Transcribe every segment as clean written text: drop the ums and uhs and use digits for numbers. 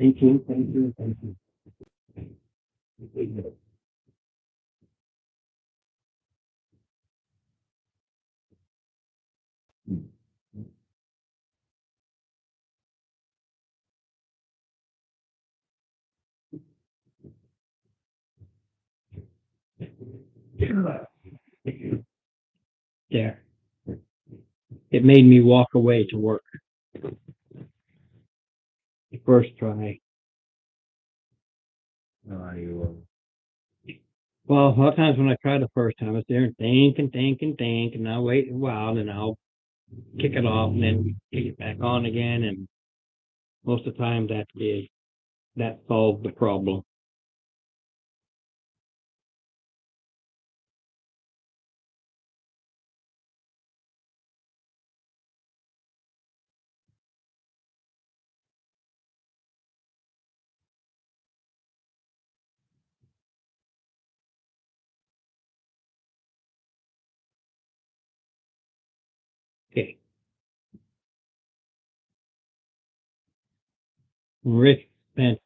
Thank you, thank you, thank you. There. It made me walk away to work. The first try. Well, a lot of times when I try the first time, I sit there and think, and I'll wait a while, and I'll kick it off, and then kick it back on again, and most of the time that solves the problem. Okay. Rich spent,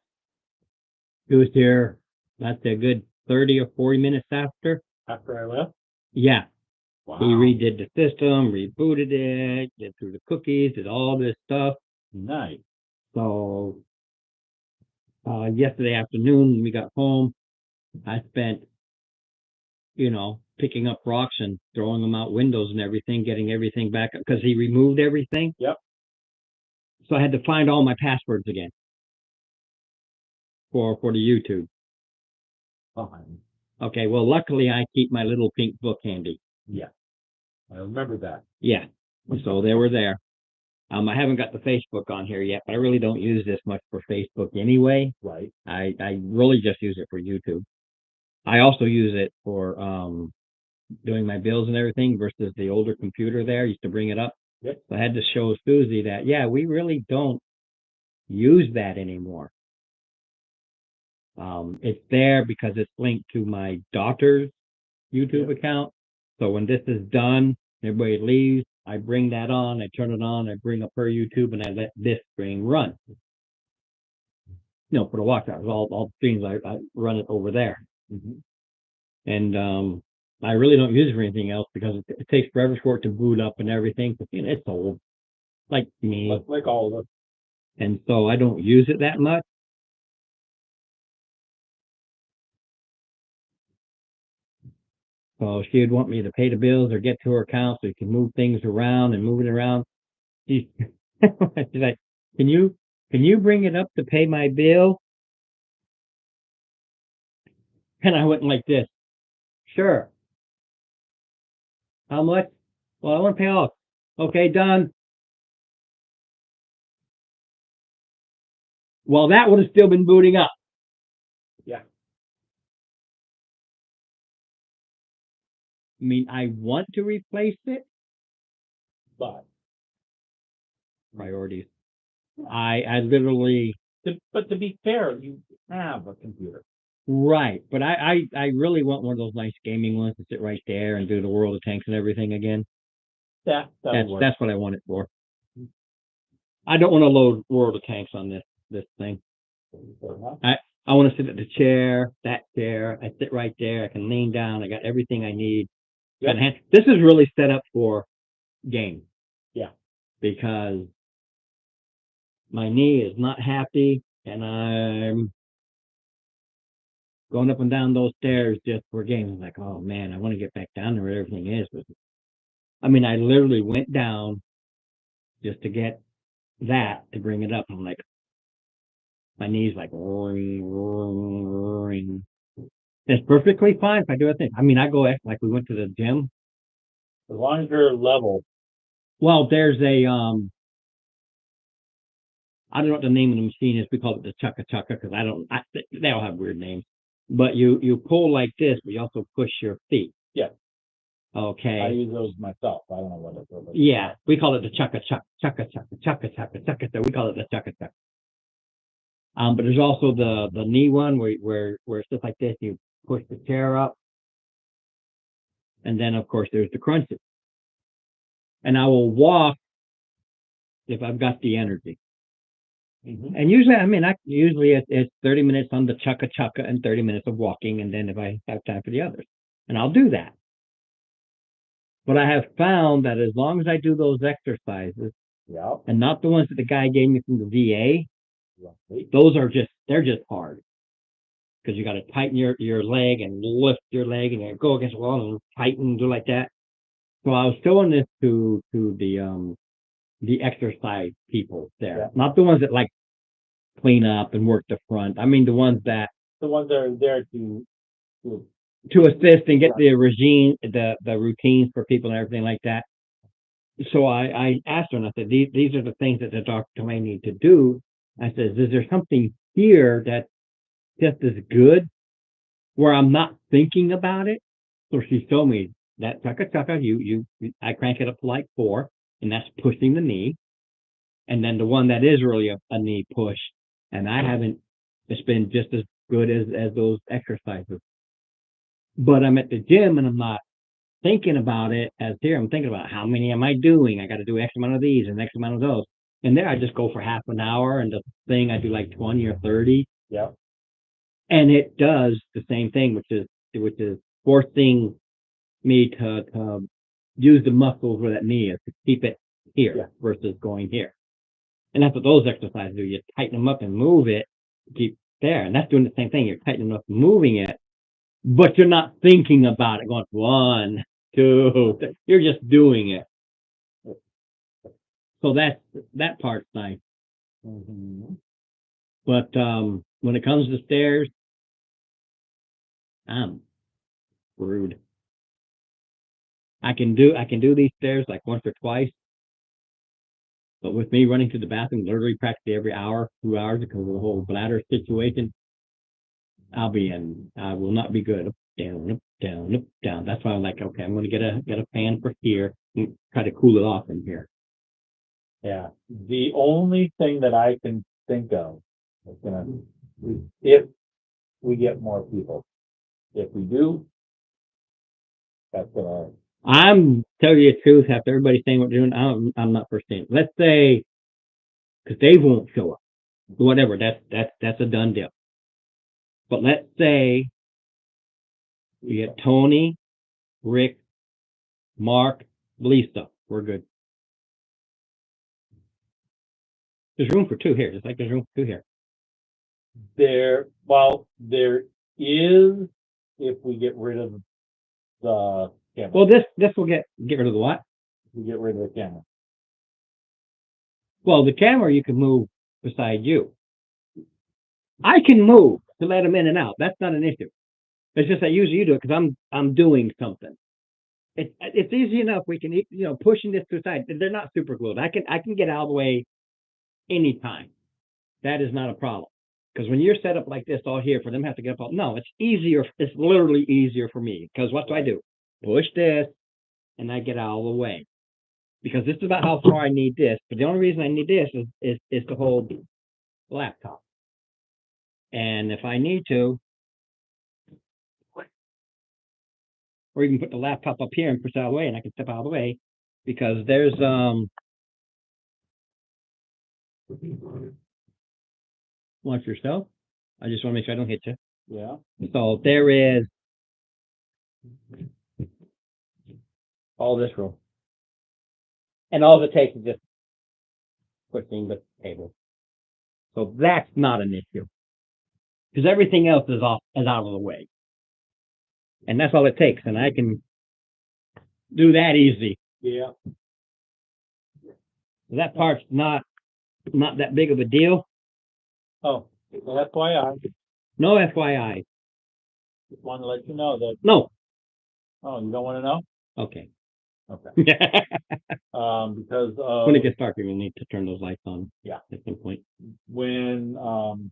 he was here, that's a good 30 or 40 minutes after. After I left? Yeah. Wow. He redid the system, rebooted it, did through the cookies, did all this stuff. Nice. So yesterday afternoon when we got home, I spent, picking up rocks and throwing them out windows and everything, getting everything back because he removed everything. Yep. So I had to find all my passwords again for the YouTube. Fine. Okay, well, luckily I keep my little pink book handy. Yeah. I remember that. Yeah. So they were there. I haven't got the Facebook on here yet, but I really don't use this much for Facebook anyway. Right. I really just use it for YouTube. I also use it for doing my bills and everything versus the older computer there. I used to bring it up. Yep. So I had to show Susie that, yeah, we really don't use that anymore. It's there because it's linked to my daughter's YouTube account. So when this is done, everybody leaves, I bring that on, I turn it on, I bring up her YouTube, and I let this screen run. For the walkthroughs, all the streams, I run it over there. Mm-hmm. And I really don't use it for anything else because it takes forever for it to boot up and everything. It's old, like me. Like all of us. And so I don't use it that much. So she would want me to pay the bills or get to her account so you can move things around and move it around. She's like, can you bring it up to pay my bill? And I went like this. Sure. How much? Well, I want to pay off. Okay, done. Well, that would have still been booting up. Yeah. I mean, I want to replace it. But Priorities. I literally. But to be fair, you have a computer. Right. But I really want one of those nice gaming ones to sit right there and do the World of Tanks and everything again. Yeah, that's what I want it for. I don't want to load World of Tanks on this thing. I want to sit at the chair, that chair. I sit right there. I can lean down. I got everything I need. Yep. This is really set up for games. Yeah. Because my knee is not happy, and I'm going up and down those stairs just for games. I'm like, oh man, I want to get back down there where everything is. But, I mean, I literally went down just to get that to bring it up. I'm like, my knee's like roaring. It's perfectly fine if I do a thing. I mean, I go like we went to the gym. As long as you're level. Well, there's a I don't know what the name of the machine is. We call it the chukka chukka because they all have weird names. But you pull like this, but you also push your feet. Yeah. Okay. I use those myself. I don't know what it's called. Yeah, we call it the chukka chukka. We call it the chukka chukka. But there's also the knee one where it's just like this. You push the chair up, and then of course there's the crunches. And I will walk if I've got the energy. And usually, I mean, usually it's 30 minutes on the chukka chukka and 30 minutes of walking, and then if I have time for the others, and I'll do that. But I have found that as long as I do those exercises, Yeah. and not the ones that the guy gave me from the VA, Right. those are they're just hard. Because you got to tighten your leg and lift your leg and you go against the wall and tighten and do like that. So I was showing this to the exercise people there, Yeah. not the ones that like clean up and work the front. I mean the ones that The ones that are there to to assist and get the regime, the routines for people and everything like that. So I asked her and I said, these are the things that the doctor may need to do. I said, is there something here that's just as good where I'm not thinking about it? So she told me that chaka chaka, I crank it up to like 4, and that's pushing the knee. And then the one that is really a knee push, and I haven't, it's been just as good as those exercises. But I'm at the gym and I'm not thinking about it as here. I'm thinking about how many am I doing? I got to do X amount of these and X amount of those. And there I just go for half an hour, and the thing I do like 20 or 30. Yeah. And it does the same thing, which is forcing me to use the muscles where that knee is to keep it here versus going here. And that's what those exercises do. You tighten them up and move it, keep there. And that's doing the same thing. You're tightening up, moving it, but you're not thinking about it going 1, 2. You're just doing it. So that part's nice. But when it comes to stairs, I'm rude. I can do these stairs like once or twice, but with me running to the bathroom literally practically every hour, 2 hours because of the whole bladder situation, I will not be good. Up, down, up, down, up, down. That's why I'm like, okay, I'm going to get a fan for here and try to cool it off in here. Yeah. The only thing that I can think of is if we get more people. If we do, that's gonna. I'm telling you the truth. After everybody saying what they're doing, I'm not foreseeing. Let's say, because Dave won't show up, whatever. That's a done deal. But let's say we get Tony, Rick, Mark, Lisa. We're good. There's room for 2 here, just like there's room for 2 here. There is if we get rid of the camera. Well, this will get rid of the what? We get rid of the camera. Well, the camera you can move beside you. I can move to let them in and out. That's not an issue. It's just that usually you do it because I'm doing something. It's easy enough. We can pushing this to the side. They're not super glued. I can get out of the way anytime. That is not a problem. Because when you're set up like this all here, for them to have to get up, no, it's easier. It's literally easier for me. Because what do? Push this, and I get out of the way. Because this is about how far I need this. But the only reason I need this is to hold the laptop. And if I need to, or you can put the laptop up here and push it out of the way, and I can step out of the way. Because there's watch yourself. I just want to make sure I don't hit you. Yeah. So there is all this room. And all it takes is just pushing the table. So that's not an issue. Because everything else is out of the way. And that's all it takes. And I can do that easy. Yeah. That part's not that big of a deal. Oh, well, FYI. No FYI. Just want to let you know that. No. Oh, you don't want to know? Okay. Okay. Because when it gets dark, we need to turn those lights on. Yeah. At some point. When I'm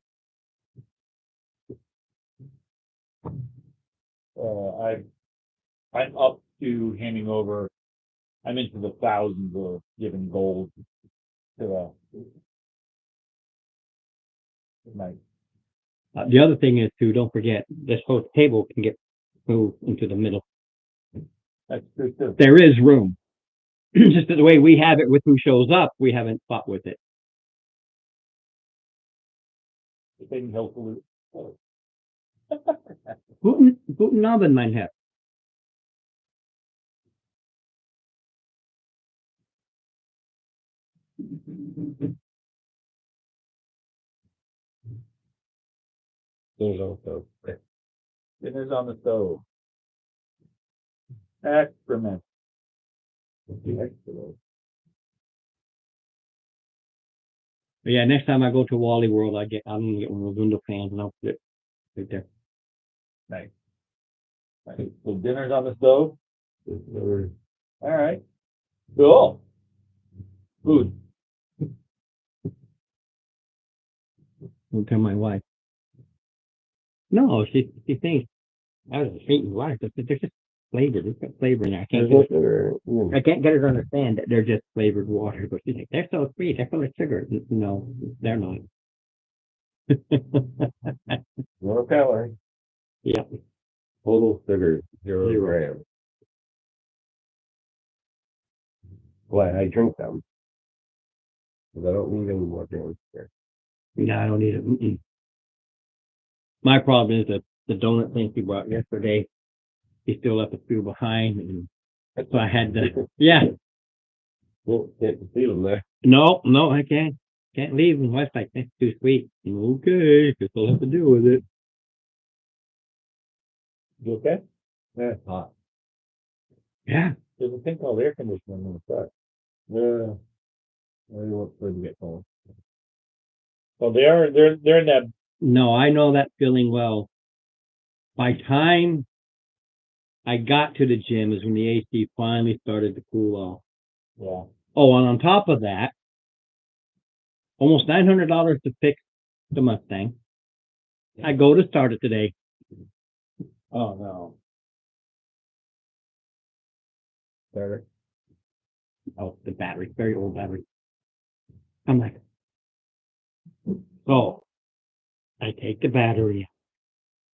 up to handing over. I'm into the thousands of giving gold to night. The other thing is too, don't forget, this whole table can get moved into the middle. That's true too. There is room. Just the way we have it with who shows up, we haven't fought with it. Thing he'll pollute. Guten Abend, mein Herr. There's also. Dinner's on the stove. Excrement. But yeah, next time I go to Wally World, I'm gonna get one of those window fans and I'll put it right there. Nice. Right, so dinner's on the stove. All right. Cool. Food. Don't tell my wife. No, she thinks I was hating wife. They're just flavored. It's got flavor in there. I can't get her to understand that they're just flavored water. But she's like, they're so sweet. They're full of sugar. No, they're not. No calorie. Yeah. Total sugar, 0 grams. Why I drink them. Because I don't need any more grams here. No, I don't need it. Mm-mm. My problem is that the donut thing she brought yesterday, he still left a few behind, and so I had to. Yeah. Well, can't see them there. No, I can't. Can't leave. My wife's like, that's too sweet. Okay, guess I'll have to deal with it. You okay? Yeah, it's hot. Yeah. There's a thing called air conditioning in the truck. Yeah. I don't want to get cold. So they're in that. No, I know that feeling well. By time I got to the gym is when the AC finally started to cool off. Yeah. Oh, and on top of that, almost $900 to fix the Mustang. I go to start it today. Oh no. Starter. Oh, the battery, very old battery. I'm like, so I take the battery,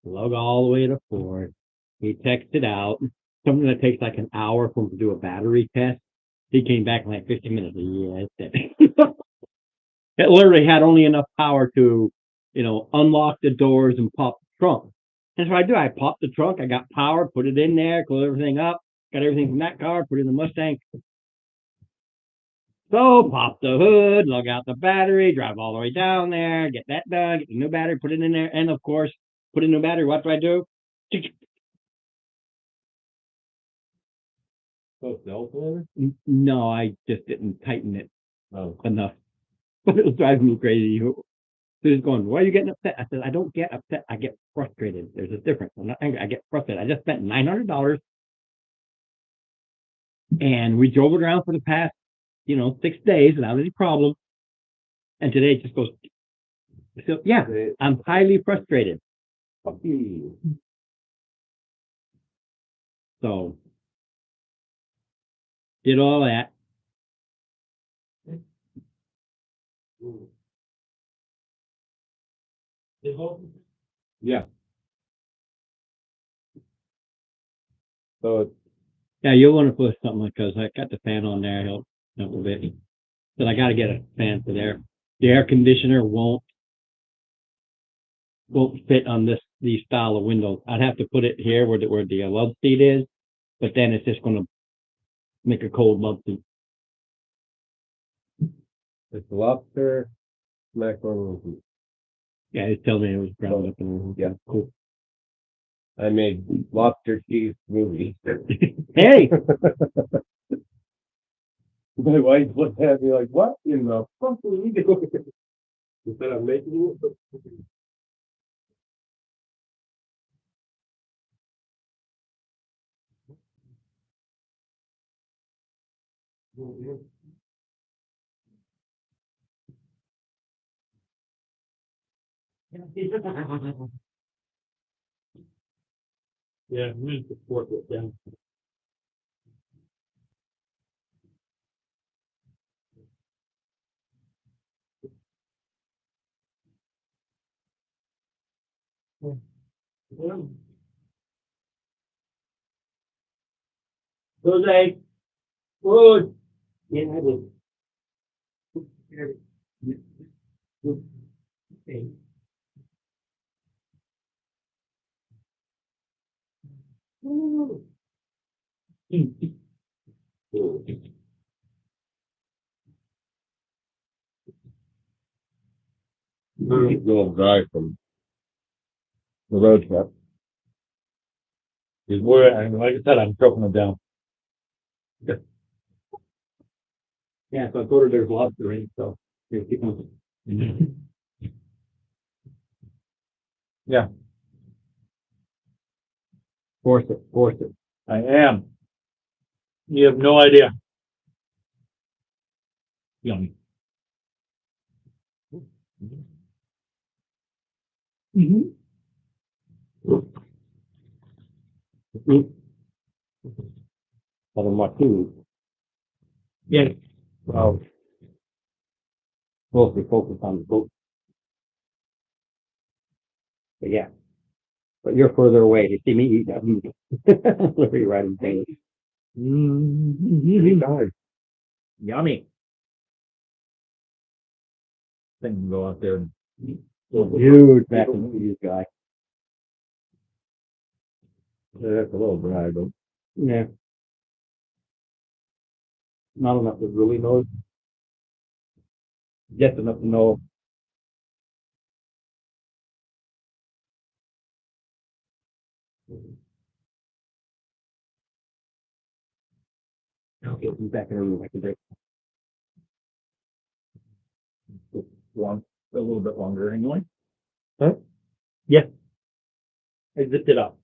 lug all the way to Ford. He texted out something that takes like an hour for him to do a battery test. He came back in like 15 minutes. Yeah, it's dead. It literally had only enough power to, unlock the doors and pop the trunk. That's what I do. I popped the trunk. I got power, put it in there, close everything up, got everything from that car, put it in the Mustang. So pop the hood, lug out the battery, drive all the way down there, get that done, get the new battery, put it in there, and of course, put in the new battery. What do I do? So self-delivered? No, I just didn't tighten it Oh. enough. It was driving me crazy. So he's going, why are you getting upset? I said, I don't get upset. I get frustrated. There's a difference. I'm not angry. I get frustrated. I just spent $900 and we drove it around for the past, 6 days without any problem. And today it just goes. So yeah, I'm highly frustrated. So did all that. Yeah. So it's Yeah, you'll want to put something because I got the fan on there. Help a bit. But I got to get a fan for there. The air conditioner won't fit on these style of windows. I'd have to put it here where the love seat is, but then it's just going to make a cold love seat. it's lobster macaroni. Yeah, it's telling me it was ground up and Yeah. cool. I made lobster cheese smoothie. Hey, My wife looked at me like, what in the fuck are you doing? She said, I'm making it. yeah, I'm going to support it down. Jose, food. Yeah, I will. Little guy from the road trip. Is where, and like I said, I'm choking it down. Yeah, so I told her there's lobster in, so. here, keep on. Yeah. Force it, force it. I am. You have no idea. Yummy. Mm-hmm. Having my food. Yeah. Well, mostly focused on the boat. But yeah. But you're further away to see me eat that meat. Literally right in front of you. Mm-hmm. Yummy. Thing can go out there and Huge mac and cheese guy. Yeah, that's a little dry, but Yeah. Not enough to really know. Just enough to know. I'll get you back in the room. I can break. one a little bit longer anyway. Huh? Yeah. I zipped it up.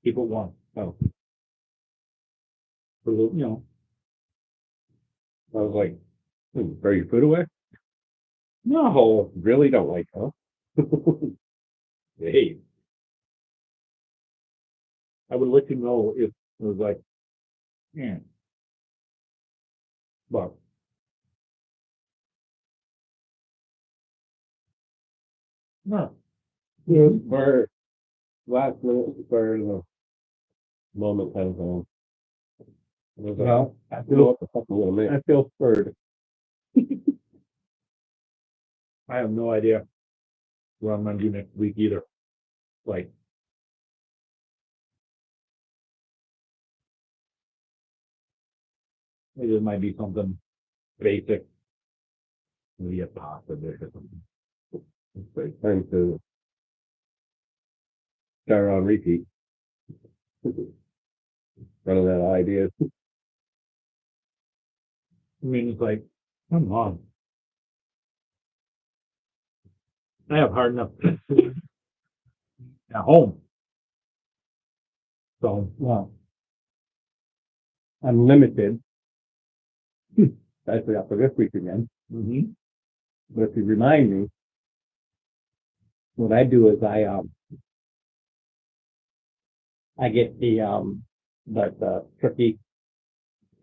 Keep it warm. Oh, For a little, you know. I was like, throw your food away? No. Really don't like, huh? Hey. I would let you know if it was like, yeah. But no. Yeah, for last minute, for the moment kind of thing. I was like, well, I don't know what the fuck I'm gonna make. I feel spurred. I have no idea what I'm gonna do next week either. Like, maybe it might be something basic. Maybe a pasta dish or something. It's time to start on repeat. Running out of ideas. I mean, it's like, come on. I have hard enough at home. So, well, I'm limited. Especially after this week again. mhm. But if you remind me, what I do is I get the turkey,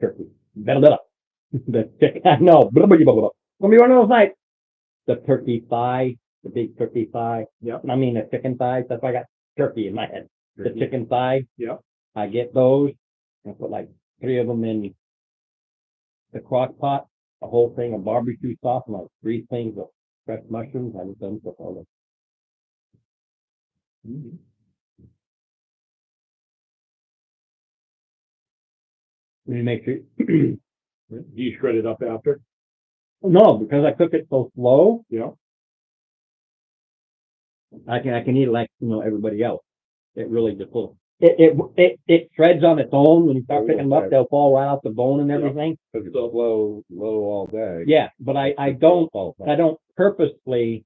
blah, blah, blah. The chicken, I know, blah, blah, blah, blah. Gonna be one of those nights. The turkey thigh, the big turkey thigh. Yep. I mean, the chicken thighs. That's why I got turkey in my head. The chicken thigh. Yep. I get those and put like 3 of them in the crock pot, a whole thing of barbecue sauce, and like 3 things of fresh mushrooms. I just done with all of Mhm. them. Make sure. Do you shred it up after? No, because I cook it so slow, Yeah. I can eat it like everybody else. It really just pulls. It shreds on its own when you start picking them up. They'll fall right off the bone and everything. Cause it's low all day. Yeah, but I don't purposely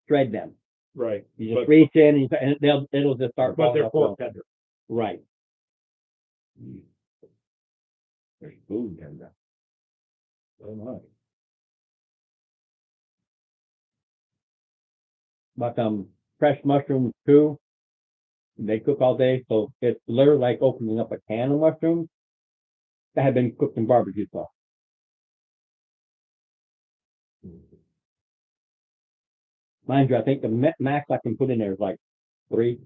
shred them. Right. You just But- reach in and it'll just start But falling they're off. full of tender. Right. There's food tender. So nice. But fresh mushrooms too. They cook all day, so it's literally like opening up a can of mushrooms that have been cooked in barbecue sauce. Mind you, I think the max I can put in there is like 3.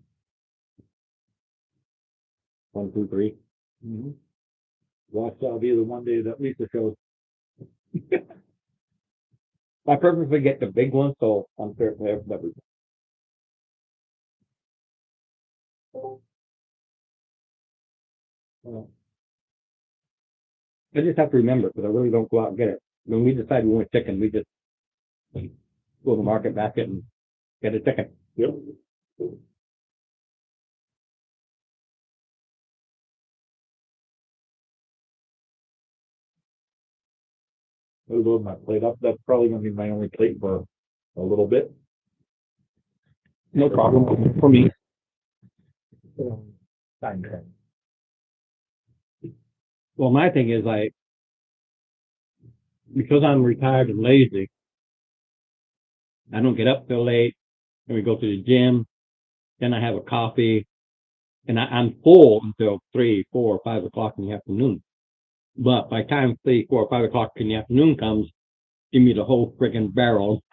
1, 2, 3. Mm-hmm. Watch, that'll be the one day that Lisa shows. I purposely get the big one, so I'm sure everybody. I just have to remember, because I really don't go out and get it. When we decide we want chicken, we just go to the market basket and get a chicken. Yep. I'll load my plate up. That's probably gonna be my only plate for a little bit. No problem for me. Time frame. Well, my thing is like, because I'm retired and lazy, I don't get up till late, and we go to the gym, then I have a coffee, and I'm full until 3, 4, 5 o'clock in the afternoon. But by the time 3, 4, 5 o'clock in the afternoon comes, give me the whole friggin' barrel.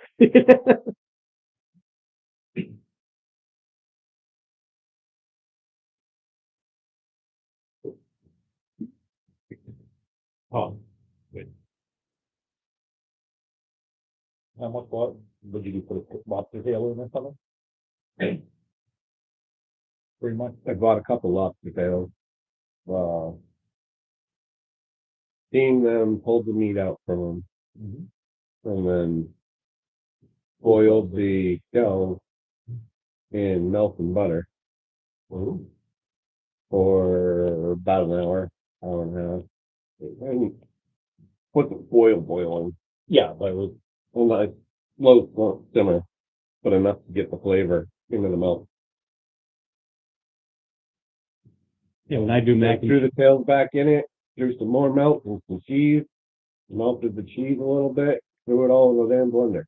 Oh. Good. How much would you do for the lobster tail in or something? Pretty much. I bought a couple lobster tails. Steamed them, pulled the meat out from them, Mm-hmm. and then boiled the shell in milk and butter for about an hour and a half. And put the oil boiling. Yeah, but it was Well, nice low simmer, but enough to get the flavor into the milk. Yeah, when I do mac and Threw the tails back in it, threw some more milk and some cheese, melted the cheese a little bit, threw it all in the damn blender.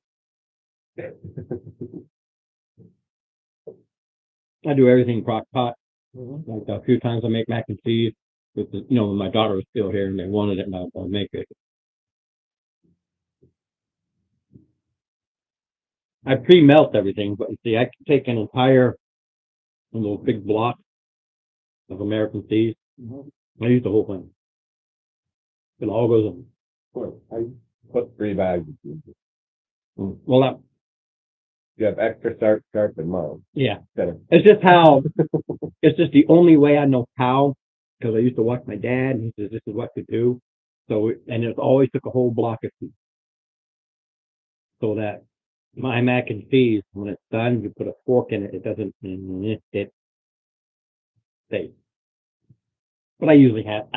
I do everything crock pot. Mm-hmm. Like a few times I make mac and cheese with the, when my daughter was still here and they wanted it, and I'll make it. I pre-melt everything, but you see, I can take an entire little big block of American cheese. Mm-hmm. I use the whole thing. It all goes in. I put 3 bags of cheese. Well, You have extra sharp and mild. yeah. Better. It's just how, it's just the only way I know how, because I used to watch my dad, and he says, this is what to do. So, and it always took a whole block of cheese. So that my mac and cheese, when it's done, you put a fork in it, it doesn't, it stays. But I usually add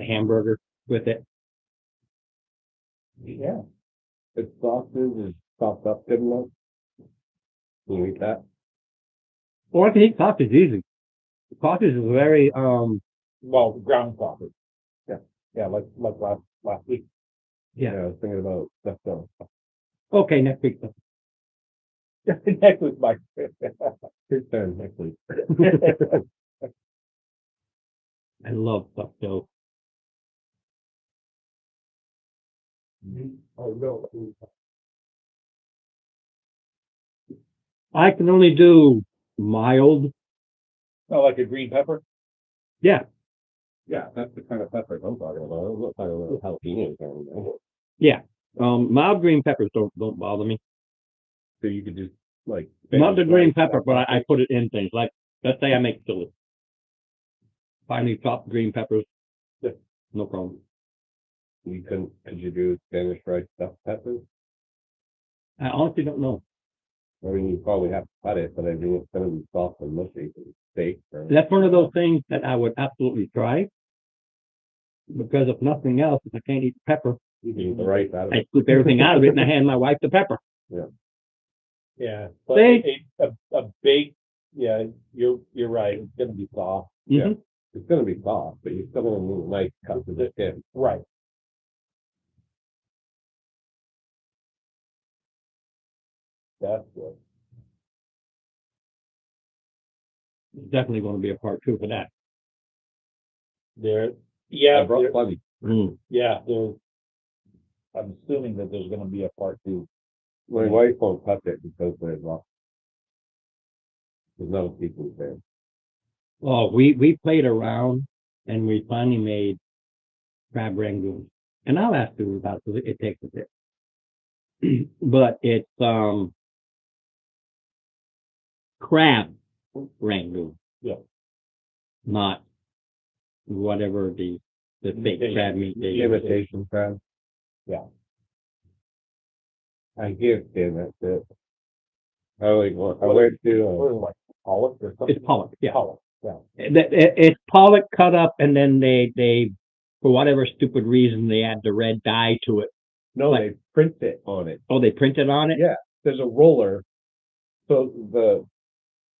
hamburger with it. Yeah. If sausage is chopped up good enough, you eat that. Well, I can eat sausage easy. Sausage is very, Well, ground sausage. Yeah. Yeah, like last week. yeah. I was thinking about stuff done. Okay, next week. Next was my His turn next week. I love stuffed dough. Oh no. I can only do mild. Oh, like a green pepper? Yeah, Yeah, that's the kind of pepper I'm talking about. I'm not talking about jalapenos or anything. yeah. Mild green peppers don't bother me. So you could just like Not the green pepper, but I put it in things. Like, let's say I make chili. Finely chopped green peppers. Yeah. No problem. could you do Spanish fried stuffed peppers? I honestly don't know. I mean, you probably have to cut it, but I mean, it's gonna be soft and mushy and steak. Or... That's one of those things that I would absolutely try. Because if nothing else, if I can't eat pepper, You can eat the rice out of I it. scoop everything out of it and I hand my wife the pepper. Yeah. But Steak. a baked, yeah, you're right. It's gonna be soft. Yeah. Mhm. It's gonna be soft, but you're still gonna need a nice cut of the skin. Right. That's good. There's definitely going to be a part 2 for that. There, yeah, I brought plenty. yeah, there's, I'm assuming that there's gonna be a part 2. My wife won't touch it because there's no seafood there. Oh, we played around and we finally made crab rangoon. And I'll ask you about it because it takes a bit. But it's crab Rangoon. Yeah. Not whatever the fake crab meat they use. Imitation crab. Yeah. I can't stand that shit. I went to, What is it, like pollock or something? It's pollock, yeah. Pollock, yeah. It's pollock cut up, and then they, for whatever stupid reason, they add the red dye to it. no, like- they print it on it. Oh, they printed on it? Yeah, there's a roller. So the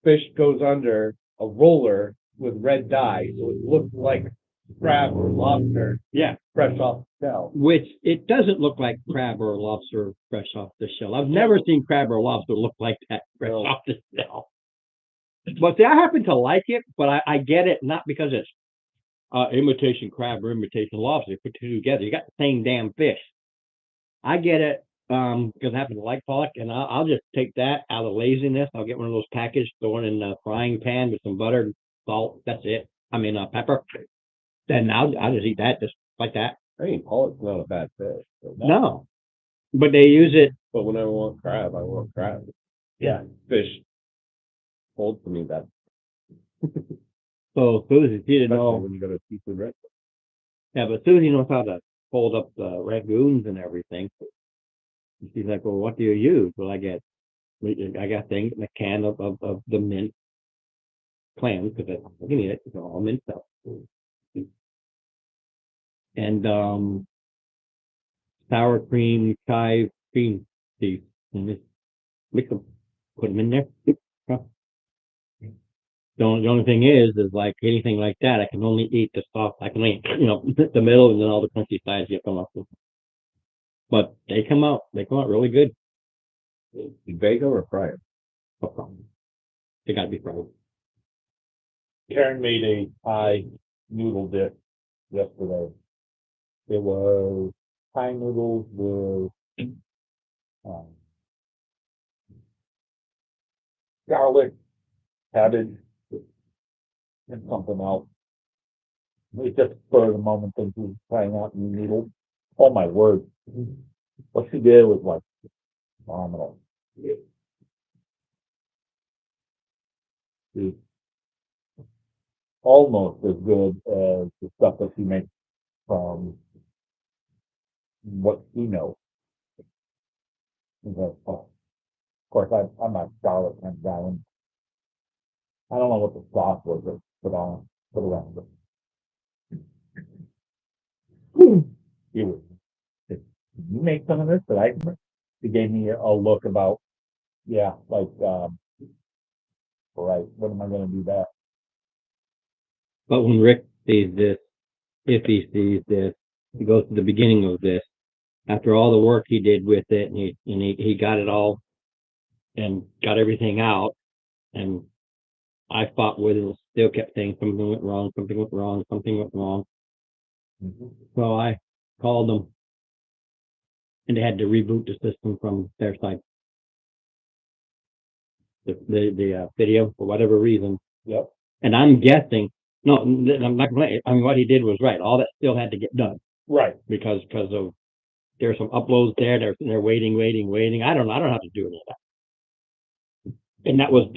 fish goes under a roller with red dye, so it looks like crab or lobster Yeah. fresh off the shell. Which it doesn't look like crab or lobster fresh off the shell. I've never seen crab or lobster look like that fresh No. off the shell. But see, I happen to like it, but I get it not because it's imitation crab or imitation lobster. Put two together, you got the same damn fish. I get it because I happen to like pollock, and I'll just take that out of laziness. I'll get one of those packaged, throw it in a frying pan with some butter, and salt. That's it. I mean, pepper. Then I'll just eat that just like that. I mean, pollock's not a bad fish. So No, but they use it. But when I want crab, I want crab. Yeah. Fish hold to me that, So Susie, she didn't especially know. when you go to seafood restaurant. Yeah, but Susie knows how to fold up the rangoons and everything. And she's like, "Well, what do you use?" Well, I got things in a can of the mint clams because I can eat it. It's all mint stuff. And sour cream, chive, cream seeds, and just mix them, put them in there. The only thing is like anything like that, I can only eat the soft. I can only, the middle, and then all the crunchy sides you come up with. But they come out really good. You bake them or fry them? No problem. They gotta be fried. Karen made a Thai noodle dip yesterday. It was Thai noodles with garlic, cabbage, and something else. It just spur of the moment thing to trying out new noodles. Oh my word. What she did was like phenomenal. It's almost as good as the stuff that she makes from what she knows. Of course, I'm not garlic and down. I don't know what the sauce was that put around it. It was, if you make some of this that I can, it gave me a look about, yeah, like, right, what am I gonna do that? But when Rick sees this, if he sees this, he goes to the beginning of this. After all the work he did with it, and he got it all and got everything out, and I fought with it, still kept saying something went wrong, something went wrong, something went wrong. So I called them, and they had to reboot the system from their side. The video, for whatever reason. Yep. And I'm guessing, no, I'm not gonna, I mean, what he did was right. All that still had to get done Right. because of there's some uploads there. They're waiting. I don't have to do any of that. And that was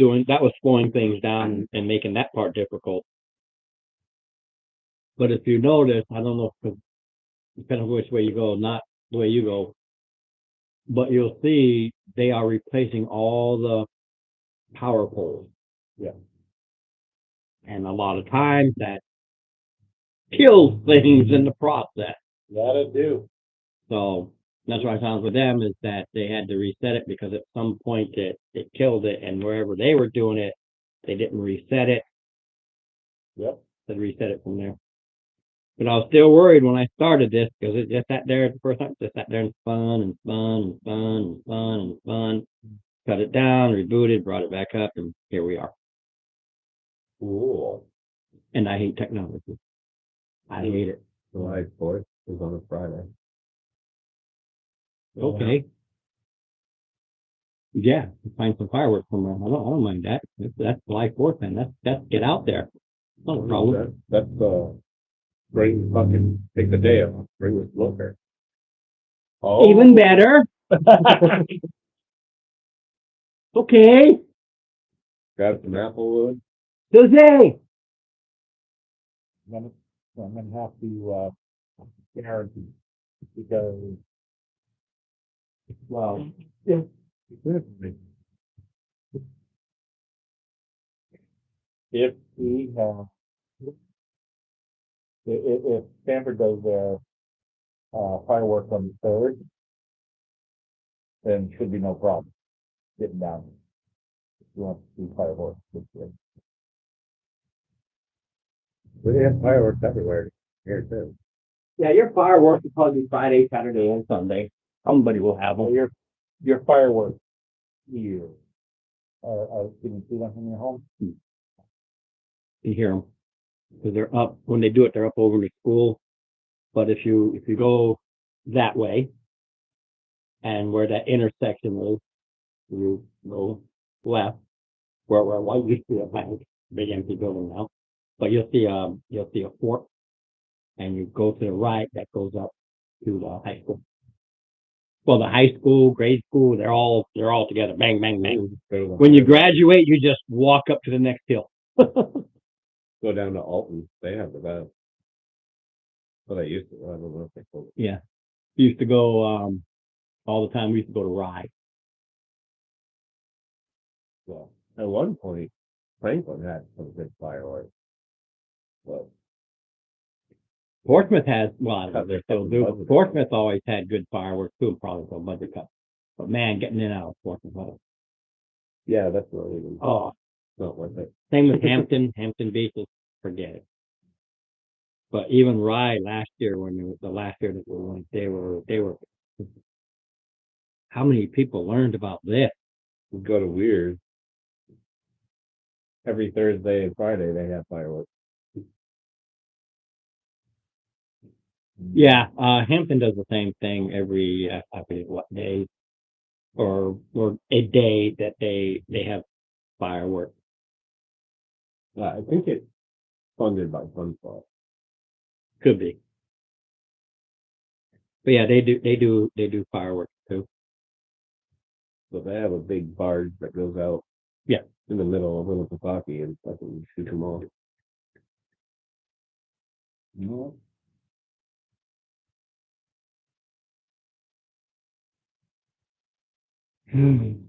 slowing things down and making that part difficult. But if you notice, I don't know, depending on which way you go, not the way you go, but you'll see they are replacing all the power poles. Yeah. And a lot of times that kills things in the process. That'll do. So that's what I found with them is that they had to reset it because at some point it killed it, and wherever they were doing it, they didn't reset it. Yep. They reset it from there. But I was still worried when I started this because it just sat there the first time, just sat there and spun. Cut it down, rebooted, brought it back up, and here we are. Cool. And I hate technology. I hate it. July 4th is on a Friday. Okay. Yeah, find some fireworks somewhere. I don't mind that. That's July 4th, man. That's get out there. Not a problem. That's take the day off, bring the smoker. Oh. Even better. Okay. Grab some applewood. Susie! I'm gonna have to, guarantee, because, well, if we have, if Stanford does their, fireworks on the third, then should be no problem getting down. If you want to see fireworks this year. We have fireworks everywhere here too. Yeah, your fireworks will probably be Friday, Saturday, and Sunday. Somebody will have Well, them. your fireworks here, can you see them from your home? You hear them. Because they're up, when they do it, they're up over the school. But if you go that way, and where that intersection is, you go left, where what used to be a bank, big empty building now. But you'll see a fort, and you go to the right, that goes up to the high school. Well, the high school, grade school, they're all together. Bang, bang, bang. When you graduate, you just walk up to the next hill. Go down to Alton, they have the best. But I used to, I don't know if they close. Yeah. We used to go all the time. We used to go to Rye. Well, at one point, Franklin had some good fireworks. But Portsmouth has, well, I don't know, they still do. Portsmouth always had good fireworks too, and probably so budget cut. But man, getting in and out of Portsmouth. yeah, that's really good. Oh, Not worth it. same with Hampton Beach, is forget it. But even Rye last year, when it was the last year that we went, they were. How many people learned about this? We go to Weird. Every Thursday and Friday they have fireworks. Yeah, Hampton does the same thing every I forget what day, or a day that they have fireworks. I think it's funded by Funspot. Could be. But yeah, they do fireworks too. So they have a big barge that goes out. Yeah. In the middle of Winnipesaukee and fucking shoot them all. No.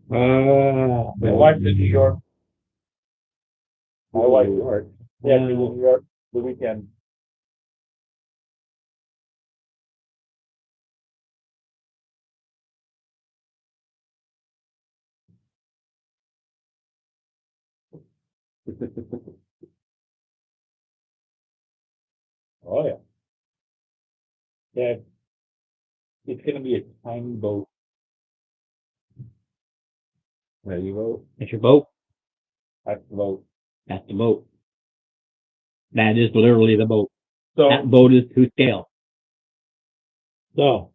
My wife's in New York. My wife, New York. yeah, she's in New York the weekend. Oh, yeah. Yeah. It's gonna be a tiny boat. There you go. That's your boat. That's the boat. That's the boat. That is literally the boat. So, That boat is to scale. so,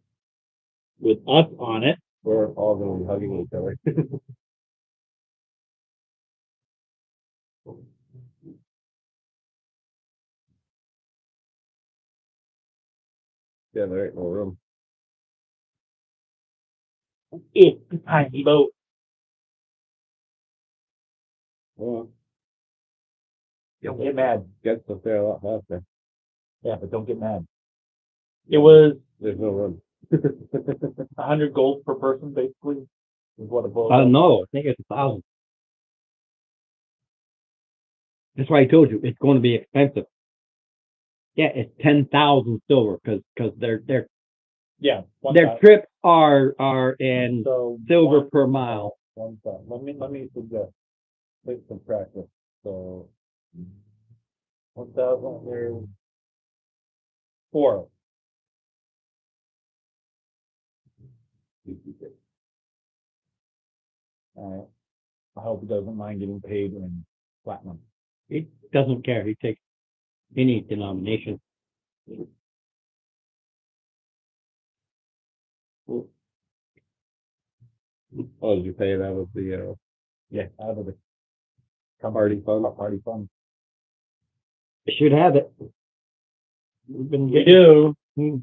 with us on it, We're all gonna be hugging each other. Yeah, there ain't no room. it's a tiny boat. Well, Don't get mad. gets us there a lot faster. Yeah, but don't get mad. It was There's no room. 100 gold per person, basically, is what it boiled I down. don't know. I think it's 1,000. That's why I told you it's going to be expensive. Yeah, it's 10,000 silver because their Yeah. their trips are in So silver one- per mile. 1,000. Let me suggest. Take some practice. So 1,000 there's 4. Alright. I hope he doesn't mind getting paid in platinum. He doesn't care. He takes any denomination. Oh, did you pay that with the Yeah, out of the party fund? party fund. They should have it. We've been We getting do. Hmm.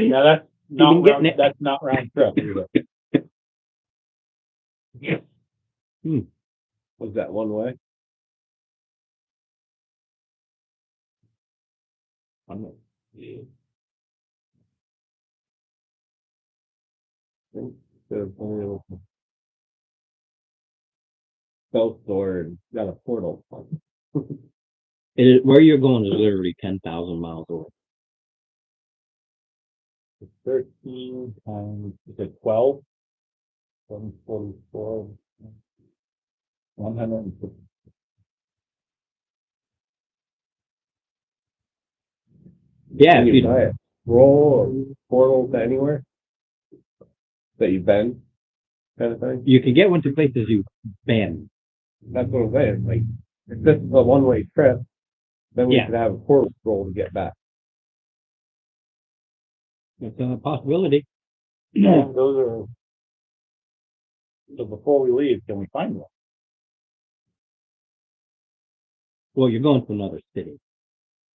Now that's been not getting round, it. that's not round trip. Well, Was that one way? South door and got a portal. Where you're going is literally 10,000 miles away. 13 times, is it 12? 744. 150. Yeah, Can if you you, buy a roll or portal to anywhere that you've been, kind of thing? you can get one to places you've been. That's what I'm saying. Like, if this is a one-way trip, then we Yeah. could have a portal roll to get back. It's a possibility. Yeah, those are. So before we leave, can we find one? Well, you're going to another city.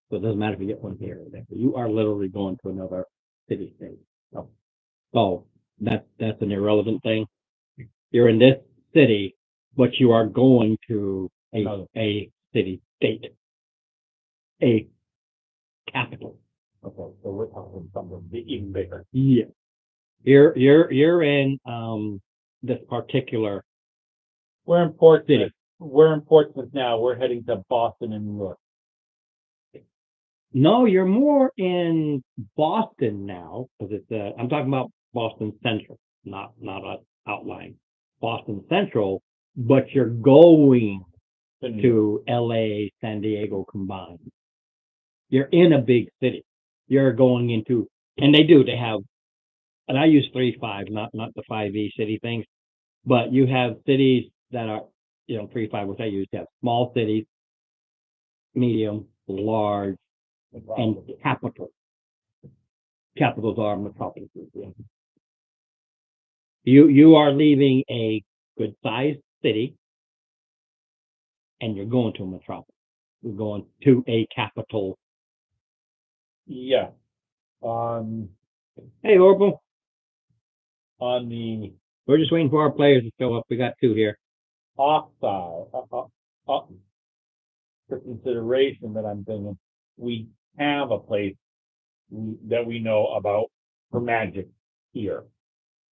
So it doesn't matter if you get one here or there. You are literally going to another city state. So that's an irrelevant thing. You're in this city, but you are going to Another. a city state. A capital. Okay, so we're talking something even bigger. Yeah. You're in this particular We're in Portsmouth. city. We're in Portsmouth now. We're heading to Boston and New York. No, you're more in Boston now, because it's I'm talking about Boston Central, not a outline. Boston Central, but you're going to LA, San Diego combined. You're in a big city. You're going into, and they have, and I use 3-5, not the 5E city things, but you have cities that are, 3-5, which I use, you have small cities, medium, large, and capital. Capitals are metropolises. Yeah. You are leaving a good sized city and you're going to a metropolis. You're going to a capital. Yeah. Hey, Orville. On the We're just waiting for our players to show up. We got 2 here. off side, for consideration that I'm thinking, we have a place that we know about for magic here.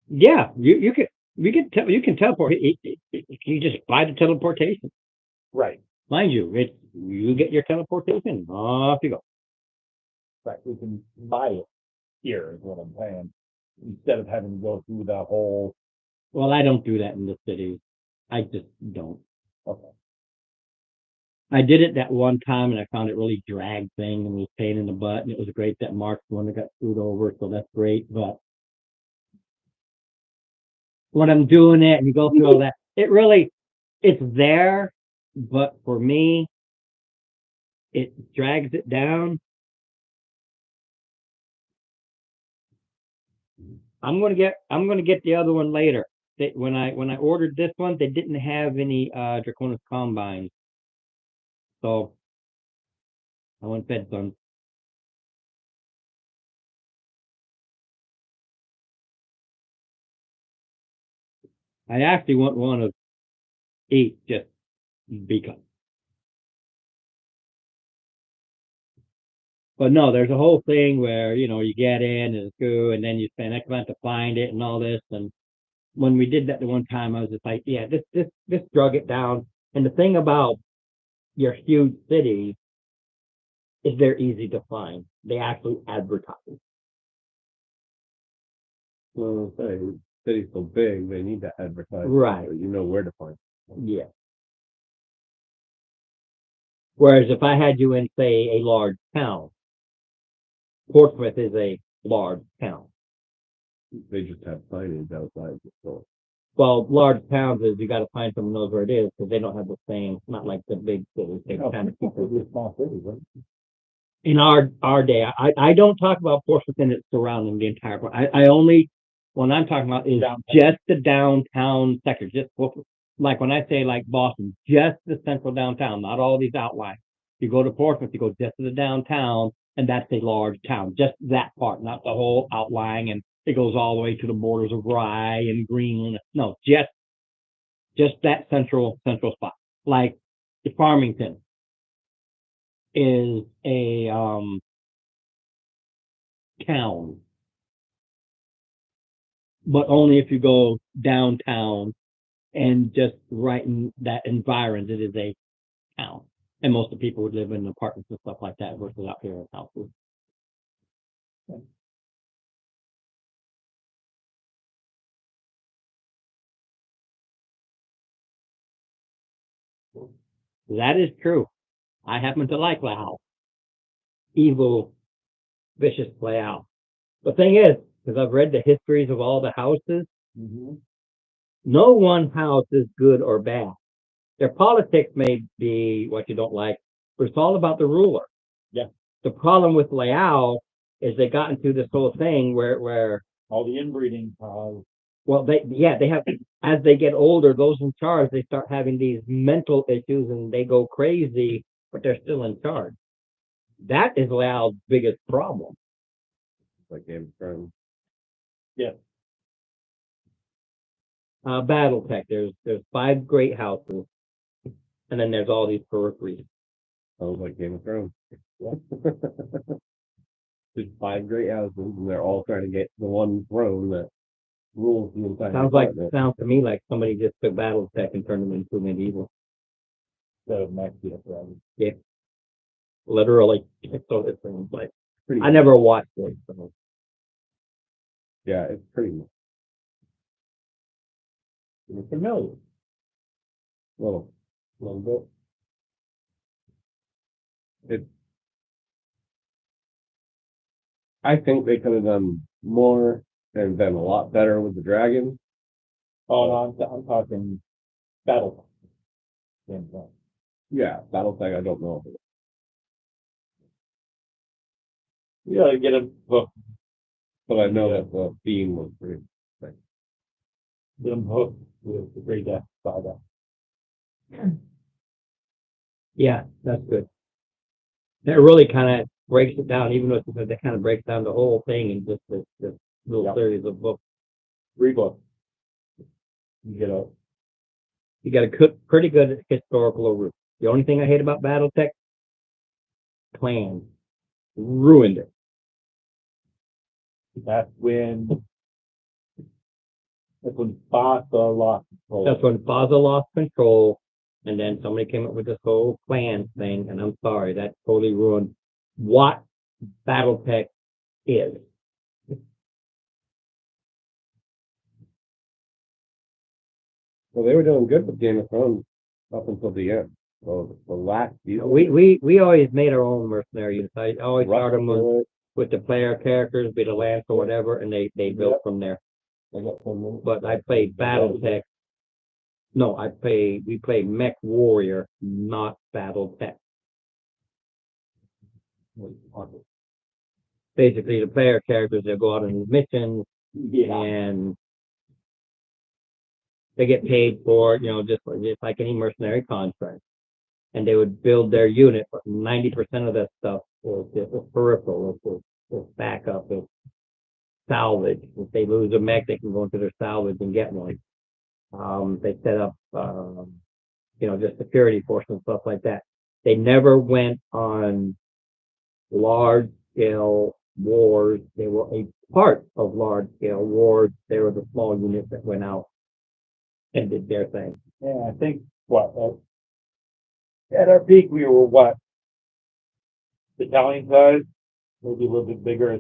Yeah, you can teleport. You just buy the teleportation. Right. Mind you, you get your teleportation. Off you go. Right. We can buy it here is what I'm saying. Instead of having to go through the whole. Well, I don't do that in the city. I just don't. Okay. I did it that one time and I found it really dragged thing and was a pain in the butt. And it was great that Mark's the one that got screwed over, so that's great. But when I'm doing it and you go through all that, it's there, but for me, it drags it down. I'm gonna get the other one later. When I ordered this one, they didn't have any Draconis Combines. So I went fed some. I actually want one of each just because. But no, there's a whole thing where, you get in and it's good, and then you spend X amount to find it and all this. And when we did that the one time, I was just like, yeah, this drug it down. And the thing about your huge cities is they're easy to find. They actually advertise. Well, say, city's so big, they need to advertise. Right. So you know where to find. Yeah. Whereas if I had you in, say, a large town, Portsmouth is a large town. They just have signage outside the store. Well, large towns is you got to find someone who knows where it is because they don't have the same. Not like the big cities. They kind of keep it. Small city, right? In our day, I don't talk about Portsmouth and its surrounding the entire. I only what I'm talking about is Downtown. just the downtown sector. Just like when I say like Boston, just the central downtown, not all these outlines. You go to Portsmouth, you go just to the downtown, and that's a large town. Just that part, not the whole outlying, and it goes all the way to the borders of Rye and Greenland. No, just that central spot. like Farmington is a town, but only if you go downtown and just right in that environment, it is a town. And most of the people would live in apartments and stuff like that versus out here in houses. That is true. I happen to like Laos. Evil, vicious layout. The thing is, because I've read the histories of all the houses, no one house is good or bad. Their politics may be what you don't like, but it's all about the ruler. Yeah. The problem with Laos is they got into this whole thing where All the inbreeding caused. well they have, as they get older, those in charge, they start having these mental issues and they go crazy, but they're still in charge. That is Laos' biggest problem. Like Game of Thrones. Battletech, there's 5 great houses, and then there's all these peripheries. Sounds like Game of Thrones. There's 5 great houses, and they're all trying to get the one throne that rules the entire department. Sounds to me like somebody just took Battletech and turned them into medieval. Instead of Mexico, right? Yeah. Literally. So it seems like. Pretty I never watched it. So. Yeah, it's pretty much. You're familiar. Little bit. I think they could have done more and been a lot better with the dragon. Oh, no, I'm talking battle. Yeah, Battletech, I don't know. You gotta get them hooked. But I know that the theme was pretty. Get them hooked with the Great Death Saga. Yeah, that's good. That really kind of breaks it down, even though that kind of breaks down the whole thing in just this little series of books. 3 books. You You got a pretty good historical overview. The only thing I hate about Battletech, clans ruined it. that's when Basa lost control. That's when Faza lost control, and then somebody came up with this whole clan thing, and I'm sorry, that totally ruined what Battletech is. Well, they were doing good with Game of Thrones up until the end. So the last season. We always made our own mercenary units. I always started them Russell, with the player characters, be the lance or whatever, and they built from there. I got 10 minutes. But I played Battletech. No, we played Mech Warrior, not Battletech. Basically, the player characters, they'll go out on missions and they get paid for, just like any mercenary contract. And they would build their unit, but 90% of that stuff was peripheral, was backup, was salvage. If they lose a mech, they can go into their salvage and get one. They set up, just security force and stuff like that. They never went on large scale wars. They were a part of large scale wars. They were the small units that went out and did their thing. Yeah, I think at our peak we were what? Battalion size? Maybe a little bit bigger,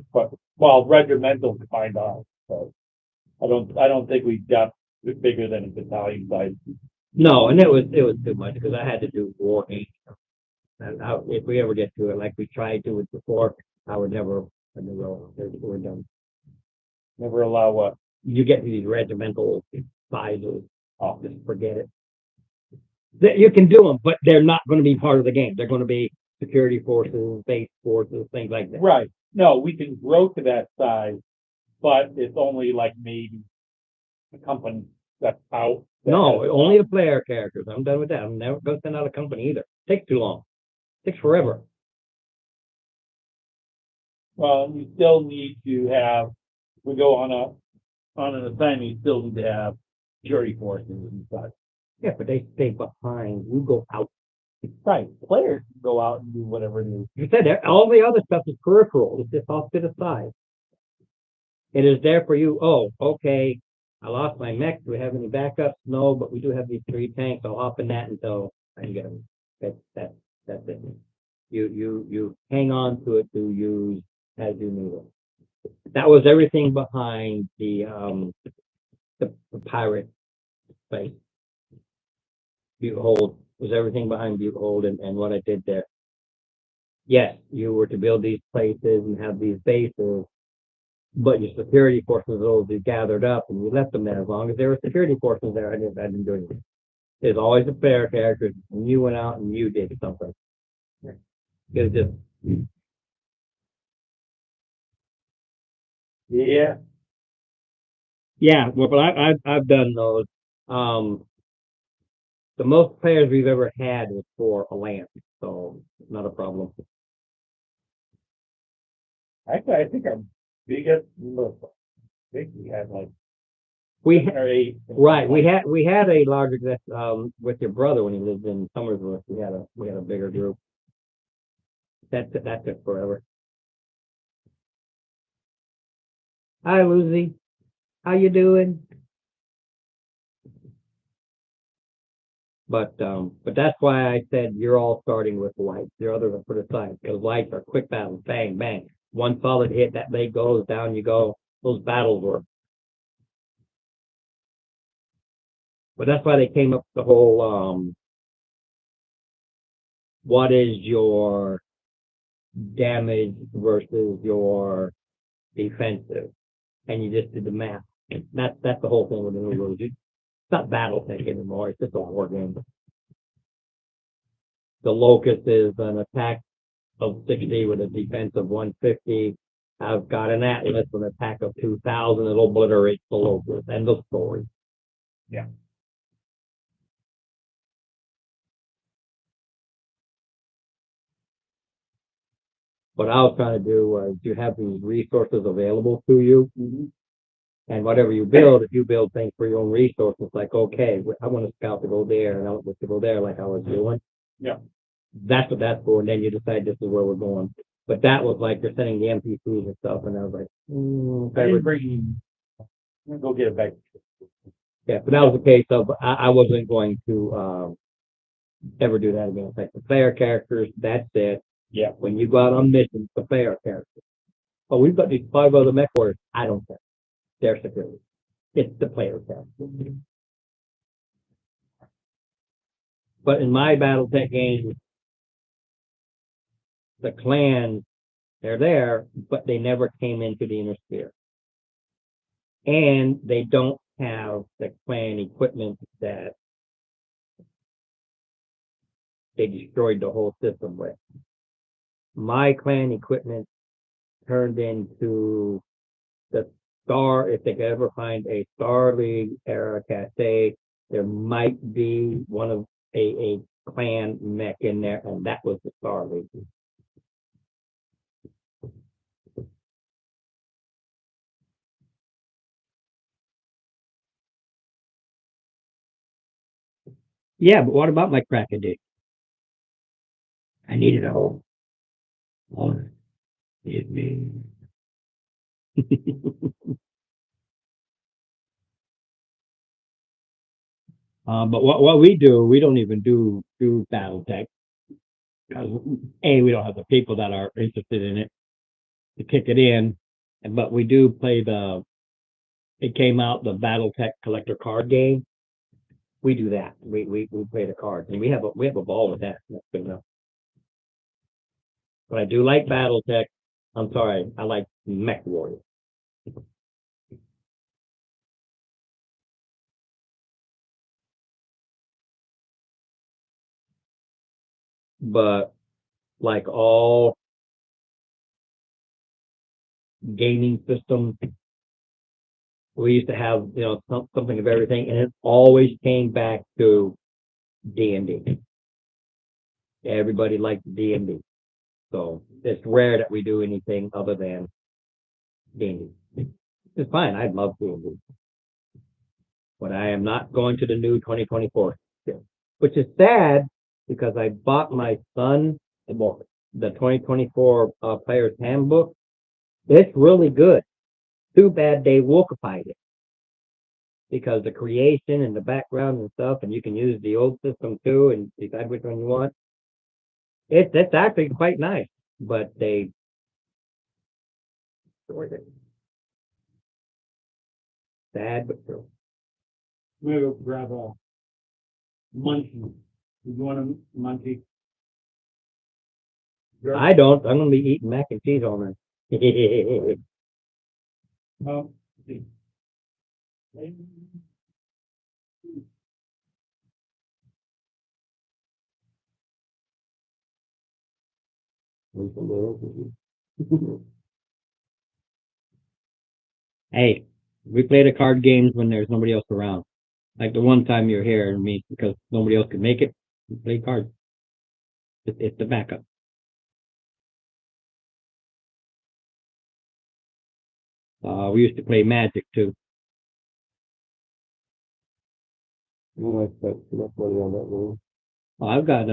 well, regimental defined ours. So I don't think we got bigger than a battalion size. No, and it was too much because I had to do war games. And if we ever get to it like we tried to it before, we're done. Never allow what? You get to these regimental sizes, just forget it. You can do them, but they're not going to be part of the game. They're going to be security forces, base forces, things like that. Right. No, we can grow to that size, but it's only like maybe a company that's out. No, only the player characters. I'm done with that. I'm never going to send out a company either. Takes too long. Takes forever. Well, you still need to have. We go on an assignment. You still need to have security forces and such. Yeah, but they stay behind. You go out. Right, players can go out and do whatever it is. You said that all the other stuff is peripheral. It's just off to the side. It is there for you. Oh, okay. I lost my mech. Do we have any backups? No, but we do have these 3 tanks. I'll hop in that until I can get them. That's it. You hang on to it to use as you need it. That was everything behind the pirate place. Butehold was everything behind Butehold and what I did there. Yes, you were to build these places and have these bases, but your security forces, those you gathered up and you left them there. As long as there were security forces there, I didn't do anything. There's always a player character, and you went out and you did something. It's just Yeah, yeah. Well, but I've done those. The most players we've ever had was for a land, so not a problem. actually, I think our biggest, look, I think we had like We 7 or 8. right. We had a larger with your brother when he lived in Somersworth. We had a bigger group. That took forever. Hi, Lucy. How you doing? But that's why I said you're all starting with lights. The others are put aside because lights are quick battles, bang bang. One solid hit, that leg goes down, you go. Those battles were. But that's why they came up with the whole what is your damage versus your defensive, and you just did the math. That's the whole thing with the new rules. It's not BattleTech anymore. It's just a war game. The Locust is an attack of 60 with a defense of 150. I've got an Atlas with an attack of 2,000. It'll obliterate the Locust. End of story. Yeah. What I was trying to do was you have these resources available to you. And whatever you build, if you build things for your own resources, like, okay, I want a scout to go there and I want this to go there, like I was doing. Yeah. That's what that's for. And then you decide this is where we're going. But that was like you're sending the NPCs and stuff. And I was like, I didn't bring, I'm gonna go get it back. yeah, but that was the case of I wasn't going to ever do that again. It's like the player characters, that's it. Yeah. When you go out on missions, the player characters. Oh, we've got these 5 other mech warriors. I don't care. They're security. It's the player character. But in my BattleTech games, the clans, they're there, but they never came into the inner sphere. And they don't have the clan equipment that they destroyed the whole system with. My clan equipment turned into the Star, if they could ever find a Star League era cache, there might be one of a clan mech in there, and that was the Star League. Yeah, but what about my Crack-A-Dick? I needed a home. Oh, it me. But what we do, we don't even do BattleTech because we don't have the people that are interested in it to kick it in, but we do play it came out the BattleTech collector card game. We do that. We play the cards and we have a ball with that. That's good enough. But I do like BattleTech. I'm sorry, I like Mech Warrior. But like all gaming systems, we used to have something of everything, and it always came back to D&D. Everybody liked D&D, so it's rare that we do anything other than D&D. It's fine. I love D&D, but I am not going to the new 2024. which is sad because I bought my son the book, the 2024 Player's Handbook. It's really good. Too bad they Wolfified it because the creation and the background and stuff, and you can use the old system too and decide which one you want. It's actually quite nice, but they destroyed it. Sad but true. I'm gonna go grab a munchie. You want a munchie? I don't. I'm gonna be eating mac and cheese all night. Oh. Hey, we play the card games when there's nobody else around. Like the one time you're here and me because nobody else could make it, we play cards. It's the backup. We used to play Magic too. I spent too much money on that room. Oh, I've got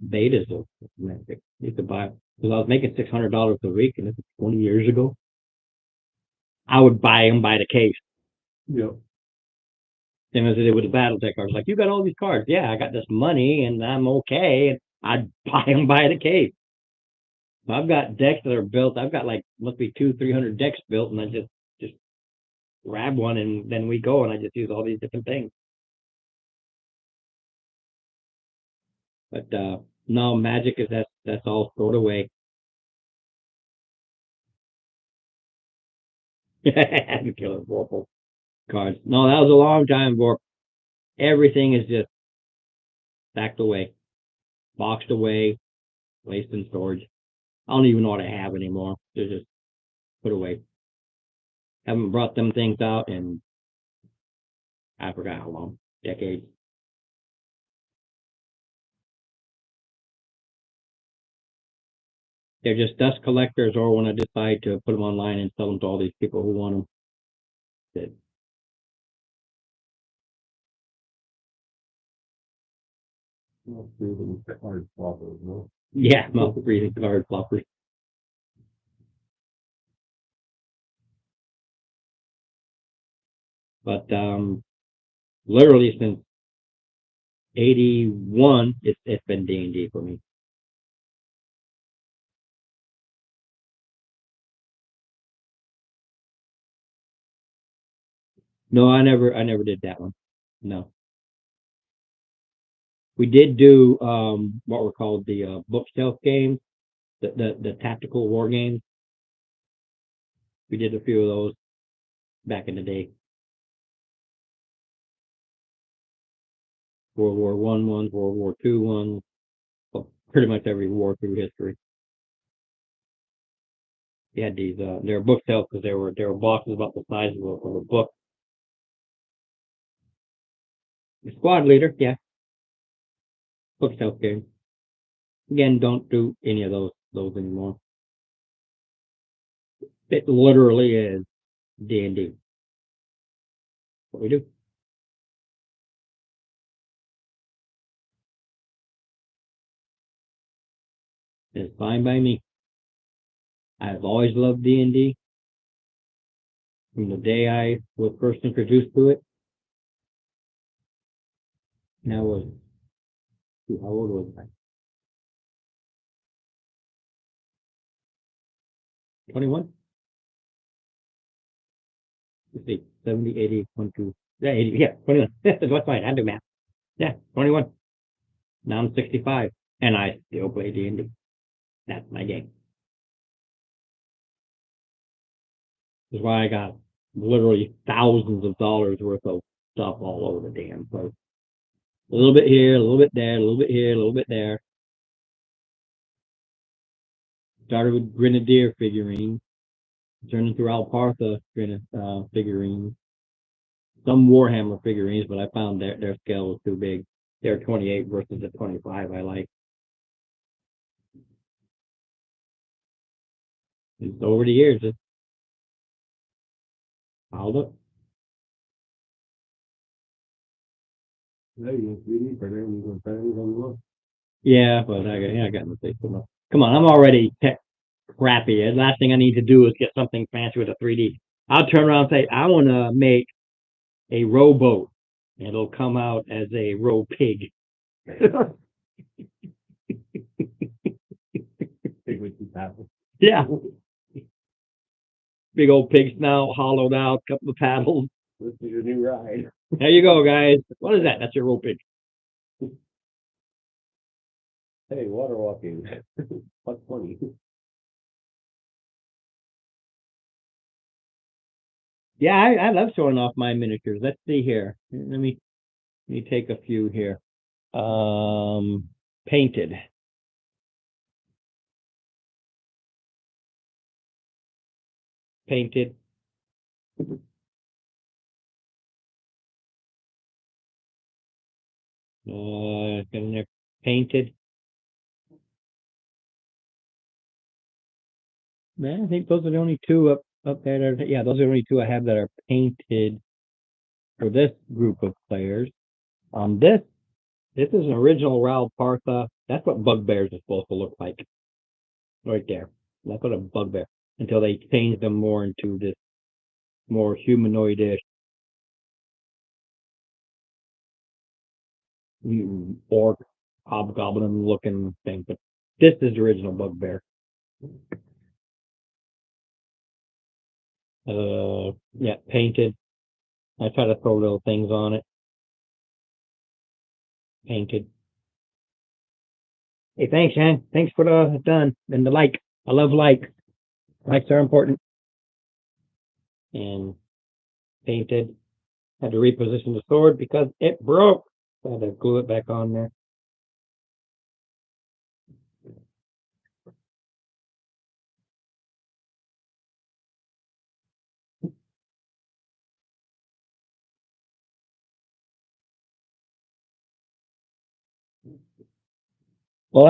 betas of Magic. You could buy because I was making $600 a week, and this is 20 years ago. I would buy them by the case. Yeah. Same as I did with the BattleTech cards. Like, you got all these cards. Yeah, I got this money, and I'm okay. And I'd buy them by the case. So I've got decks that are built. I've got like must be 200-300 decks built, and I just grab one, and then we go, and I just use all these different things. But no, Magic is that's all stored away. Killer Vorpal cards. No, that was a long time, Vorp. Everything is just stacked away, boxed away, placed in storage. I don't even know what I have anymore. They're just put away. Haven't brought them things out in I forgot how long, decades. They're just dust collectors, or when I decide to put them online and sell them to all these people who want them. That Card floppers, no? yeah, mouth breathing card floppers. But literally since '81, it's been D&D for me. No, I never did that one. No. We did do what were called the bookshelf games, the tactical war games. We did a few of those back in the day. World War One ones, World War Two ones, well, pretty much every war through history. We had these they were bookshelves because they were boxes about the size of a book. The squad leader, yeah. Bookshelf game. Again, don't do any of those anymore. It literally is D&D. What we do. It's fine by me. I've always loved D&D. From the day I was first introduced to it. And I was, how old was I? 21? Let's see, 70, 80, 1, 2, yeah, 80, yeah, 21. That's fine, I do math. Yeah, 21. Now I'm 65, and I still play D&D. That's my game. That's why I got literally thousands of dollars worth of stuff all over the damn place. A little bit here, a little bit there, a little bit here, a little bit there. Started with Grenadier figurines, turned into Alpartha figurines, some Warhammer figurines, but I found their scale was too big. They're 28 versus the 25 I like. And over the years, it's piled up. Yeah, you 3D printer, you can print anything you want. Yeah, but I got no taste enough. Come on, I'm already tech crappy. The last thing I need to do is get something fancy with a 3D. I'll turn around and say, I want to make a rowboat. It'll come out as a row pig. Big with two paddles. Yeah, big old pig snout, hollowed out, couple of paddles. This is your new ride. There you go, guys. What is that? That's your row pig. Hey, water walking. What's funny? Yeah, I love showing off my miniatures. Let's see here. Let me take a few here. Painted. Painted. Get in there. Painted. Man, I think those are the only two up there. Yeah, those are the only two I have that are painted for this group of players. This is an original Raoul Partha. That's what bugbears are supposed to look like. Right there. That's what a bugbear. Until they changed them more into this more humanoidish orc hobgoblin looking thing. But this is the original bugbear. Yeah, painted. I try to throw little things on it. Painted. Hey, thanks, Shan. Thanks for the done and the like. I love like. Likes are important. And painted. Had to reposition the sword because it broke. So I had to glue it back on there. Well,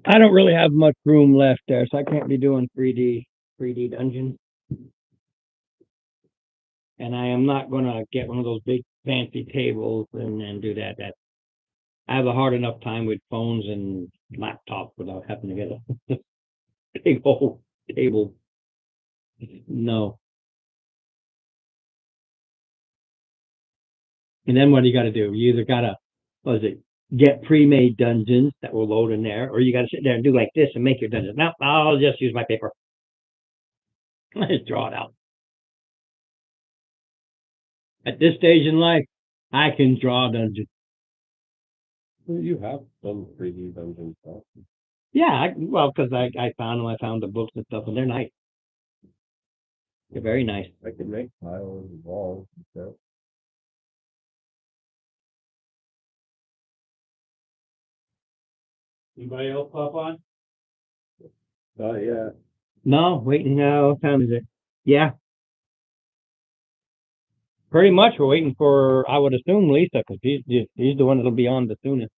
I don't really have much room left there, so I can't be doing 3D dungeons. And I am not gonna get one of those big fancy tables and do that. I have a hard enough time with phones and laptops without having to get a big old table. No. And then what do you got to do? You either gotta, what is it? Get pre-made dungeons that will load in there, or you got to sit there and do like this and make your dungeons. No, I'll just use my paper. I just draw it out. At this stage in life, I can draw dungeons. You have some 3D dungeon stuff. Yeah, well, because I found them. I found the books and stuff, and they're nice. They're very nice. I can make tiles and walls and stuff. Anybody else pop on? Yeah. No, waiting now. What time is it? Yeah. Pretty much we're waiting for, I would assume, Lisa, because he's the one that'll be on the soonest.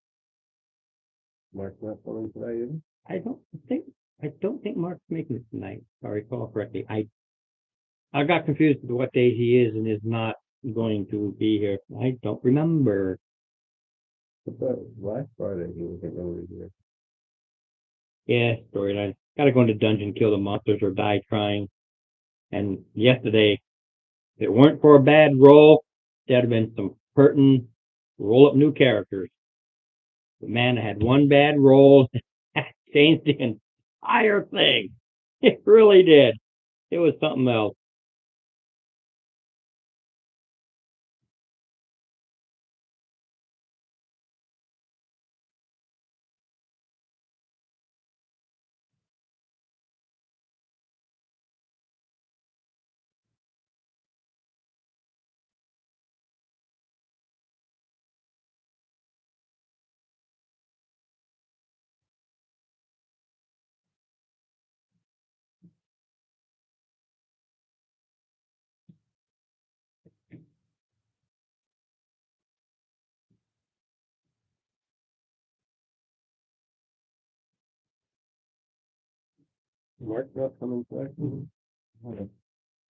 Mark's not coming today, is he? I don't think Mark's making it tonight, if I recall correctly. I got confused with what day he is and is not going to be here. I don't remember. But that was last Friday he wasn't really here. Yeah, storyline. Gotta go into dungeon, kill the monsters, or die trying. And yesterday, if it weren't for a bad roll, there'd have been some hurting roll up new characters. But man, I had one bad roll, changed the entire thing. It really did. It was something else. Mark's not coming today.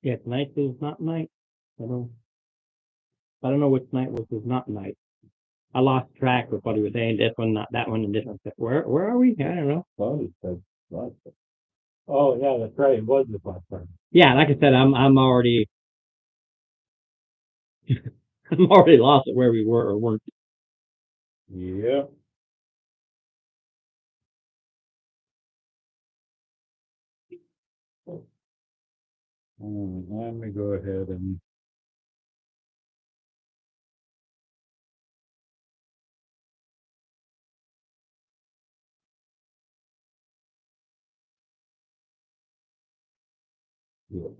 Yeah, tonight is not night. I don't know which night was his not night. I lost track of what he was saying. This one, not that one, and this one. Where are we? I don't know. Well, he said, well, oh, yeah, that's right. It was the last time. Yeah, like I said, I'm already I'm already lost at where we were or weren't. Yeah. Let me go ahead and.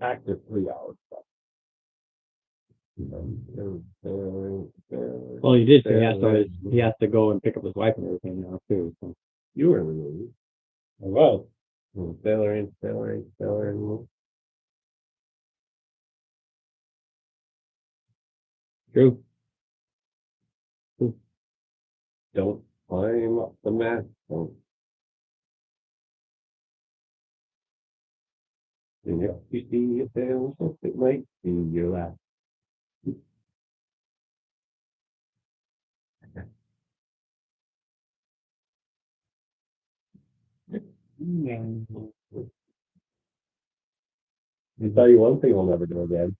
Active 3 hours. Well, he did say he has to go and pick up his wife and everything now too. So. You were in the movie. Well, Sailor in. True. Don't climb up the mast. Don't. And if you see a sail, it might be your last. I tell you one thing I'll never do again.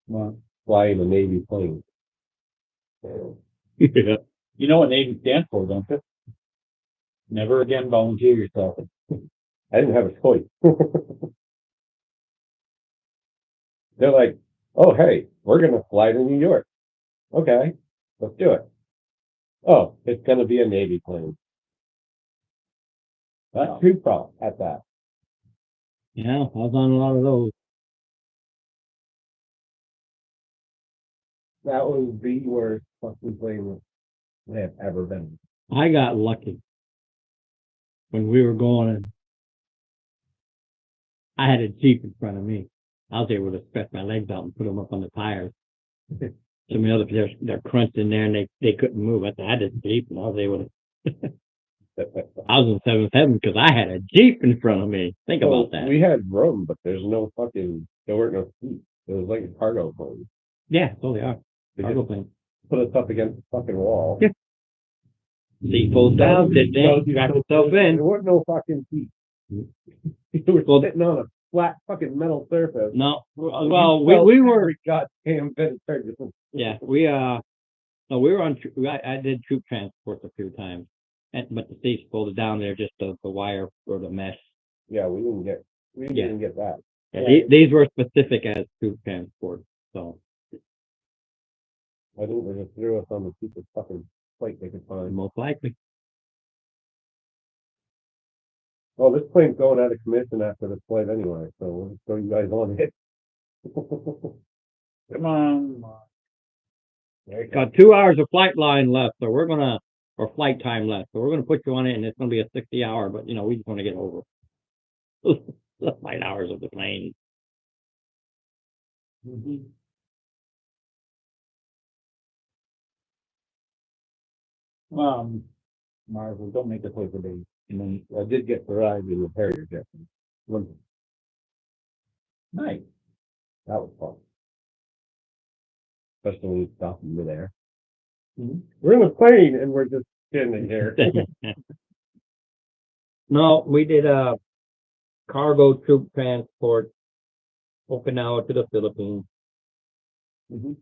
well, Fly in a Navy plane. Yeah. you know what Navy stands for, don't you? Never again volunteer yourself. I didn't have a choice. They're like, oh, hey, we're going to fly to New York. Okay, let's do it. Oh, it's going to be a Navy plane. That's two problems at that. Yeah, I was on a lot of those. That was the worst fucking plane I have ever been. I got lucky when we were going. I had a Jeep in front of me. I was able to stretch my legs out and put them up on the tires. Some of the others, they're crunched in there and they couldn't move. I had a Jeep and I was able to. I was in 7-7 because I had a Jeep in front of me. Think about that. We had room, but there weren't no seats. It was like a cargo plane. Yeah, so they are. They Cargo just plane. put us up against the fucking wall. Yeah. Seat folds down, sit down, strap yourself in. There wasn't no fucking seat. You were sitting on a flat fucking metal surface. No, well, we were. Goddamn bit of surgeon. Yeah, no, we were on. I did troop transports a few times, but the seats folded down there, just the wire or the mesh. Yeah, we didn't even get that. Yeah, these were specific as troop transport. So I think they just threw us on the cheapest fucking flight they could find. most likely. Oh, this plane's going out of commission after this flight anyway, so we'll just throw you guys on it. Come on. Got 2 hours of flight line left, so or flight time left, so we're gonna put you on it, and it's gonna be a 60-hour. But we just want to get over the flight hours of the plane. Marvel, don't make us wait for days. And then I did get to ride in the Harrier jet. Nice. That was fun. Especially when you stop in midair. We're in a plane and we're just standing here. No, we did a cargo troop transport, Okinawa to the Philippines. And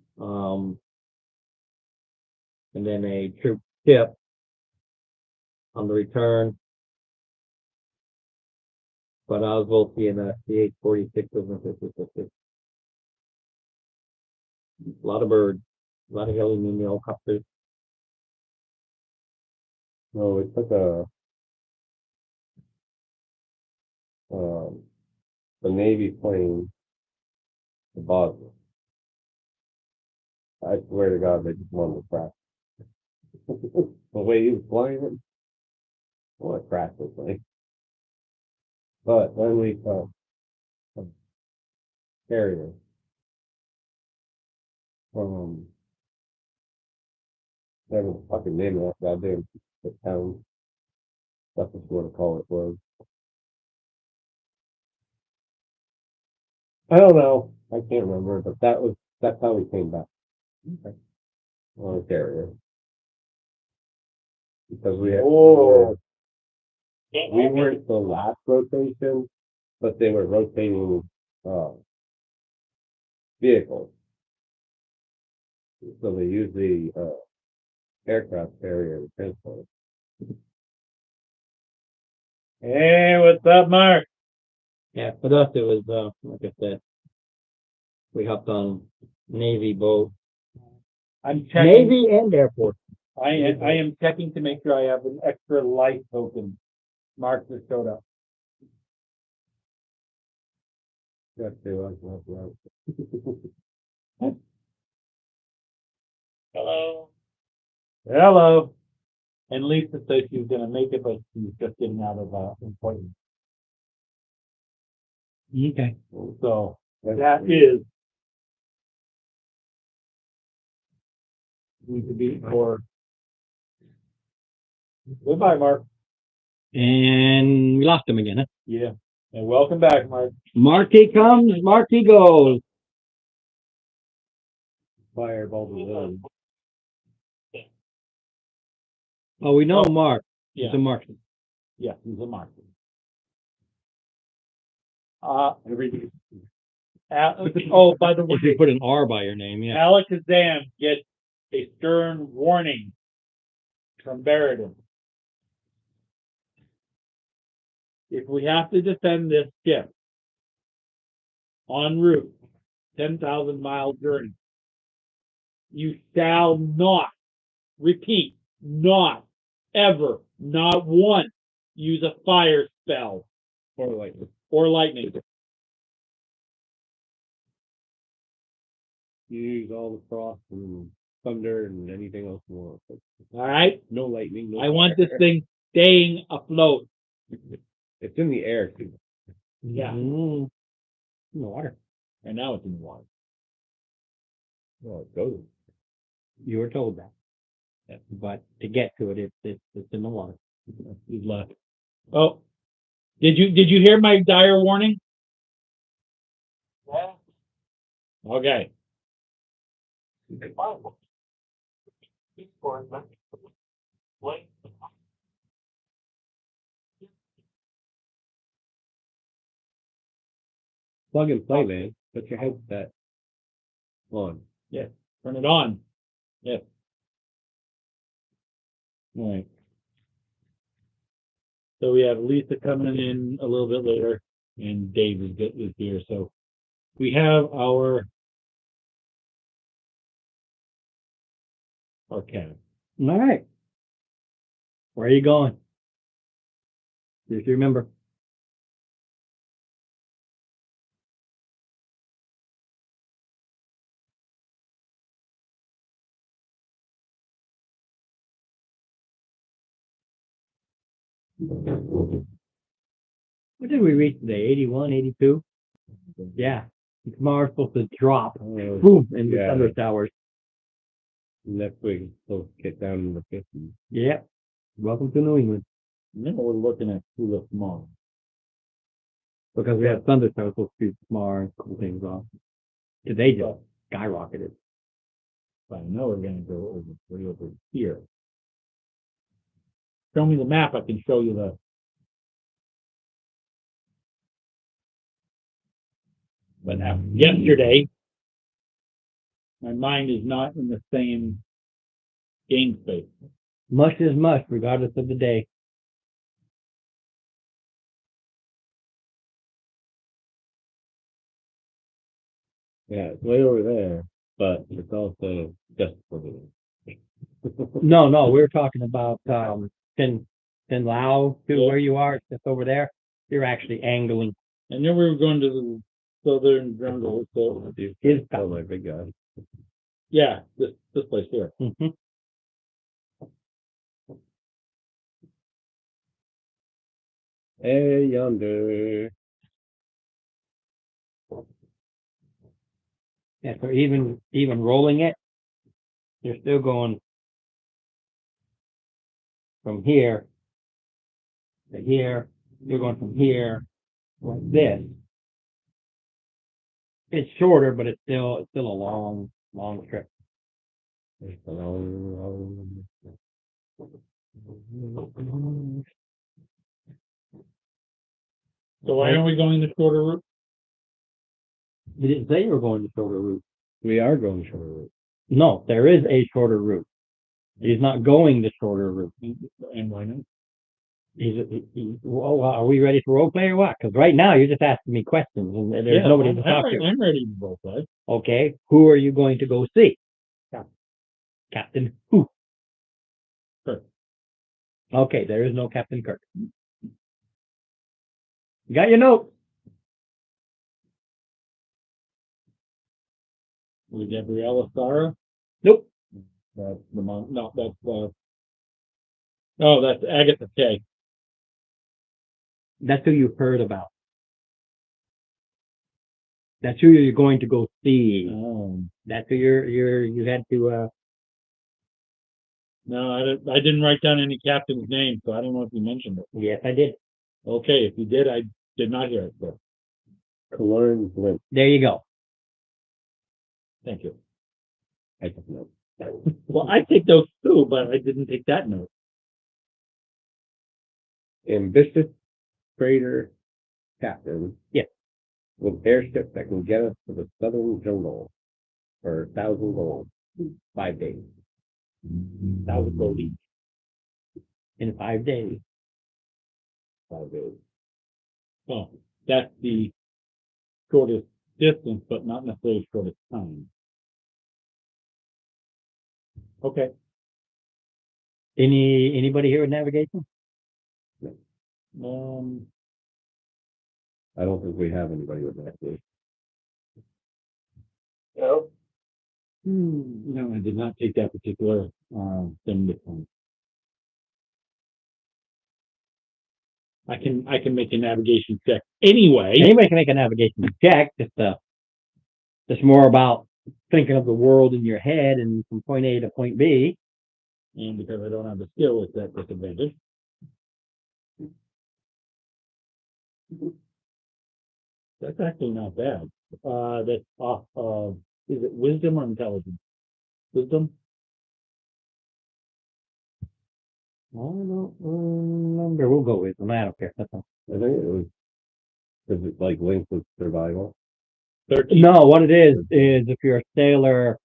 then a troop ship on the return. But I was mostly in a CH-46 and 56. A lot of birds, a lot of helicopters. No, it took a Navy plane to Bosnia. I swear to God, they just wanted to crash. The way he was flying it, I want to crash this thing. But then we saw a carrier from whatever the fucking name of that goddamn town. That's what you want to call it was. I don't know. I can't remember, but that's how we came back. On a carrier. because we had, Oh. we weren't the last rotation, but they were rotating, vehicles. So they used the, aircraft carrier to transport. Hey, what's up, Mark? Yeah, for us, it was, like I said, we hopped on Navy boat, I'm checking. Navy and Air Force. I am checking to make sure I have an extra life token. Mark just showed up. Got to, Hello. Hello. And Lisa said she was gonna make it, but she's just getting out of appointment. Okay. So that is need to be for. Goodbye, Mark. And we lost him again, huh? Yeah. And welcome back, Mark. Marky comes, Marky goes. fireball the zone. Oh, we know Mark. Yeah. It's a marksman. Yeah, he's a mark. Everything. Oh, by the If you way, put an R by your name, yeah. Alakazam gets a stern warning from Baradin. If we have to defend this ship en route, 10,000 mile journey, you shall not, repeat, not ever, not once, use a fire spell Or lightning. or lightning. You use all the frost and thunder and anything else you want. All right? No lightning. No I want this fire. thing staying afloat. It's in the air too. Yeah. Mm. In the water. And now it's in the water. Well, it goes. You were told that. Yeah. But to get to it, it's in the water. He's left. Oh, did you hear my dire warning? Yeah. Okay. Plug and play, man. Put your headset on. Yeah. Turn it on. Yeah. All right. So we have Lisa coming in a little bit later, and Dave is here. So we have our cabin. All right. Where are you going? Just remember. What did we reach today? 81, 82? Yeah. Tomorrow's supposed to drop. Boom. In the Yeah. thunder towers. Next week, we'll get down in the 50s. Yeah. Welcome to New England. Now we're looking at Tulip tomorrow. Because we have thunderstorms supposed to be tomorrow and cool things off. Today just skyrocketed. But I know we're going to go over here. Show me the map. I can show you the. But yesterday, my mind is not in the same game space. Much is much, regardless of the day. Yeah, it's way over there, but it's also just for the. No, we're talking about Tin Lao to Yeah. where you are, it's just over there. You're actually angling. And then we were going to the southern jungle. So His Oh, my big guy. yeah, this place here. Mhm. Hey, yonder. Yeah, so even rolling it, you're still going from here to here. You're going from here like this. It's shorter, but it's still a long trip. It's a long. So why aren't we going the shorter route? You didn't say you were going the shorter route. We are going shorter route. No, there is a shorter route. He's not going the shorter route. And why not? Well, are we ready for role play or what? Because right now you're just asking me questions and there's nobody to talk to. I'm ready to both sides. Okay, who are you going to go see? Captain. Captain who? Kirk. Okay, there is no Captain Kirk. You got your note? With Gabriella Sara? Nope. That's the mom. No, that's oh, that's Agatha Kay. That's who you heard about. That's who you're going to go see. That's who you had to. No, I didn't write down any captain's name, so I don't know if you mentioned it. Yes, I did. Okay, if you did, I did not hear it. So Clarence Lynch. There you go. thank you. I don't know. Well, I take those too, but I didn't take that note. Ambitious freighter captain. Yes. With airship that can get us to the southern jungle for 1,000 gold. 5 days. That was gold each. In 5 days. 5 days. Oh, that's the shortest distance, but not necessarily shortest time. Okay. Anybody here with navigation? I don't think we have anybody with that. No. No, I did not take that particular thing this time. I can make a navigation check anyway. Anybody can make a navigation check. Just more about thinking of the world in your head and from point A to point B. And because I don't have the skill, it's that disadvantage. That's actually not bad. That's off of, is it wisdom or intelligence? Wisdom? I don't remember. We'll go with them. I don't care. That's all. I think it was, is it like linked with survival? 13. No, what it is if you're a sailor,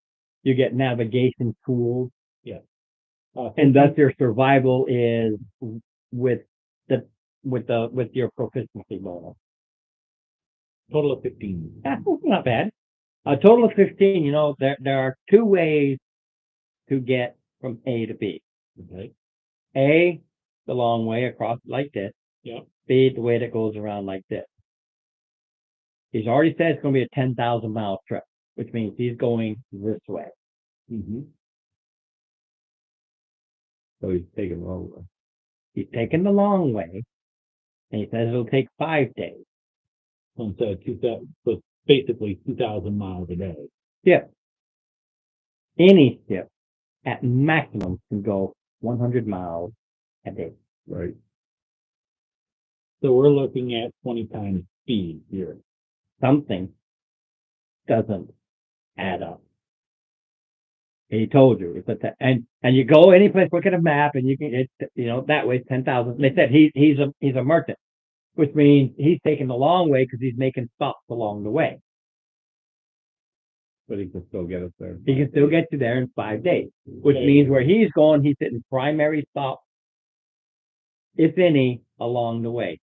you get navigation tools, and thus your survival is with your proficiency bonus. Total of 15. That's not bad. A total of 15. You know, there are two ways to get from A to B. Okay. A, the long way across like this. Yeah. B, the way that goes around like this. He's already said it's going to be a 10,000 mile trip, which means he's going this way. Mm-hmm. So he's taking the long way. He's taking the long way, and he says it'll take 5 days. So instead of 2,000, so basically 2,000 miles a day. Yeah. Any ship at maximum can go 100 miles a day. Right. So we're looking at 20 times speed here. Something doesn't add up. He told you it's and you go any place, look at a map, and you can that way 10,000. They said he's a merchant, which means he's taking the long way because he's making stops along the way. But he can still get us there. He can still get you there in 5 days, which means where he's going, he's hitting primary stops, if any, along the way.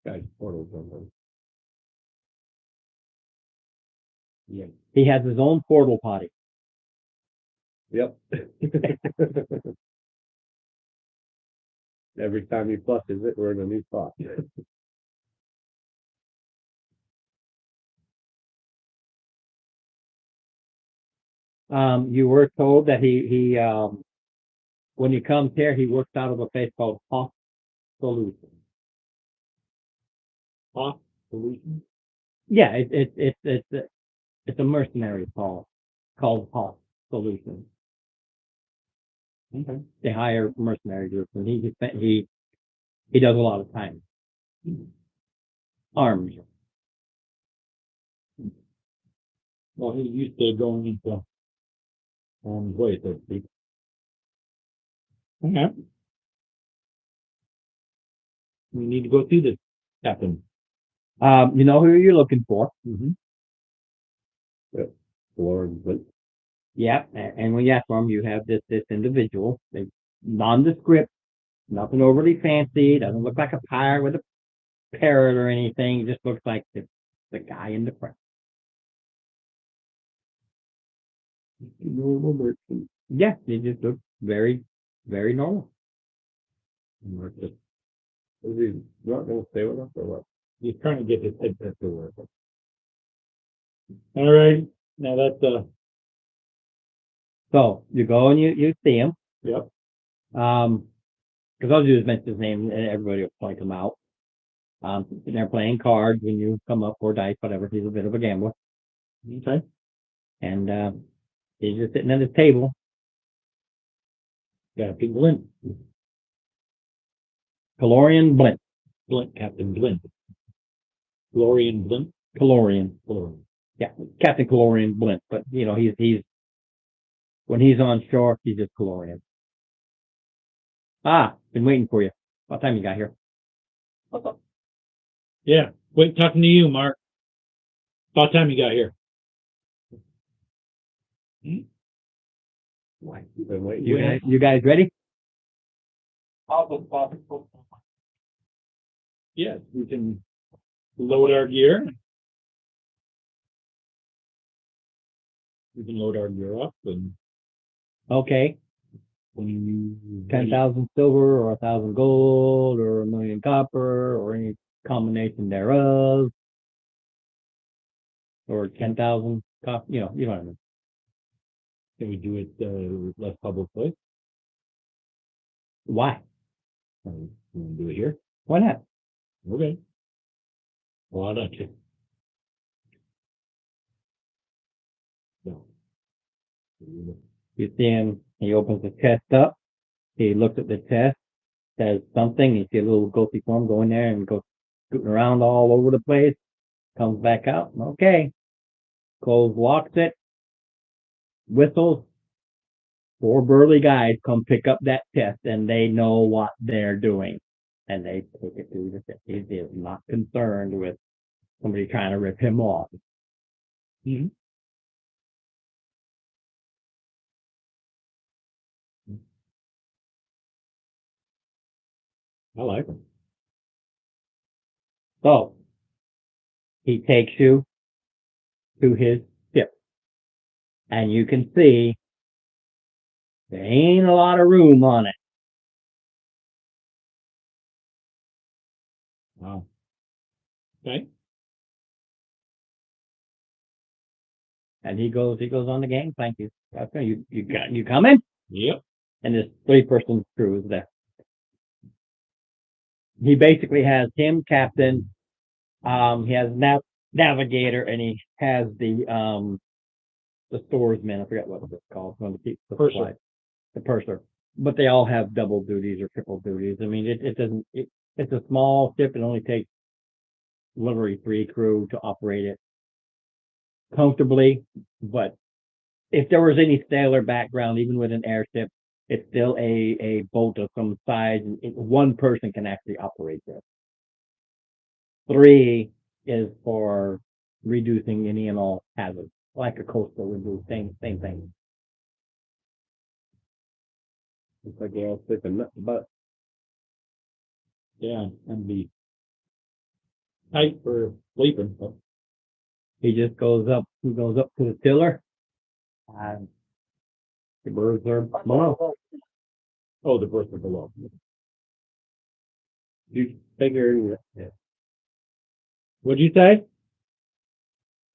Guys, portals on them. Yeah. He has his own portal potty. Yep. Every time he flushes it, we're in a new spot. You were told that he when he comes here, he works out of a place called Hoff Solutions. Hoff Solutions? Yeah, it's a mercenary called Hoff Solutions. Okay. They hire mercenary groups, and he does a lot of time. Arms. Well, he's used to going into way, so to speak. Okay. we need to go through this, Captain. You know who you're looking for. Mm-hmm. Lord, but Yeah, and when you ask for them, you have this individual. They nondescript, nothing overly fancy. Doesn't look like a pirate with a parrot or anything. Just looks like the guy in the front. normal merchant. Yeah, they just look very, very normal. Merchant. Is he not gonna stay with us or what? He's trying to get his headset to work. All right, now that's So you go and you see him. yep. Because I'll just mention his name and everybody will point him out. They're playing cards when you come up or dice, whatever. He's a bit of a gambler. Okay. And he's just sitting at his table. Captain Glint. Calorian Blint. Glint, Captain Glint. Florian Glint. Calorian. Florian. Yeah, Captain Calorian Blint. But you know, he's when he's on shore, he's just Calorian. Ah, been waiting for you. What time you got here? Yeah. Wait, talking to you, Mark. About time you got here. Been waiting. You guys ready? Yes, we can load our gear. We can load our gear up and Okay. when you 10,000 silver or 1,000 gold or 1,000,000 copper or any combination thereof. Or 10,000 copper, you know what I mean. Can we do it less public place? Why? You want to do it here? Why not? Okay. Why not you? No. You see him, he opens the chest up, he looks at the chest, says something, you see a little ghosty form go in there and go scooting around all over the place, comes back out, okay. Close, locks it, whistles. 4 burly guys come pick up that chest and they know what they're doing. And they take it to the chest. He is not concerned with somebody trying to rip him off. I like them. So he takes you to his ship. And you can see there ain't a lot of room on it. Wow. Okay. And he goes on the gang. Thank you. Okay, you coming? Yep. And this 3-person crew is there. He basically has him captain. He has navigator, and he has the swordsman. I forget what it's called. One of the Purser. supplies. The purser. But they all have double duties or triple duties. I mean, it doesn't. It's a small ship. It only takes literally 3 crew to operate it comfortably. But if there was any sailor background, even with an airship, it's still a boat of some size. And 1 person can actually operate this. 3 is for reducing any and all hazards, like a coastal would do. Same thing. It's like you're all sick and nut butt. Yeah, and be tight for sleeping. But He just goes up to the tiller, and the birds are below. oh, the berths are below. You figure, yeah. What'd you say?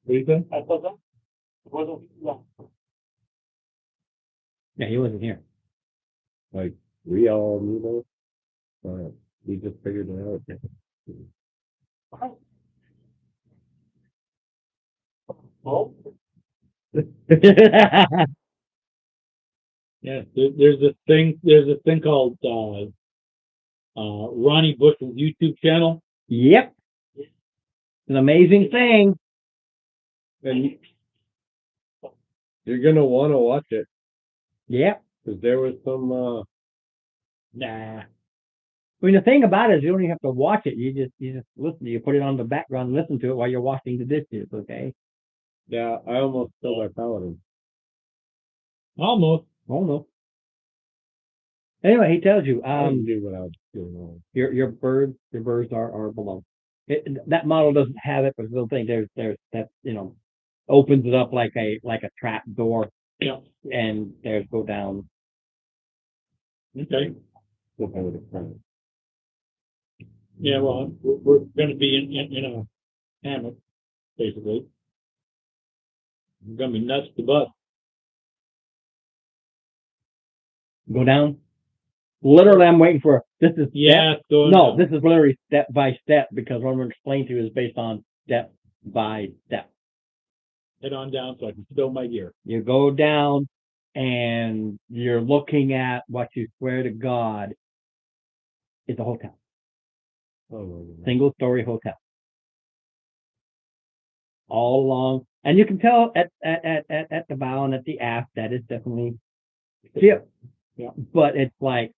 What you say? Yeah, he wasn't here. Like we all knew those. We just figured it out. Yeah, there's this thing called Ronnie Bush's YouTube channel. Yep. It's an amazing thing. And you're gonna want to watch it Yep. because there was some. Nah. I mean, the thing about it is you don't even have to watch it. You just listen. You put it on the background and listen to it while you're washing the dishes. Okay. Yeah, I almost killed our paladin. Almost. Oh no. Anyway, he tells you, I didn't do what I was doing. your birds are below. That model doesn't have it, but the thing there's that opens it up like a trap door, Yeah. and there's go down. Okay. What kind of experiment? Yeah, well, we're gonna be in a hammock, basically. We're gonna be nuts to bust. Go down. Literally, I'm waiting for this is Yeah, so no, this is literally step by step because what I'm going to explain to you is based on step by step. head on down so I can stow my gear. You go down and you're looking at what you swear to God is a hotel, Oh, single story hotel, all along, and you can tell at the bow and at the aft that it's definitely ship. Yeah. But it's like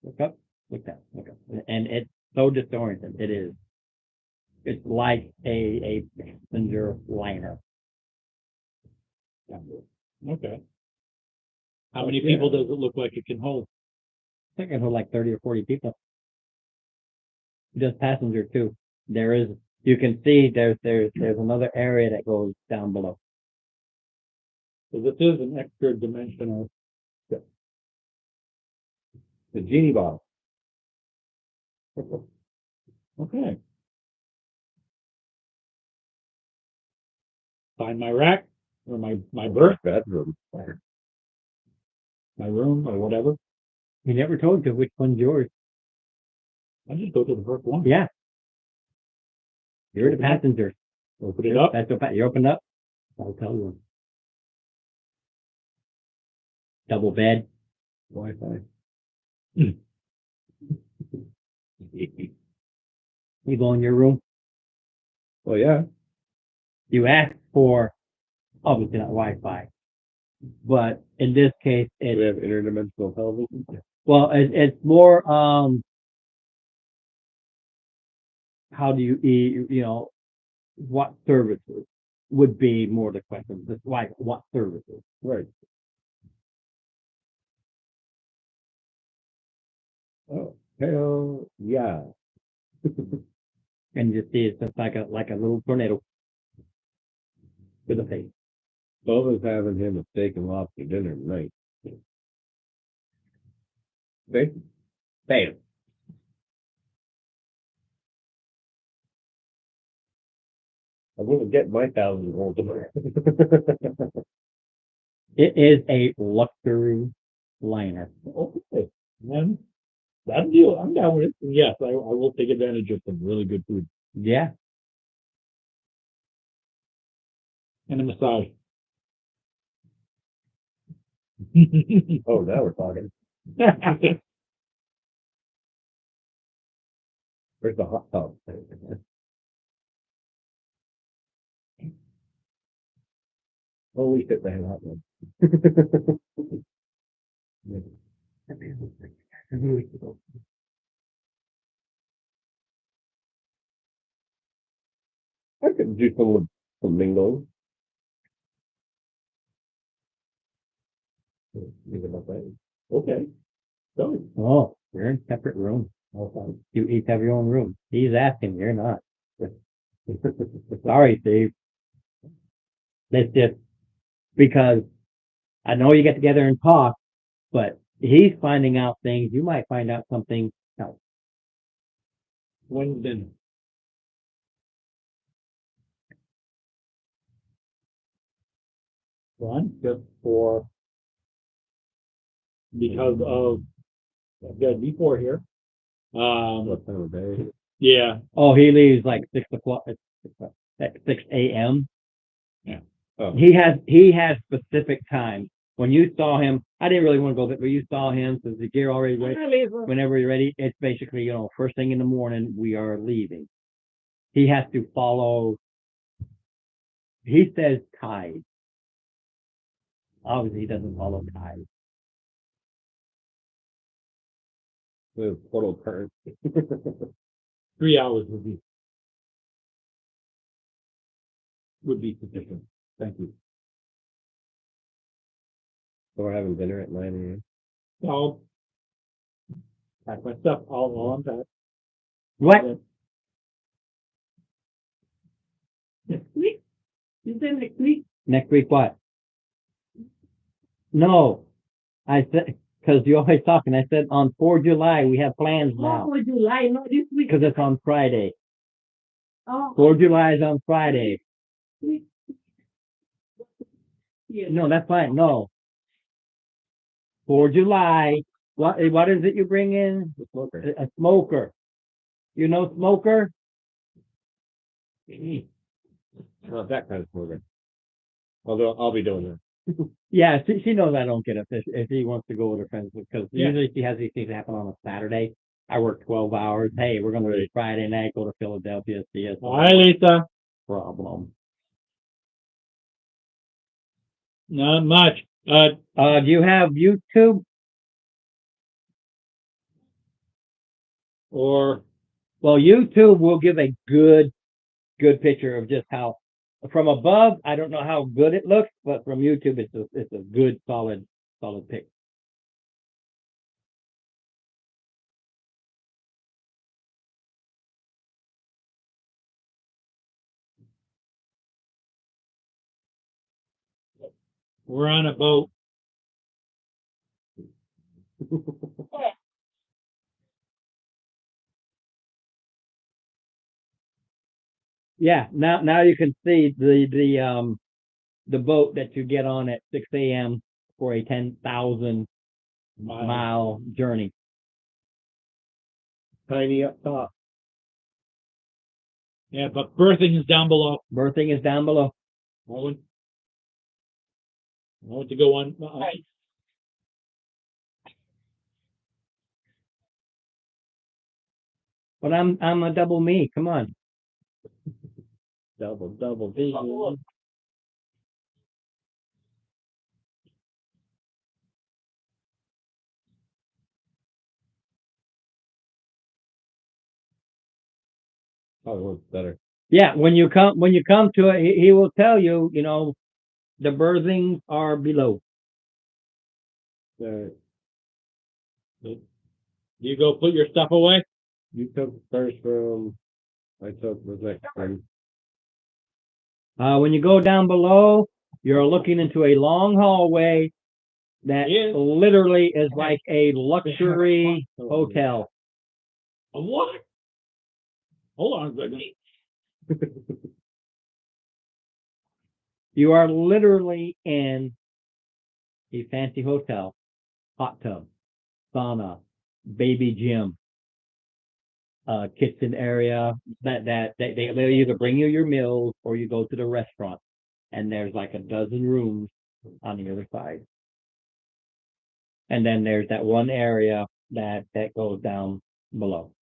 look up, look down, look up, and it's so disorienting. It is. It's like a passenger liner. Okay. How many people does it look like it can hold? I think I hold like 30 or 40 people. Just passenger too. There is, you can see there's another area that goes down below. So this is an extra dimensional. the genie bottle. Okay. Find my rack or my berth, Bedroom. my room or whatever. He never told you which one's yours. I just go to the first one. Yeah. You're the passenger. Open it up. That's you open up. I'll tell you. Double bed. Wi-Fi. You go in your room. Well, yeah. You ask for obviously not Wi-Fi, but in this case, We it's have interdimensional television. well, it's more how do what services would be more the question. Just like what services? Right. Oh, hell yeah. And you see it's just like a little tornado with a face. Boba's having him a steak and lobster dinner tonight. Steak? Bam. I'm gonna get my 1,000 gold tomorrow. It is a luxury liner. Okay. Then that deal, I'm down with it. Yes, I will take advantage of some really good food Yeah. and a massage. Oh, now we're talking. Where's the hot tub? Oh, we fit the hot one. I could do some mingling. Think about that. Okay. So, Oh, you're in separate rooms. You each have your own room. He's asking, you're not. Sorry, Steve. That's just because I know you get together and talk, but he's finding out things. You might find out something else. when's dinner? One, just for because of I've got D4 here. What time of day? Yeah. Oh, he leaves like 6 o'clock at 6 a.m. Yeah. Oh. He has specific times. When you saw him, I didn't really want to go there, but you saw him, so the gear already ready. Whenever you're ready, it's basically, first thing in the morning, we are leaving. He has to follow, he says tide. Obviously, he doesn't follow tide. with total current. 3 hours would be sufficient. Thank you. So we're having dinner at 9 a.m. I'll pack my stuff all on that. What? Next week? You said next week? Next week what? No. I said, because you're always talking, I said on 4 July, we have plans now. Oh, July, not this week. Because it's on Friday. Oh. 4 July is on Friday. Yeah. No, that's fine. No. 4 July. What is it you bring in? The smoker. A smoker. You know smoker? Not that kind of smoker. Although I'll be doing that. Yeah, she knows I don't get it if he wants to go with her friends because Yeah. usually she has these things happen on a Saturday. I work 12 hours. Hey, we're gonna do Friday night, go to Philadelphia, see us. Hi, Lisa. Problem. Not much. Do you have YouTube? Or Well, YouTube will give a good picture of just how from above. I don't know how good it looks, but from YouTube, it's a good solid pic. we're on a boat. Yeah, now you can see the boat that you get on at 6 a.m. for a 10,000 mile journey. Tiny up top. Yeah, but berthing is down below. Berthing is down below. I want to go on. But I'm a double me. Come on. Double D. Probably looks better. Yeah, when you come to it, he will tell you, the berthings are below. So You go put your stuff away. you took the first room. I took the next room. When you go down below, you're looking into a long hallway that Yes. literally is like a luxury hotel. A what? Hold on a second. You are literally in a fancy hotel, hot tub, sauna, baby gym, kitchen area that they either bring you your meals or you go to the restaurant and there's like a dozen rooms on the other side. And then there's that one area that goes down below.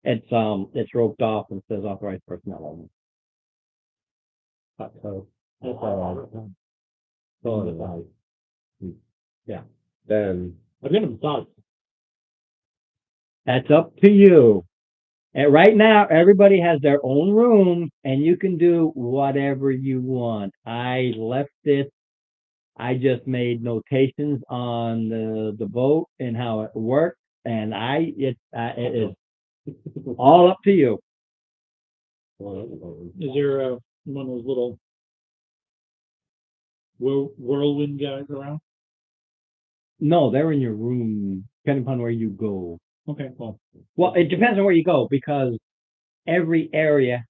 It's roped off and says authorized personnel only. Hot tub. That's all right. Yeah. Then I've got a massage. That's up to you. And right now, everybody has their own room, and you can do whatever you want. I left this. I just made notations on the boat and how it works, and it is all up to you. Is there one of those little whirlwind guys around? No, they're in your room, depending upon where you go. Okay, well, Well, it depends on where you go because every area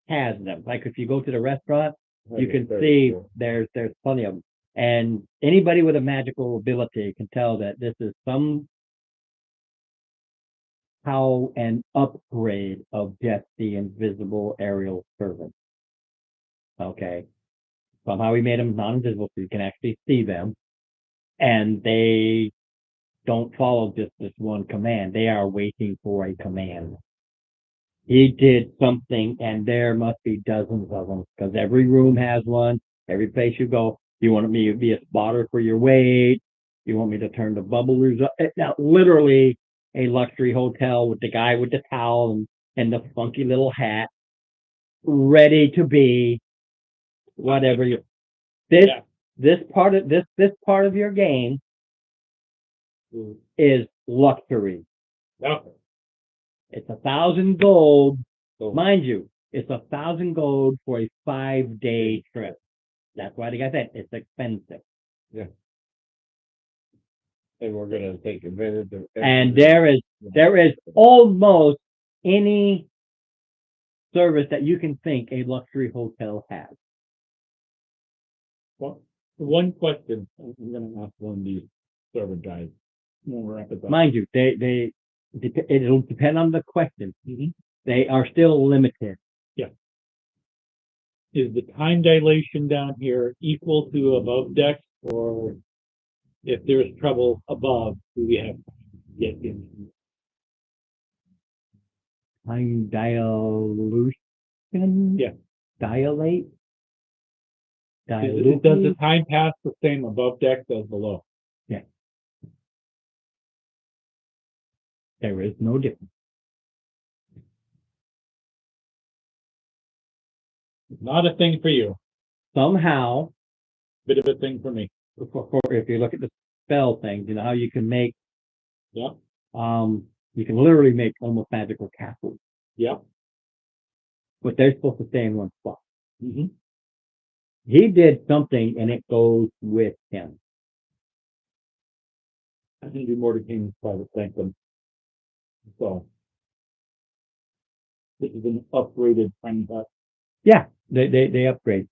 has them. Like if you go to the restaurant, you can see there's plenty of them. And anybody with a magical ability can tell that this is somehow an upgrade of just the invisible aerial servant. Okay. Somehow we made them non-invisible so you can actually see them. And they don't follow just this one command. They are waiting for a command. He did something, and there must be dozens of them because every room has one. Every place you go, you want me to be a spotter for your weight. You want me to turn the bubblers up. Now, literally, a luxury hotel with the guy with the towel and the funky little hat, ready to be whatever you. This Yeah. this part of your game is luxury. Okay. It's 1,000 gold, So, mind you. It's 1,000 gold for a 5-day trip. That's why the guy said it's expensive. and we're gonna take advantage of. And there is almost any service that you can think a luxury hotel has. Well, one question, I'm gonna ask one of these server guys when we're up at the. Mind you, it'll depend on the question. Mhm. They are still limited. Is the time dilation down here equal to above deck, or if there's trouble above, do we have to get in? Time dilution. Yeah. Dilate. Does the time pass the same above deck as below? There is no difference. Not a thing for you, Somehow, bit of a thing for me. if you look at the spell things, you know how you can make, Yeah, you can literally make almost magical castles, yeah. but they're supposed to stay in one spot. Mm-hmm. He did something and it goes with him. I can do more to King's Private Sanctum. So. This is an upgraded tiny hut. Yeah, they upgrade.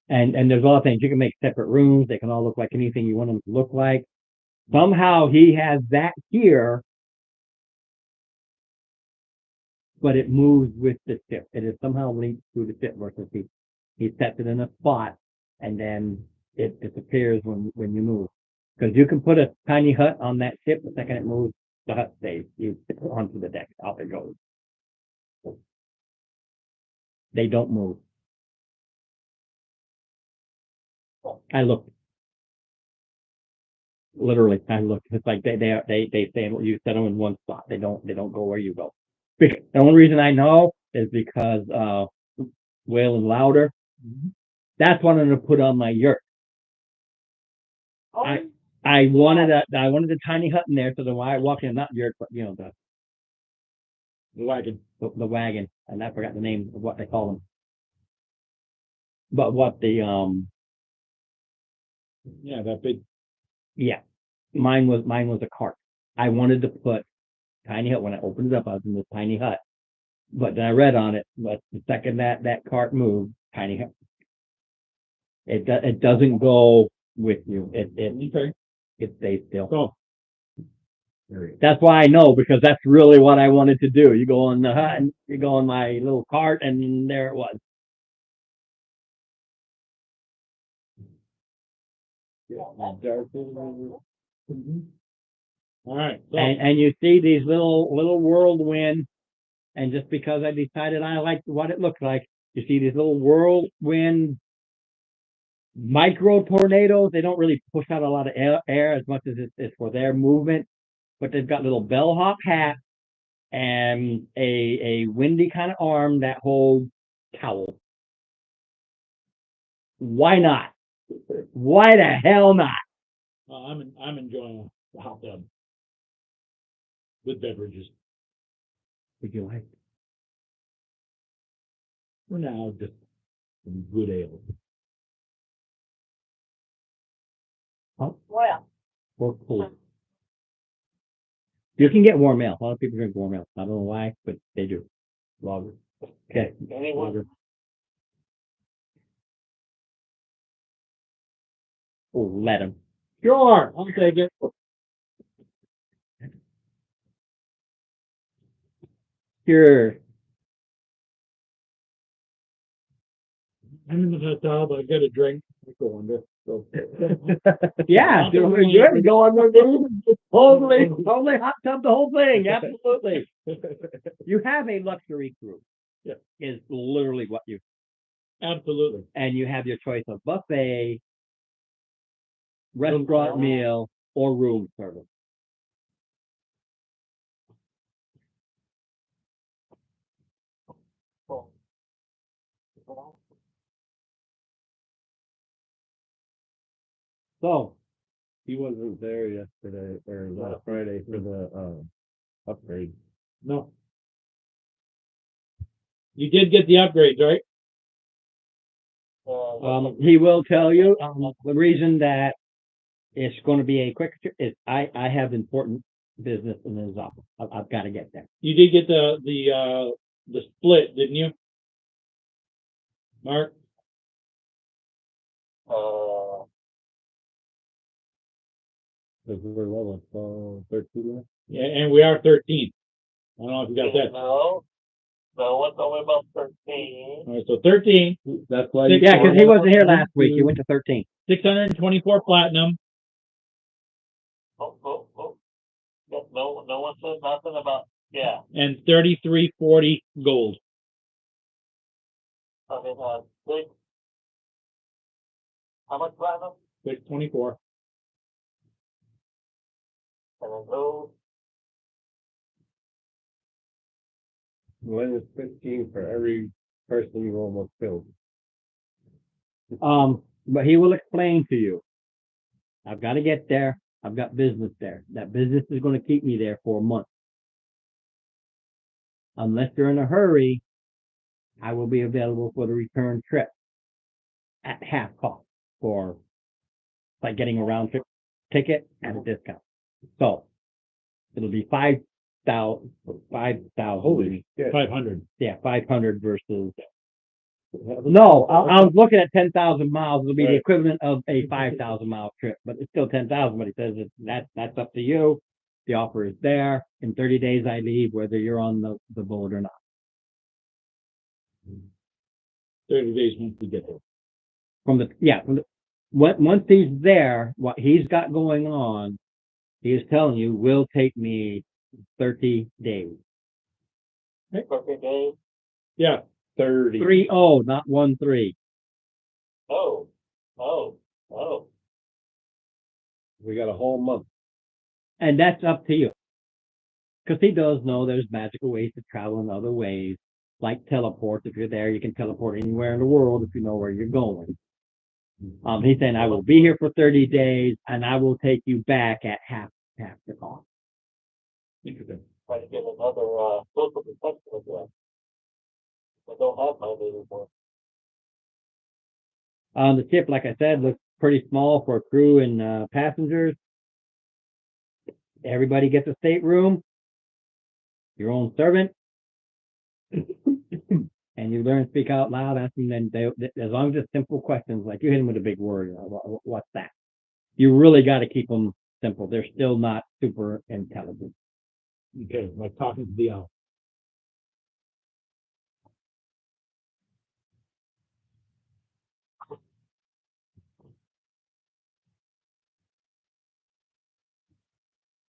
And there's a lot of things. You can make separate rooms. They can all look like anything you want them to look like. Somehow he has that here, but it moves with the ship. It is somehow linked to the ship versus he sets it in a spot and then it disappears when you move. Because you can put a tiny hut on that ship, the second it moves, the hut stays. You put it onto the deck, out it goes. They don't move. I looked. Literally, I looked. It's like they say you set them in one spot. They don't go where you go. The only reason I know is because Whale and Louder. That's what I'm gonna put on my yurt. I wanted a tiny hut in there so that when I walk in, not yurt, but you know the Wagon. the wagon, and I forgot the name of what they call them. But what the Yeah, that big. yeah, mine was a cart. I wanted to put tiny hut when I opened it up. I was in this tiny hut, but then I read on it. But the second that cart moved, tiny hut. It doesn't go with you. Okay. It stays still. So. That's why I know, because that's really what I wanted to do. You go on the hut and you go on my little cart and there it was. Mhm. All right. So, And you see these little whirlwind, and just because I decided I liked what it looked like, you see these little whirlwind micro tornadoes. They don't really push out a lot of air as much as it's for their movement, but they've got little bellhop hats and a windy kind of arm that holds towels. Why not? Why the hell not? I'm enjoying the hot tub with beverages Would you like? for now. Just some good ale. Well, or cool. You can get warm ale. A lot of people drink warm ale. I don't know why, but they do. Lager. Okay. Lager. Oh, let them. Sure, I'll take it. Sure. I'm in the hot tub. I get a drink. I go under. So. Yeah, you're going there. Totally hot tub the whole thing. Absolutely. You have a luxury cruise. Yeah. Is literally what you, Absolutely. and you have your choice of buffet, restaurant meal, or room service. So, He wasn't there yesterday or last Friday for the, upgrade. No. You did get the upgrades, right? he will tell you, the reason that it's gonna be a quick, is I have important business in his office. I've gotta get there. You did get the split, didn't you? Mark? Cause we're level, so 13 left. Yeah, and we are 13. I don't know if you got that. No, it's only about 13. All right, so 13, That's why. Six- Yeah, cause he wasn't here last week. He went to 13. 624 platinum, Oh. No one said nothing about, yeah, and 3340 gold. I mean, six. How much platinum? 624. And then gold, When it's 15 for every person you almost killed. But he will explain to you. I've got to get there. I've got business there. That business is going to keep me there for a month. Unless you're in a hurry, I will be available for the return trip at half cost for like getting a round trip ticket at a discount. So it'll be 5,000. Holy shit. 500. Yeah, 500 versus. No, I was looking at 10,000 miles. It'll be the Right. equivalent of a 5,000 mile trip, but it's still 10,000. But he says that's up to you. The offer is there. In 30 days, I leave, whether you're on the boat or not. 30 days once we get there. Once he's there, what he's got going on, he is telling you will take me 30 days. 30 days. Yeah, 30. 3-0, not 1-3. Oh. We got a whole month. And that's up to you. Because he does know there's magical ways to travel in other ways, like teleport. If you're there, you can teleport anywhere in the world if you know where you're going. He's saying, I will be here for 30 days and I will take you back at half the cost. Interesting. Try to get another, social protection again. I don't have mine anymore. The ship, like I said, looks pretty small for crew and passengers. Everybody gets a stateroom, your own servant, and you learn to speak out loud, asking them, as long as it's simple questions, like you hit them with a big word, what's that? You really got to keep them simple. They're still not super intelligent. Okay, like talking to the owl.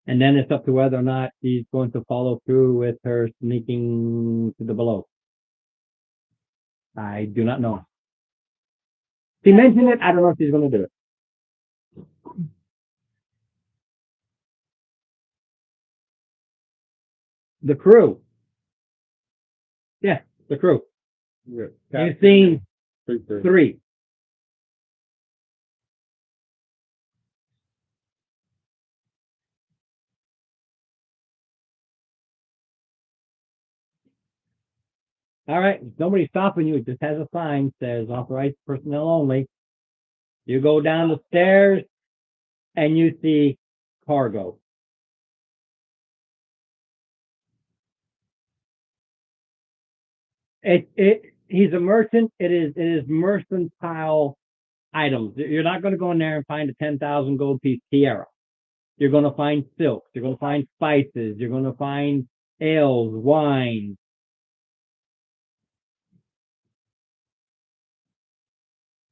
And then it's up to whether or not she's going to follow through with her sneaking to the below. I do not know. She mentioned it. I don't know if she's going to do it. The crew. Yeah, the crew. Yeah. You've seen Trooper. 3. All right, nobody's stopping you. It just has a sign says authorized personnel only. You go down the stairs and you see cargo. He's a merchant. It is mercantile items. You're not going to go in there and find a 10,000 gold piece tiara. You're going to find silks. You're going to find spices. You're going to find ales, wine.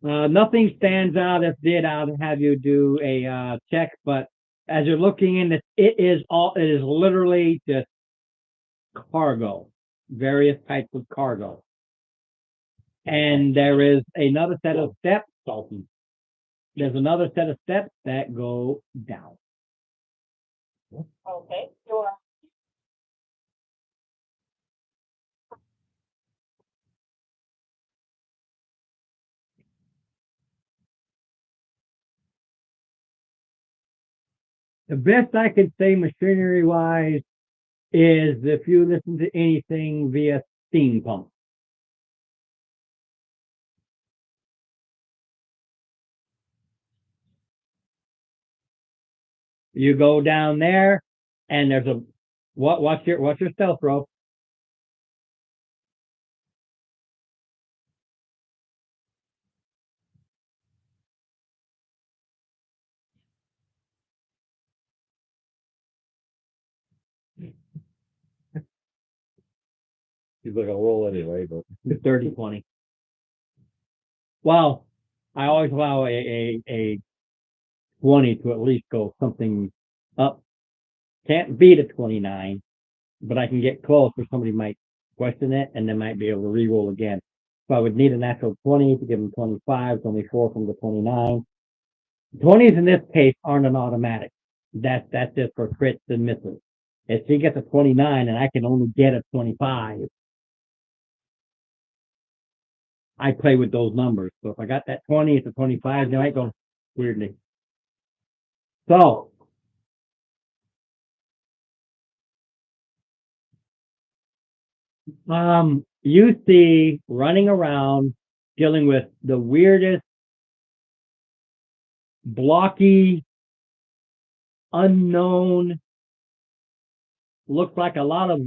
Nothing stands out if did out and have you do a check, but as you're looking in, it is literally just cargo, various types of cargo. And there is another set of steps. There's another set of steps that go down. Okay, sure. The best I could say machinery wise is if you listen to anything via steam pump. You go down there and there's a what's your stealth rope? He's like a roll anyway, but 30-20. Well, I always allow a 20 to at least go something up. Can't beat a 29, but I can get close where somebody might question it and they might be able to re-roll again. So I would need a natural 20 to give them 25, only 4 from the 29. 20s in this case aren't an automatic. That's just for crits and misses. If he gets a 29 and I can only get a 25, I play with those numbers. So if I got that 20, it's a 25, they might go weirdly. So you see running around dealing with the weirdest, blocky, unknown, looks like a lot of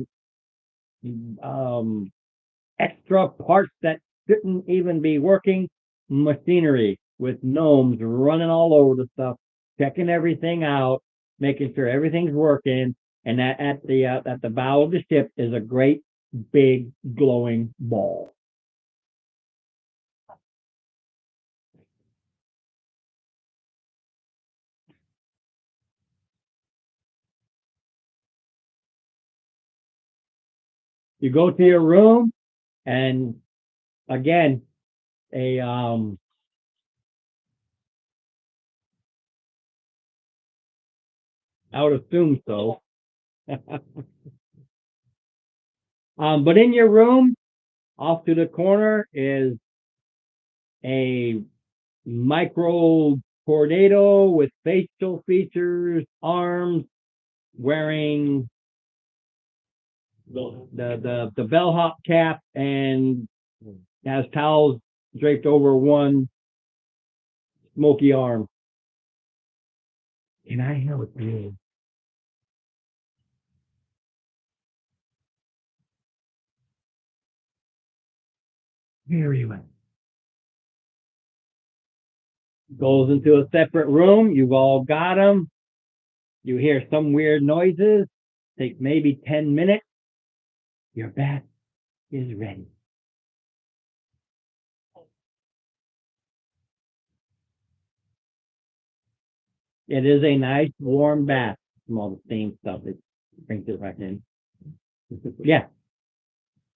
extra parts that shouldn't even be working machinery with gnomes running all over the stuff, checking everything out, making sure everything's working. And that at the bow of the ship is a great big glowing ball. You go to your room, and again, I would assume so. But in your room, off to the corner is a micro tornado with facial features, arms, wearing the bellhop cap and has towels draped over one smoky arm. Can I help you? Very well. Goes into a separate room. You've all got them. You hear some weird noises. Take maybe 10 minutes. Your bath is ready. It is a nice warm bath from all the steam stuff. It brings it right in. Yeah.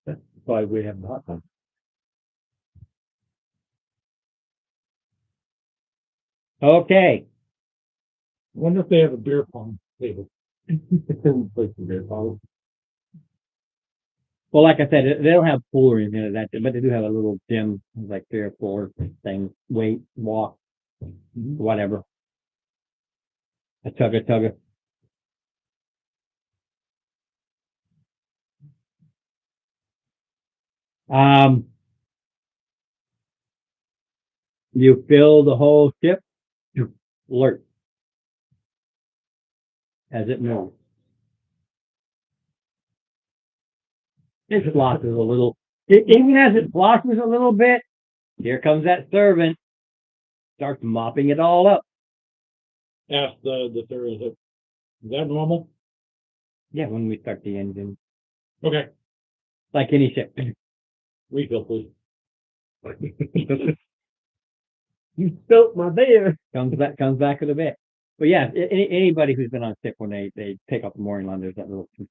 That's why we have the hot tub. Okay. Wonder if they have a beer pong table. like some beer pong. Well, like I said, they don't have pool or anything like that, but they do have a little gym, like 3 or 4 things, weight, walk, whatever. A tugger. You fill the whole ship, alert as it moves. It flosses a little. Even as it flosses a little bit, here comes that servant, starts mopping it all up. Ask the third, is that normal? Yeah, when we start the engine, Okay, like any ship. refill please. You spilt my beer. comes back in a bit. But yeah, anybody who's been on ship when they take off the mooring line, there's that little. Of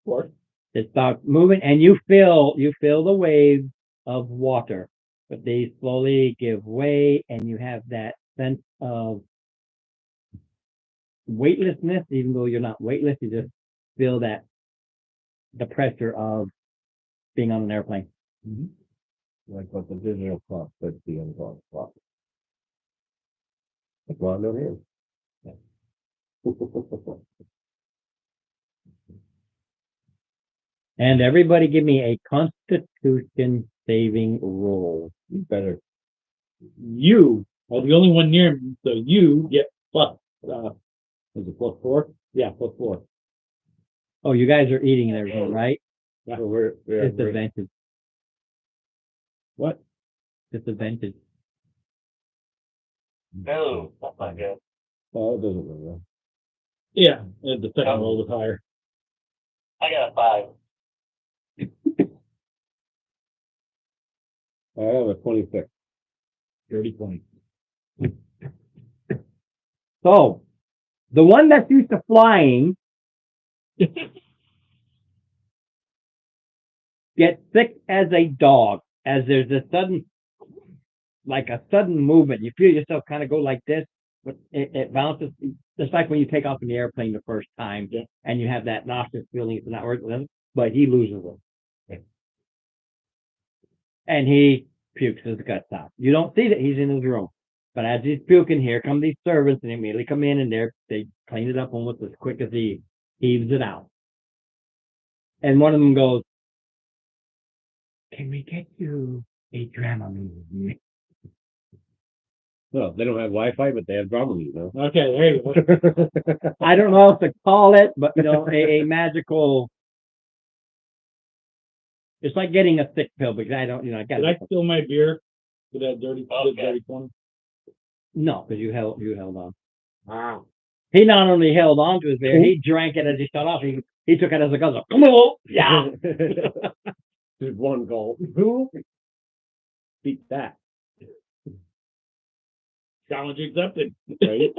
course. It starts moving, and you feel the waves of water, but they slowly give way, and you have that sense of weightlessness. Even though you're not weightless, you just feel that the pressure of being on an airplane. Like what the digital clock puts the clock. Well, no hands. And everybody give me a Constitution saving roll. You better. You are the only one near me, so you get plus, is it +4? Yeah, +4. Oh, you guys are eating and everything, right? So we're Disadvantage. What? Disadvantage. No, that's not good. Oh, it doesn't matter. Yeah, the second roll was higher. I got a 5. I have a 26. 30 points. So, the one that's used to flying gets sick as a dog, as there's a sudden, like a sudden movement. You feel yourself kind of go like this, but it bounces. Just like when you take off in the airplane the first time, Yeah. and you have that nauseous feeling it's not working, but he loses it. And he pukes his guts out. You don't see that he's in his room. But as he's puking, here come these servants and immediately come in and they clean it up almost as quick as he heaves it out. And one of them goes, "Can we get you a Dramamine?" Well, they don't have Wi-Fi, but they have Dramamine, though. Okay, there you go. I don't know if to call it, but you know, a magical. It's like getting a sick pill because I don't, I got Did I steal my beer for that dirty Okay. one? no, because you held on. Wow. He not only held on to his beer, he drank it as he shut off. He took it as a guzzle. Come on, yeah. Just one goal. Beat that. Challenge accepted. Right?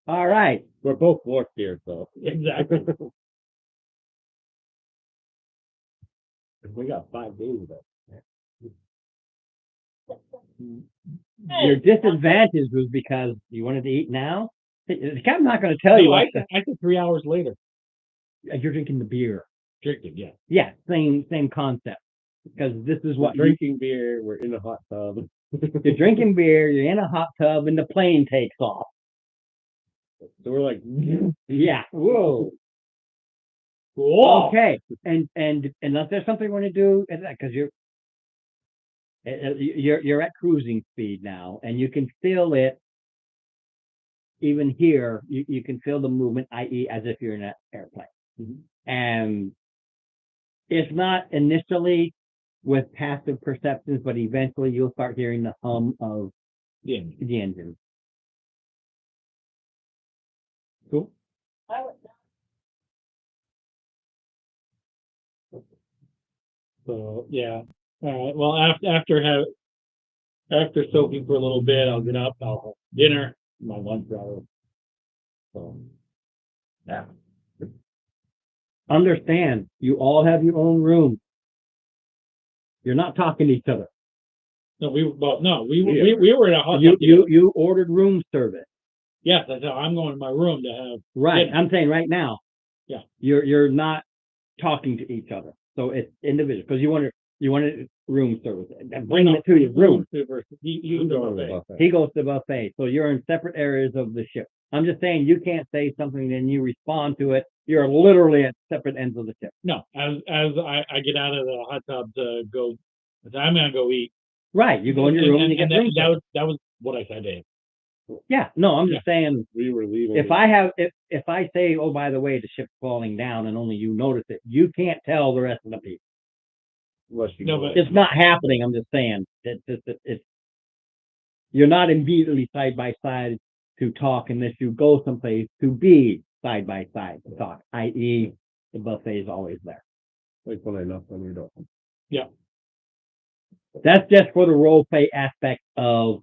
All right. We're both forced here, so. Exactly. We got 5 days of it. Your disadvantage was because you wanted to eat now. The captain's not going to tell you. No, I what said 3 hours later. you're drinking the beer. Drinking, yeah. Yeah, same concept. Because this is what We're drinking beer. We're in a hot tub. you're drinking beer. You're in a hot tub, and the plane takes off. So we're like, Yeah. Whoa. Cool. Okay. And unless there's something we're going to do, because you're at cruising speed now, and you can feel it. Even here, you can feel the movement, i.e., as if you're in an airplane. And it's not initially with passive perceptions, but eventually you'll start hearing the hum of Yeah. the engine. Cool. So yeah. All right. Well, after soaking for a little bit, I'll get up. I'll have dinner, my lunch hour. So yeah. Understand, you all have your own room. You're not talking to each other. No, we were in a hot tub. You ordered room service. Yes, that's how I'm going to my room to have. Right. Yeah. I'm saying right now. Yeah. You're not talking to each other. So it's individual because you wanted room service. And bring it to your room. You can go away. He goes to the buffet. So you're in separate areas of the ship. I'm just saying you can't say something and you respond to it. You're literally at separate ends of the ship. No, as I get out of the hot tub to go, I'm gonna go eat. Right. You go in your room and you get room service. that was what I said to him. Yeah. No, I'm just saying we were leaving. if I say, oh, by the way, the ship's falling down and only you notice it, you can't tell the rest of the people. Unless you No, go but- It's not happening. I'm just saying it's you're not immediately side by side to talk unless you go someplace to be side by side to talk, i.e. the buffet is always there. like when I knocked on your door. That's just for the role play aspect of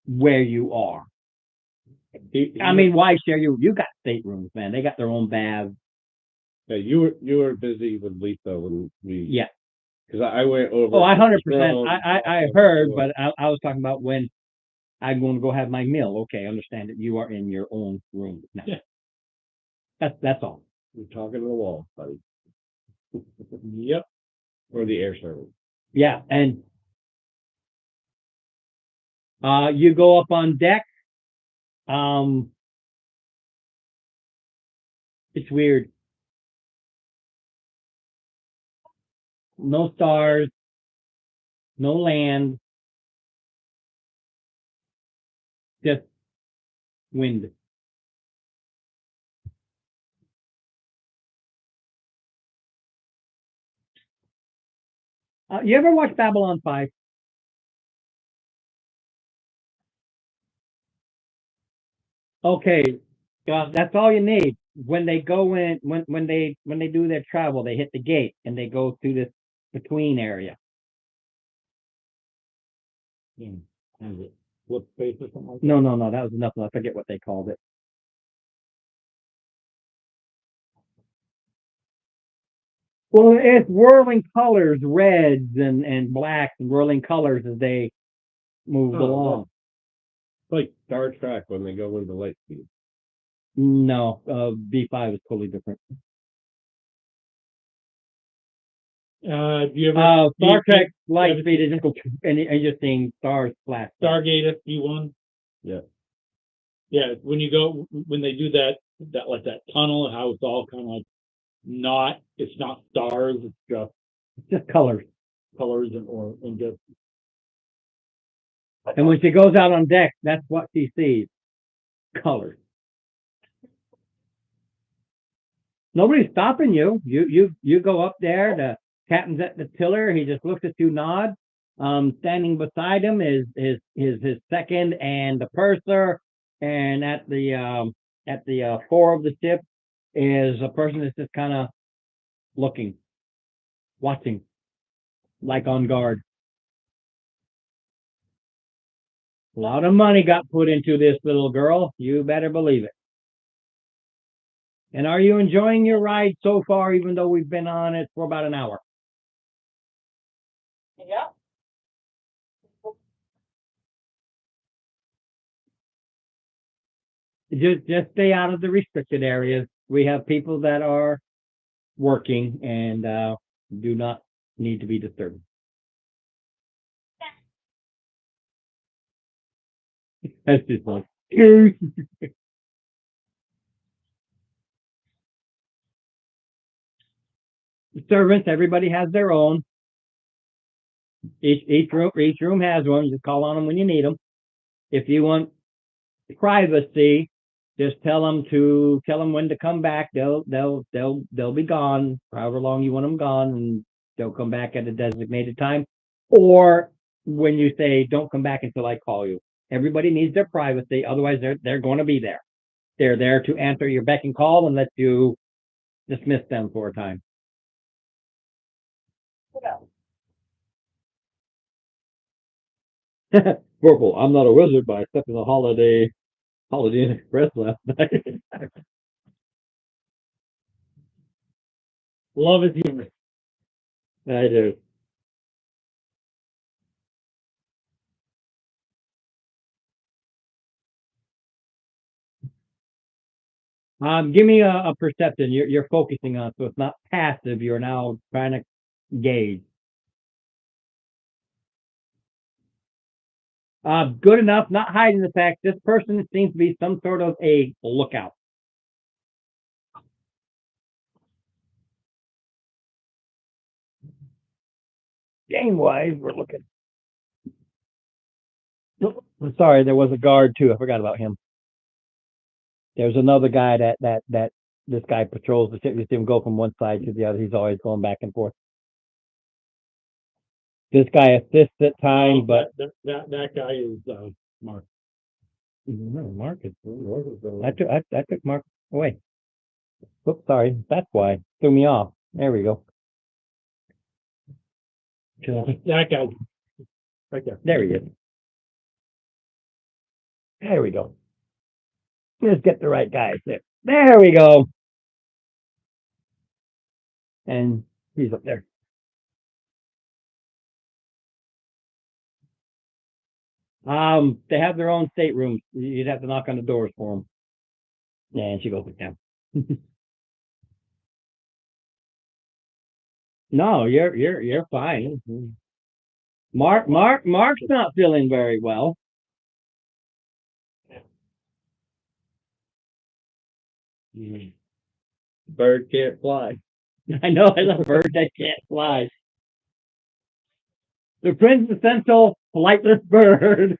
where you are. I mean, why share you got staterooms, man. They got their own baths. Yeah, you were busy with Lisa when we. Yeah. Because I went over. Oh, I 100%. I heard, but I was talking about when I'm going to go have my meal. Okay, understand that you are in your own room now. Yeah. That's all. You're talking to the wall, buddy. Yep. Or the air service. Yeah, and you go up on deck. It's weird. No stars, no land, just wind. You ever watch Babylon 5? Okay, that's all you need. When they go in, when they do their travel, they hit the gate and they go through this between area. Flip space or something like that? No, that was nothing. I forget what they called it. Well, it's whirling colors, reds and blacks and whirling colors as they move Oh, along. It's like Star Trek when they go into light speed. No, B5 is totally different. Do you ever? Star Trek you light ever speed is equal to, and you're seeing stars flash. Stargate SG-1? Yeah. Yeah, when you go, when they do that like that tunnel, how it's all kind of like it's not stars, it's just It's just colors. colors and just. And when she goes out on deck, that's what she sees. Colors. Nobody's stopping you. You go up there. The captain's at the tiller. He just looks at you, nods. Standing beside him is his second and the purser. And at the fore of the ship is a person that's just kind of looking, watching, like on guard. A lot of money got put into this little girl. You better believe it. And are you enjoying your ride so far, even though we've been on it for about an hour? Yeah. Just stay out of the restricted areas. We have people that are working and do not need to be disturbed. That's just like servants. Everybody has their own. Each room has one. You just call on them when you need them. If you want privacy, just tell them when to come back. They'll be gone however long you want them gone, and they'll come back at a designated time. Or when you say don't come back until I call you. Everybody needs their privacy, otherwise they're going to be there. They're there to answer your beck and call and let you dismiss them for a time. Purple, I'm not a wizard, but I stepped in the Holiday Inn Express last night. Love is humor. I do. Give me a perception. You're focusing on, so it's not passive. You're now trying to gauge. Good enough. Not hiding the fact this person seems to be some sort of a lookout. Game wise, we're looking. I'm sorry, there was a guard too. I forgot about him. There's another guy that this guy patrols the ship. You see him go from one side to the other. He's always going back and forth. This guy assists at times, but that guy is Mark. no, Mark is. I took Mark away. Oops, sorry. That's why threw me off. There we go. That guy, right there. There he is. There we go. Let's get the right guy. There we go. And he's up there. They have their own staterooms. You'd have to knock on the doors for them. Yeah, and she goes with them. No, you're fine. Mark's not feeling very well. Bird can't fly. I know it's a bird that can't fly. The quintessential flightless bird.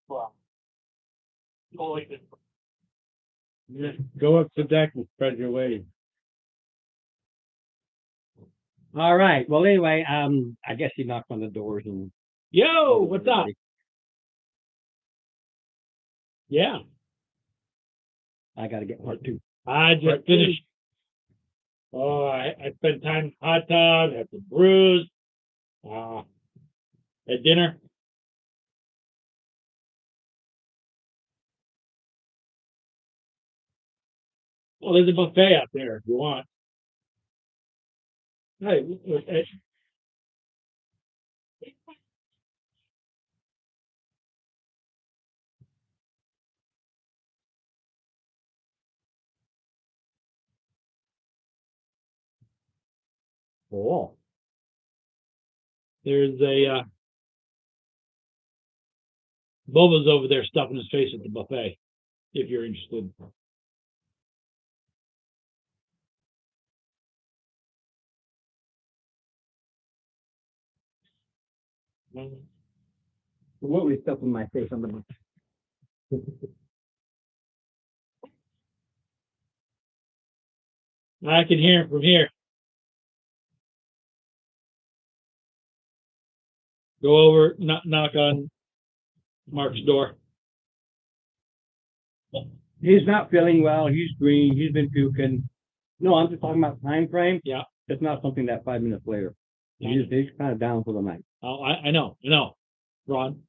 Wow. Totally different. Go up the deck and spread your wings. All right. Well, anyway, I guess he knocked on the doors and. Yo, what's up? Yeah, I got to get part two. I just finished. Oh, I spent time in the hot tub, had some brews, at dinner. Well, there's a buffet out there if you want. Hey, Cool. there's a Boba's over there stuffing his face at the buffet, if you're interested. What was stuffing my face on the. I can hear him from here. Go over, knock on Mark's door. He's not feeling well. He's green. He's been puking. No, I'm just talking about time frame. Yeah. It's not something that 5 minutes later. He's kind of down for the night. Oh, I know. Ron.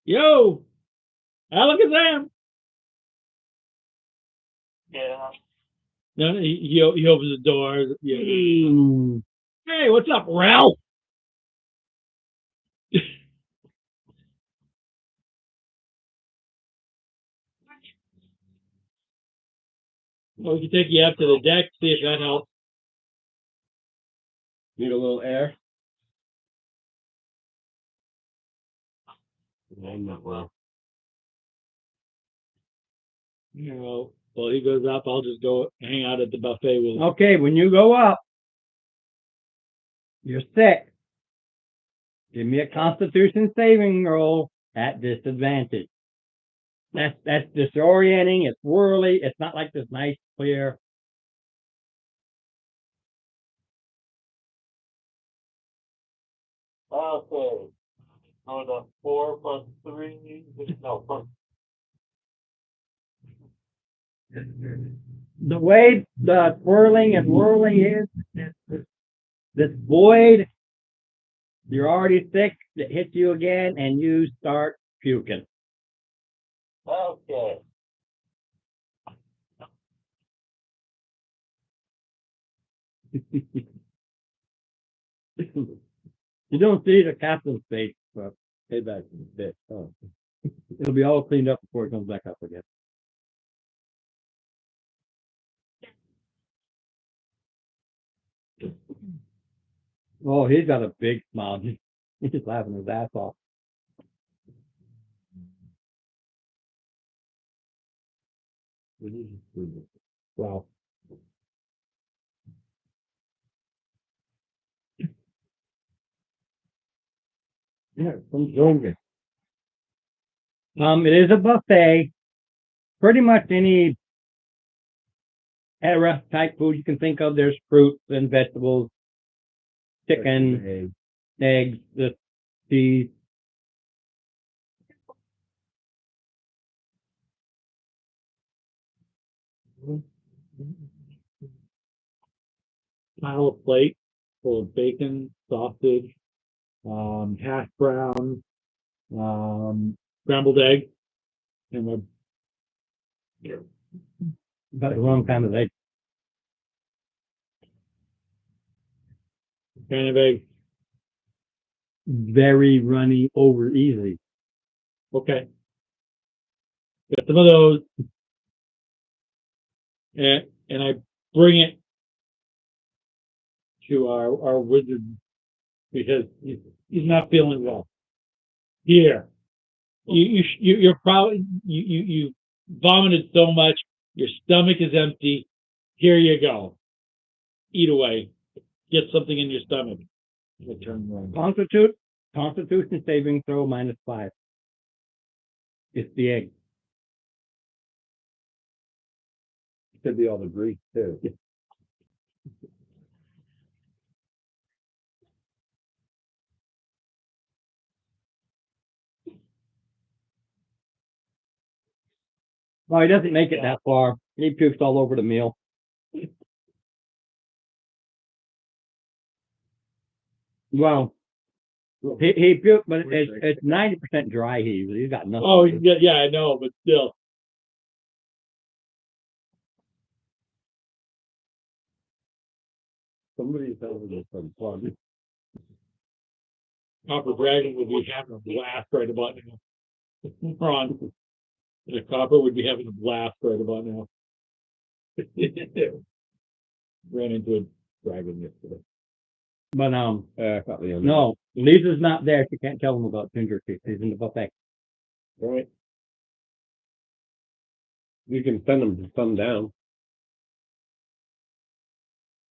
Yo! Alakazam! Yeah. No, he opens the door. Yeah. Mm. Hey, what's up, Ralph? Well, we can take you up to the deck, see if that helps. Need a little air. You know, while he goes up, I'll just go hang out at the buffet with him. Okay, when you go up, you're sick. Give me a Constitution saving roll at disadvantage. That's disorienting. It's whirly. It's not like this nice clear. Okay. On the 4 plus 3, no, plus The way the twirling and whirling is, this void, you're already sick, it hits you again, and you start puking. okay. You don't see the captain's face, but hey, back in a bit. Oh. It'll be all cleaned up before it comes back up again. Oh, he's got a big smile. He's just laughing his ass off. Wow. Yeah, some yogurt. It is a buffet. Pretty much any era type food you can think of. There's fruits and vegetables, chicken, eggs, the cheese. Pile of plate full of bacon, sausage, hash brown, scrambled egg, and Got the wrong kind of egg. kind of egg. Very runny over easily. Okay. Got some of those. And I bring it to our wizard because he's not feeling well. Here. You're probably, you vomited so much, your stomach is empty. Here you go. Eat away. Get something in your stomach. Constitution saving throw -5. It's the egg. Could be all the grease too. Well, he doesn't make it that far. He pukes all over the meal. Well, he puked, but it's 90% dry heave. He's got nothing. Oh, yeah, I know, but still. Somebody's having some fun. Copper Dragon would be having a blast right about now. Ron. The Copper would be having a blast right about now. Ran into a dragon yesterday. But I got the no, Lisa's not there. She can't tell him about ginger tea. She's in the buffet. Right. You can send them to come down.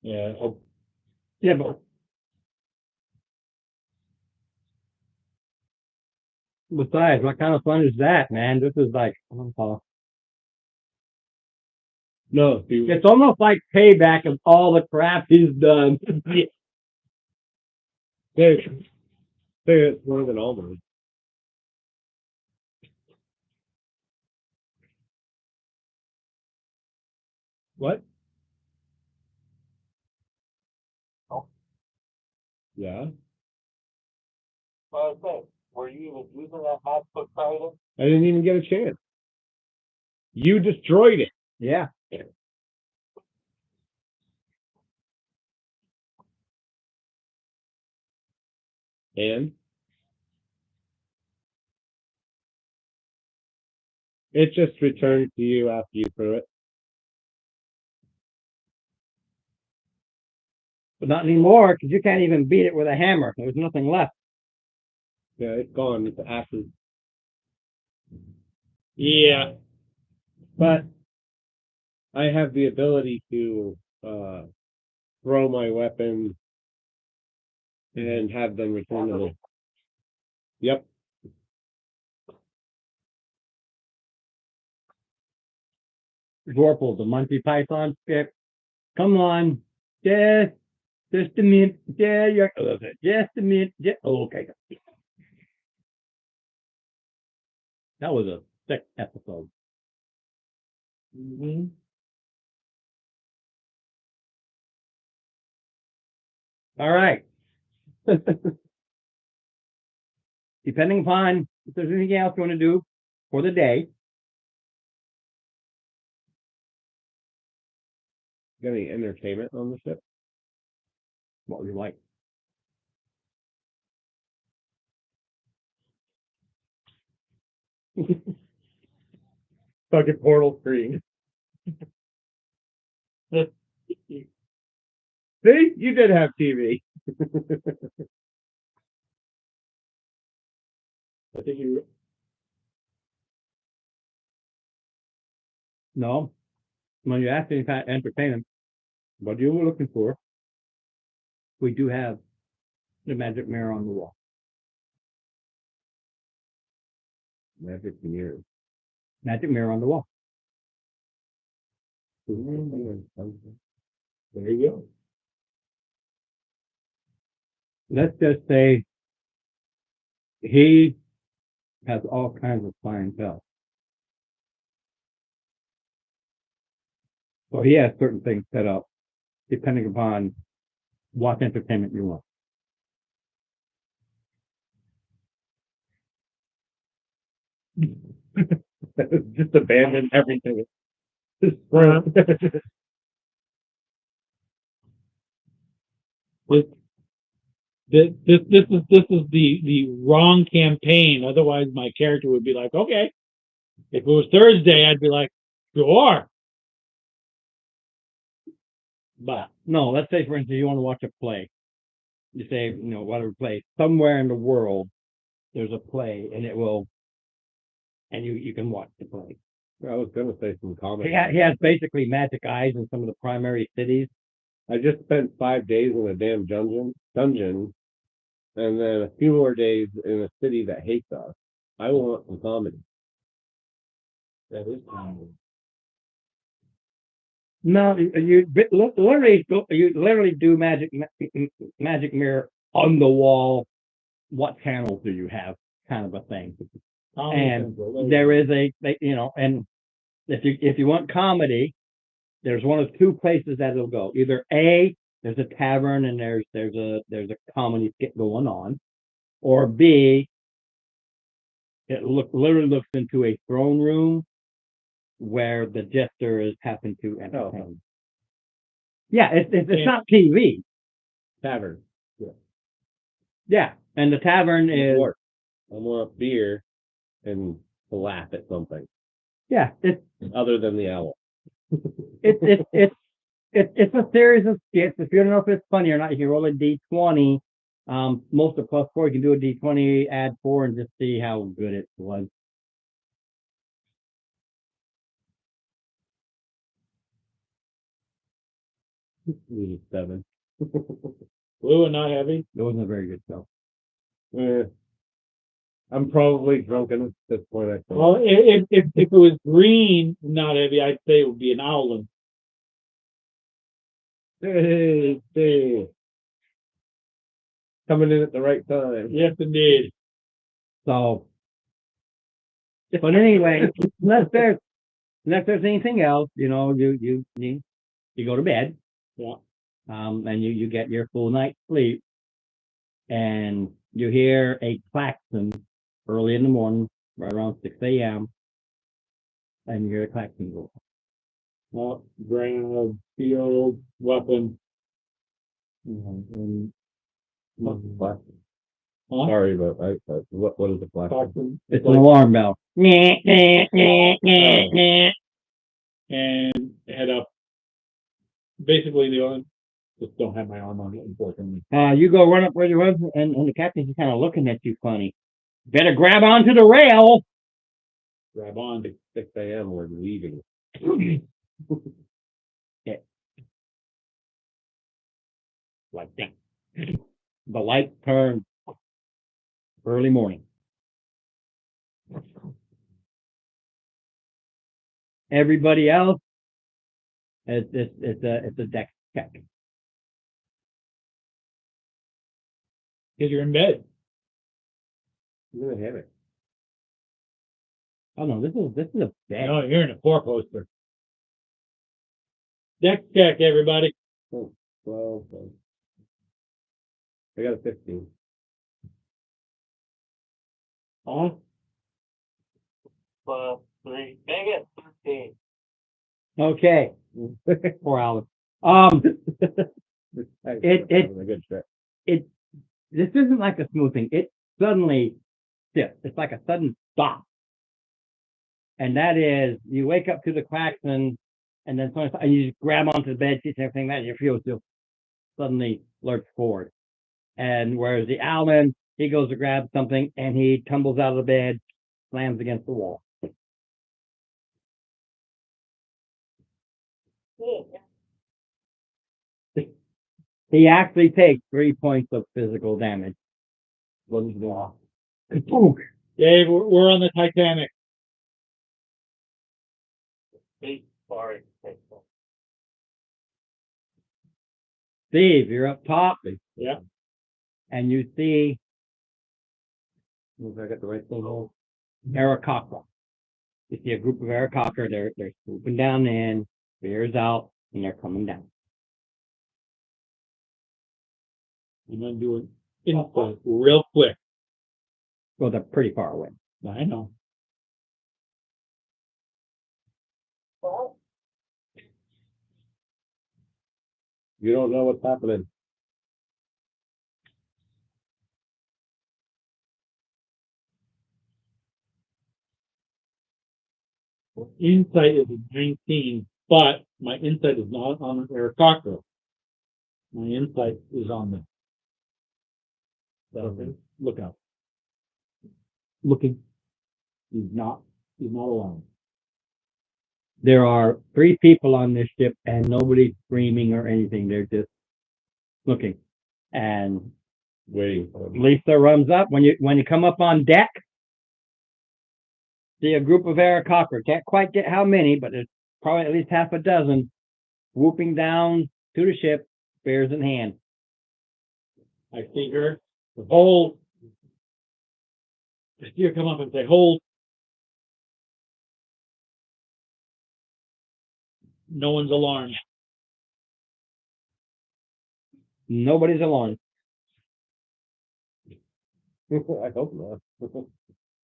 Yeah. Yeah, but besides, what kind of fun is that, man? This is like, No, it's almost like payback of all the crap he's done. it's more than all of them. What? Yeah. Well, I say, were you even using that hot foot Friday? I didn't even get a chance. You destroyed it. Yeah. And it just returned to you after you threw it. But not anymore, because you can't even beat it with a hammer. There's nothing left. Yeah, it's gone. It's ashes. Yeah. But I have the ability to throw my weapon and have them return to me. Yep. Vorpal, the Monty Python skit. Come on. Just a minute. Just a minute. Okay. That was a sick episode. Mm-hmm. All right. Depending upon if there's anything else you want to do for the day. Got any entertainment on the ship? What would you like? Fucking Portal 3. See, you did have TV. I think you. No. When you ask me about entertainment, what you were looking for, we do have the magic mirror on the wall. Magic mirror. Magic mirror on the wall. There you go. Let's just say he has all kinds of clientele. So he has certain things set up depending upon what entertainment you want. Just abandon everything. This is the wrong campaign. Otherwise, my character would be like, okay. If it was Thursday, I'd be like, sure. But no, let's say for instance you want to watch a play. You say, whatever play somewhere in the world there's a play, and it will, and you can watch the play. I was gonna say some comedy. He has basically magic eyes in some of the primary cities. I just spent 5 days in a damn dungeon, and then a few more days in a city that hates us. I want some comedy. That is kind of. No, you literally do magic mirror on the wall. What channels do you have? Kind of a thing. And there is and if you want comedy, there's one of two places that it'll go. Either A, there's a tavern and there's a comedy skit going on, or B, it literally looks into a throne room where the jester is happen to entertain. Yeah, it's not TV. Tavern. Yeah, and the tavern is I want beer and to laugh at something yeah, it's other than the owl. it's a series of skits. If you don't know if it's funny or not, you can roll a d20. Most of +4, you can do a d20, add 4, and just see how good it was. Maybe 7. Blue and not heavy. It wasn't a very good show. I'm probably drunken at this point. I think. Well, if it was green, not heavy, I'd say it would be an owlin. Hey, coming in at the right time. Yes, indeed. So, but anyway, unless there's anything else, you go to bed. Yeah. And you get your full night's sleep, and you hear a klaxon early in the morning, right around 6 a.m., and you hear a klaxon go. Well, grab field weapon. And, What's the flash? huh? Sorry, but what is the flash? Klaxon. It's an alarm bell. And head up. Basically, the only just don't have my arm on it, unfortunately. You go run up where you was, and the captain's just kind of looking at you funny. Better grab onto the rail. Grab on. 6 a.m. We're leaving. Yeah. Like that. The light turned early morning. Everybody else, it's a deck check. Because you're in bed. I'm gonna have it. Oh no, this is a bed. No, you're in a 4-poster. Deck check, everybody. 12. I got a 15. Huh? 3. Make it 13. Okay. 4 hours. It a good trip. This isn't like a smooth thing. It suddenly shifts. It's like a sudden stop. And that is, you wake up to the klaxon, and then and you just grab onto the bed sheets and everything that your feels just suddenly lurch forward. And whereas the owlman, he goes to grab something and he tumbles out of the bed, slams against the wall. He actually takes 3 points of physical damage. Dave, we're on the Titanic. Sorry. Steve, you're up top. Yeah. And you see I got the right thing on. Aarakocra. You see a group of Aarakocra. They're swooping down in, spears out, and they're coming down. I'm going to do an info real quick. Well, they're pretty far away. I know. You don't know what's happening. Insight is a 19, but my insight is not on Aarakocra. My insight is on the. Okay. Look out. looking. He's not alone. There are 3 people on this ship and nobody's screaming or anything. They're just looking. And Waiting for him. Lisa runs up. When you come up on deck, see a group of Aarakocra. Can't quite get how many, but there's probably at least half a dozen whooping down to the ship, spears in hand. I see her. Hold. I see her come up and say, hold. No one's alarmed. Nobody's alarmed. I hope not.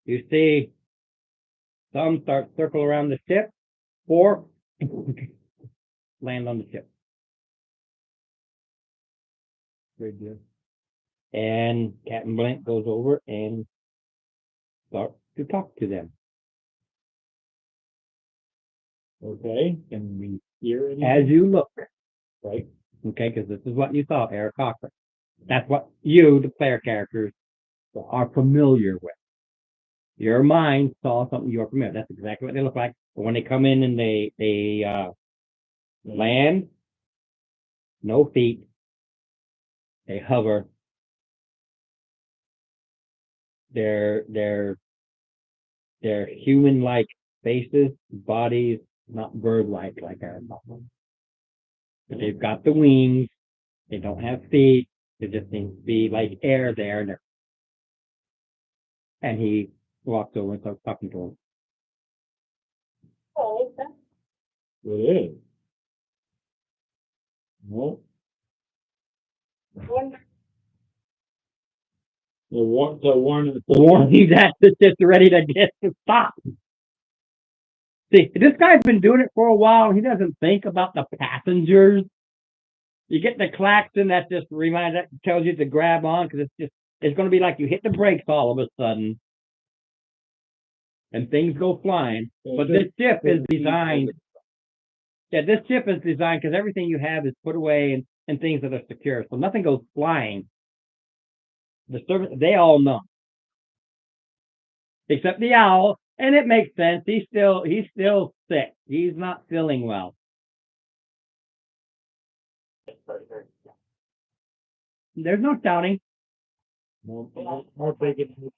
You see some start circle around the ship, 4 land on the ship. Very good. And Captain Blank goes over and starts to talk to them. Okay, can we hear anything? As you look, Right, okay, because this is what you saw, Aarakocra. That's what you, the player characters, are familiar with. Your mind saw something you are familiar. That's exactly what they look like. But when they come in and they land, no feet, they hover. They're human-like faces, bodies, not bird-like like Aarakocra. But they've got the wings. They don't have feet. There just seems to be like air there. And he walks over and starts talking to him. Oh, okay. it is. No, Wonder. the warning. Warning that it's just ready to get to stop. See, this guy's been doing it for a while. He doesn't think about the passengers. You get the klaxon that just tells you to grab on because it's going to be like you hit the brakes all of a sudden and things go flying. But this ship is designed. Yeah, this ship is designed because everything you have is put away and things that are secure, so nothing goes flying. The service, they all know, except the owl, and it makes sense. He's still sick. He's not feeling well. There's no shouting. More bacon.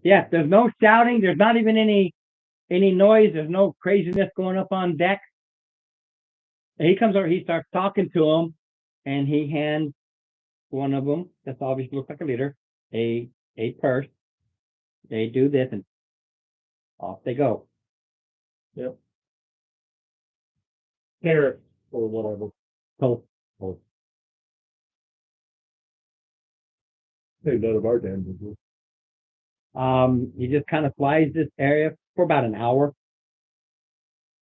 Yeah, there's no shouting. There's not even any noise. There's no craziness going up on deck. And he comes over. He starts talking to him, and he hands one of them. That's obviously looks like a leader. A purse. They do this, and off they go. Carrot or whatever. So Hey, none of our damn business. he just kind of flies this area for about an hour.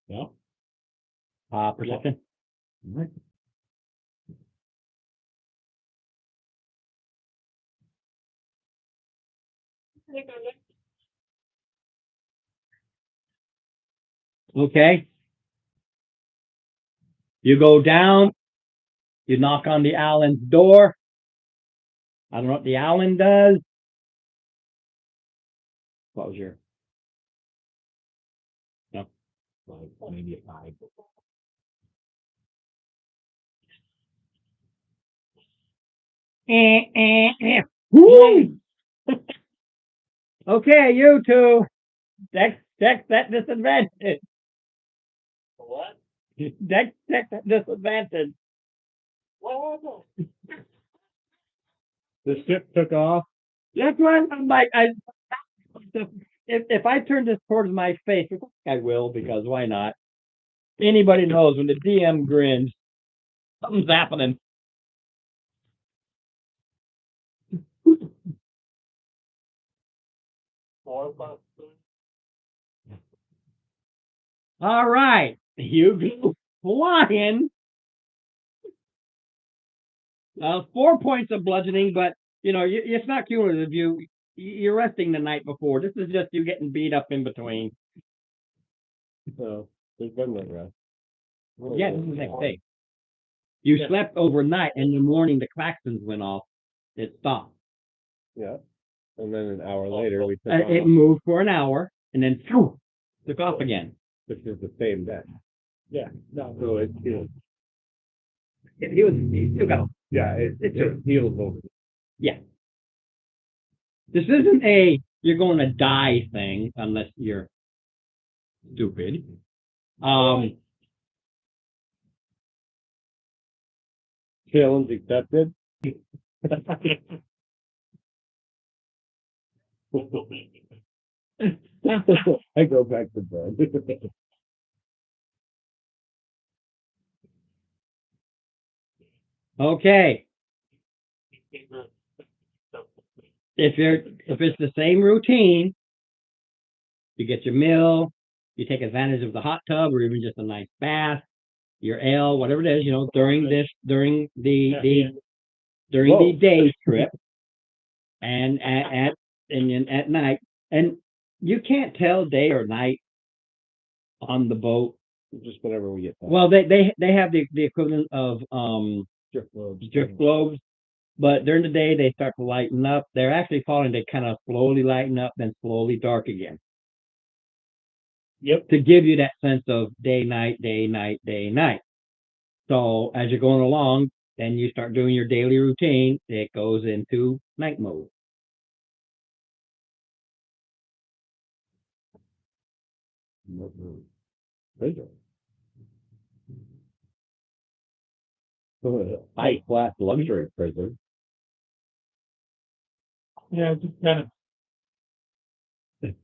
Yeah. Perception. Okay. You go down. You knock on the Allen's door. I don't know what the Allen does. What was your? No. Like maybe a 5. Woo! Okay, you two. Check that disadvantage. What? Check that disadvantage. What happened? The ship took off. That's why I'm like, if I turn this towards my face, I will, because why not? Anybody knows when the DM grins, something's happening. All right, you go flying. 4 points of bludgeoning, but it's not cumulative. You're resting the night before. This is just you getting beat up in between. So there's been no rest. Yeah, this is the next day. You slept overnight, and in the morning the klaxons went off. It stopped. Yeah. And then an hour later, we took It off, moved for an hour and then phew, took off again. which is the same day. Yeah, no. So it's healed. He still got. Yeah, it heals over. Yeah. This isn't a you're going to die thing unless you're stupid. Challenge accepted. I go back to bed. Okay. If it's the same routine, you get your meal, you take advantage of the hot tub or even just a nice bath, your ale, whatever it is, during the day trip and at night. And you can't tell day or night on the boat. Just whenever we get back. Well, they have the equivalent of drift globes, but during the day they start to lighten up. They're actually falling. They kind of slowly lighten up, then slowly dark again. Yep. To give you that sense of day, night, day, night, day, night. So as you're going along, then you start doing your daily routine. It goes into night mode. High class luxury prison. Yeah, just kind of.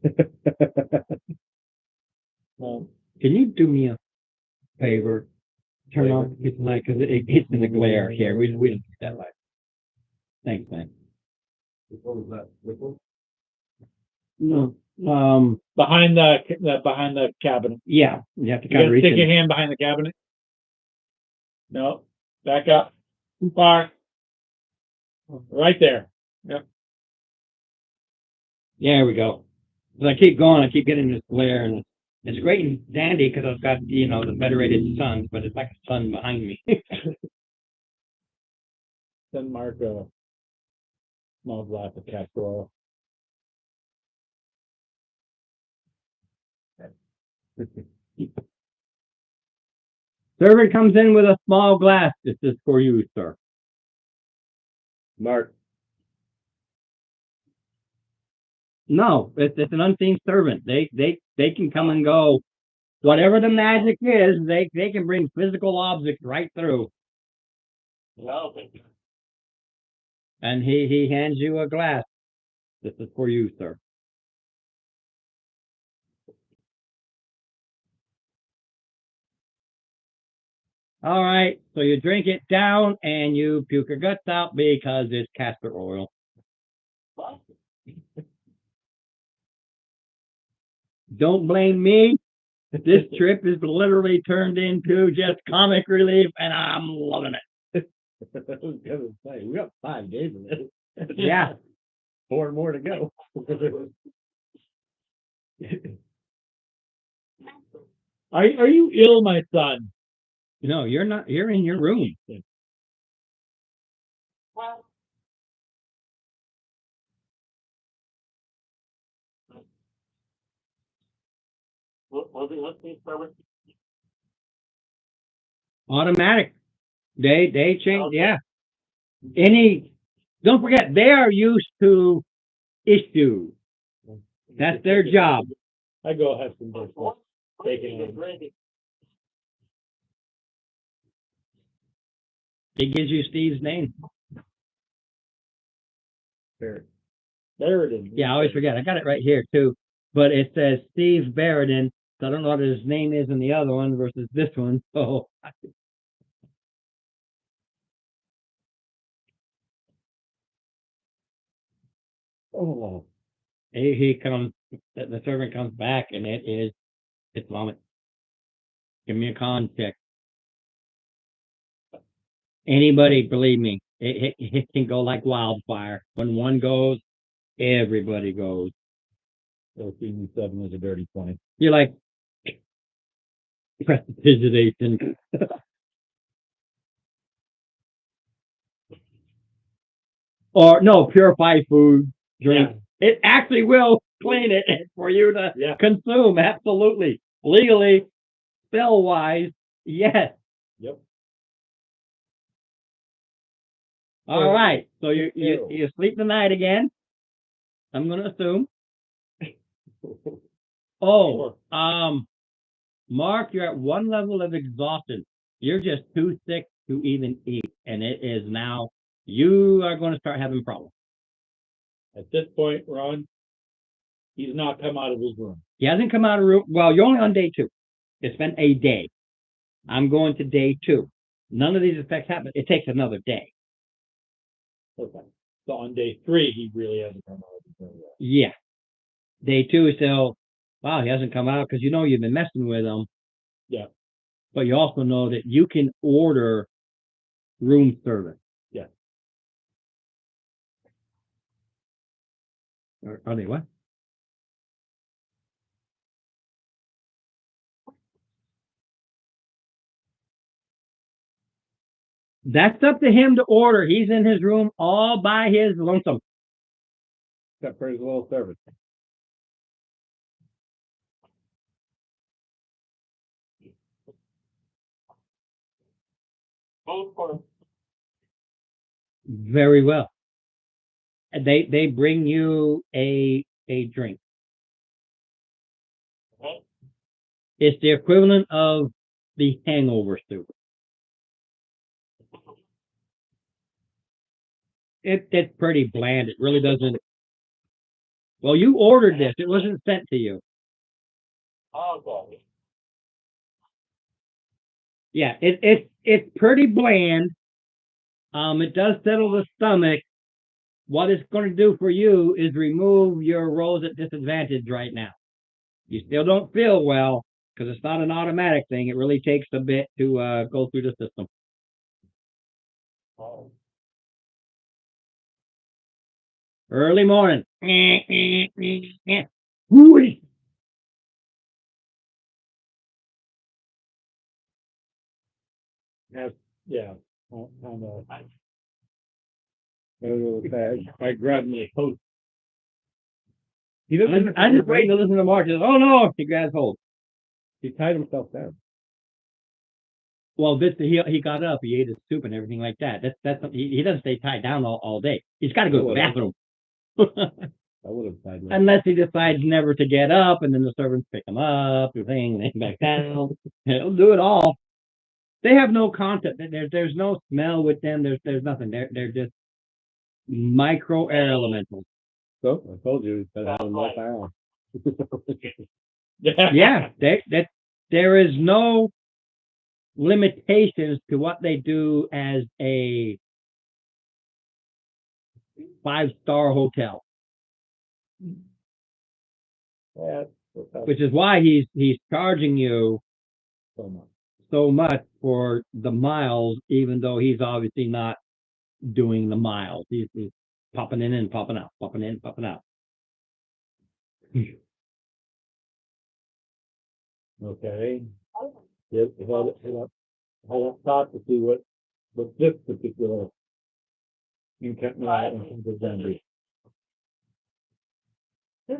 Can you do me a favor? Turn off the kitchen light because it gets in the glare here. We don't need that light. Thanks, man. What was that? Which one? No. Behind the cabinet. Yeah, you have to You kind of gotta reach stick your in. hand behind the cabinet. No, back up. Too far. Right there. Yep. There we go. As I keep going, I keep getting this glare, and it's great and dandy because I've got the Federated Suns, but it's like a sun behind me. Then mark a small glass of castor oil. Servant comes in with a small glass. This is for you, sir. Mark. No, it's an unseen servant. They can come and go. Whatever the magic is, they can bring physical objects right through. No, And he hands you a glass. This is for you, sir. All right, so you drink it down and you puke your guts out because it's castor oil. Don't blame me. This trip is literally turned into just comic relief, and I'm loving it. I was gonna say, we got 5 days of this. Yeah. 4 more to go. Are you ill, my son? No, you're not. You're in your room. well. What's the service? Automatic. They change. Yeah. Don't forget, they are used to issues. That's their job. I go have some breakfast. Taking it. He gives you Steve's name. There it is. Yeah, I always forget. I got it right here too. But it says Steve Barradin. So I don't know what his name is in the other one versus this one. So Oh, he comes. The servant comes back, and it's vomit. Give me a con check. Anybody, believe me, it can go like wildfire. When one goes, everybody goes. So 7 is a dirty 20. You're like prestidigitation. Or no, purify food. drink. It actually will clean it for you to Yeah. consume. Absolutely. Legally, spell wise, yes. Yep. All right. So you Ew. sleep tonight again. I'm gonna assume. Oh, Mark, you're at one level of exhaustion. You're just too sick to even eat, and it is now. You are going to start having problems. At this point, Ron, he's not come out of his room. He hasn't come out of room. Well, you're only on day 2. It's been a day. I'm going to day 2. None of these effects happen. It takes another day. Okay. So on day 3, he really hasn't come out of his room yet. Yeah. Day 2 is still, wow, he hasn't come out because you know you've been messing with him. Yeah. But you also know that you can order room service. Yeah. Are they what? That's up to him to order. He's in his room all by his lonesome. Except for his little service. Food for Very well. And they bring you a drink. Okay. It's the equivalent of the hangover soup. It's pretty bland. It really doesn't. Well, you ordered this. It wasn't sent to you. okay. Yeah, it's pretty bland. It does settle the stomach. What it's going to do for you is remove your rolls at disadvantage right now. You still don't feel well because it's not an automatic thing. It really takes a bit to go through the system. Oh, Early morning. Whooey. Yeah. Kind of. I grabbed me a coat. I'm just waiting to listen to Mark. He says, oh no, he grabs hold. He tied himself down. Well, he got up, he ate his soup and everything like that. He doesn't stay tied down all day. He's got to go to the bathroom. I would have tied myself. Unless he decides never to get up, and then the servants pick him up, and then back down. He'll do it all. They have no concept. There's no smell with them. There's nothing. They're just micro air elementals. So I told you he's better have him left hour. Yeah, there is no limitations to what they do as a 5-star hotel, Yeah, which is why he's charging you so much. so much for the miles, even though he's obviously not doing the miles. He's popping in and popping out, popping in, popping out. Okay. Yep. I'll start to see what this particular encampment is.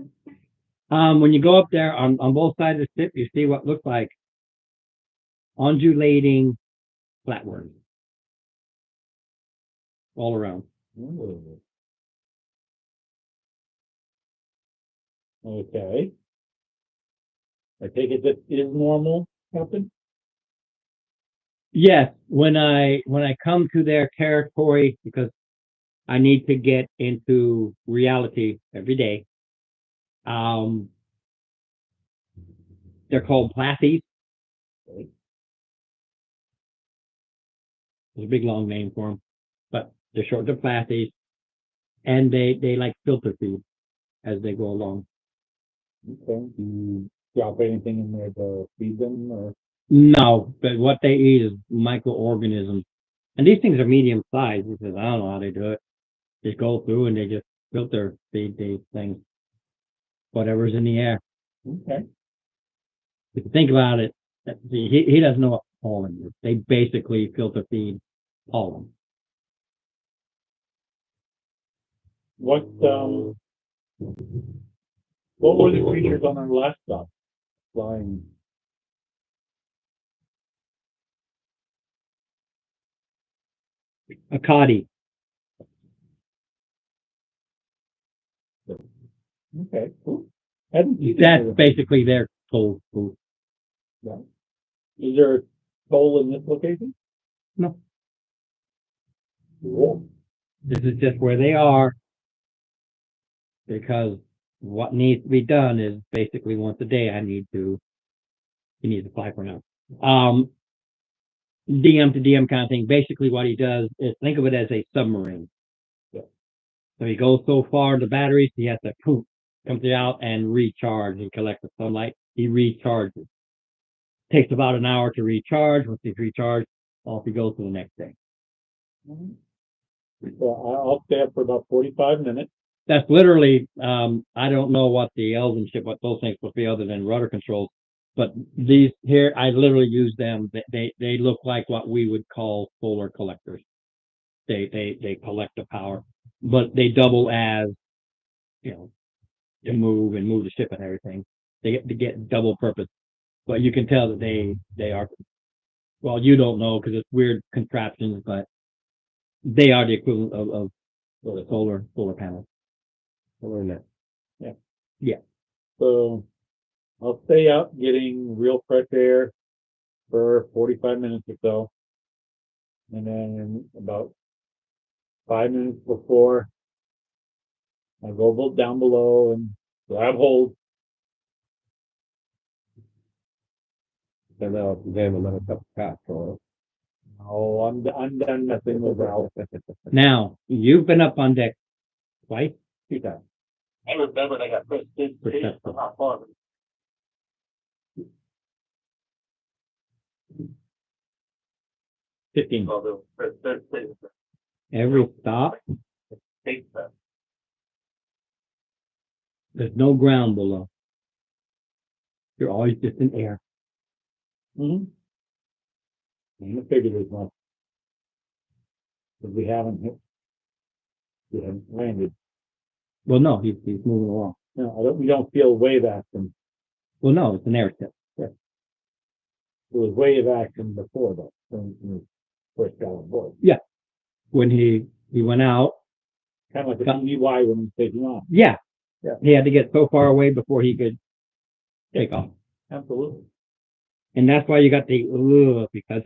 When you go up there on both sides of the ship, you see what looks like undulating flatworms all around. Okay. I take it that is normal, Captain? Yes, when I come to their territory, because I need to get into reality every day. They're called Plathies. There's a big long name for them, but they're short to Plathies, and they like filter feed as they go along. Okay. Do you drop anything in there to feed them, or? No, but what they eat is microorganisms, and these things are medium sized. He says, I don't know how they do it. Just go through and they just filter feed these things, whatever's in the air. Okay. If you think about it, he doesn't know what pollen is. They basically filter feed pollen. What What were the creatures on our last stop? Flying. A Coddy. Okay, cool. Hadn't seen it That's before. basically their toll booth. Yeah. Is there a toll in this location? No. Cool. This is just where they are. Because what needs to be done is basically once a day you need to apply for now. DM to DM kind of thing. Basically what he does is think of it as a submarine. Yeah. So he goes so far the batteries, he has to poof, comes out and recharge. He collects the sunlight, he recharges. Takes about an hour to recharge. Once he's recharged, off he goes to the next day. So I'll stay up for about 45 minutes. That's literally, I don't know what the elven ship, what those things will be other than rudder controls. But these here, I literally use them. They look like what we would call solar collectors. They collect the power, but they double as, to move the ship and everything. They get double purpose. But you can tell that they are, well, you don't know because it's weird contraptions, but they are the equivalent of solar panels. Solar net. So I'll stay up getting real fresh air for 45 minutes or so. And then about 5 minutes before, I go down below and grab hold. And now jam another cup of coffee on Oh, I'm done messing with Ralph. Now, you've been up on deck twice. 2 times. I remembered I got Chris did Perception. for hot fun. 15. So the Chris did Every stop, take that. there's no ground below. You're always just in air. Mm-hmm. I figured as much. Because we haven't landed. Well, no, he's moving along. No, we don't feel wave action. Well, no, it's an airship. There was wave action before that, when we first got on board. When he went out, Kind of like the PVY when he's taking off. yeah, Yeah. he had to get so far away before he could take off. Absolutely. And that's why you got the because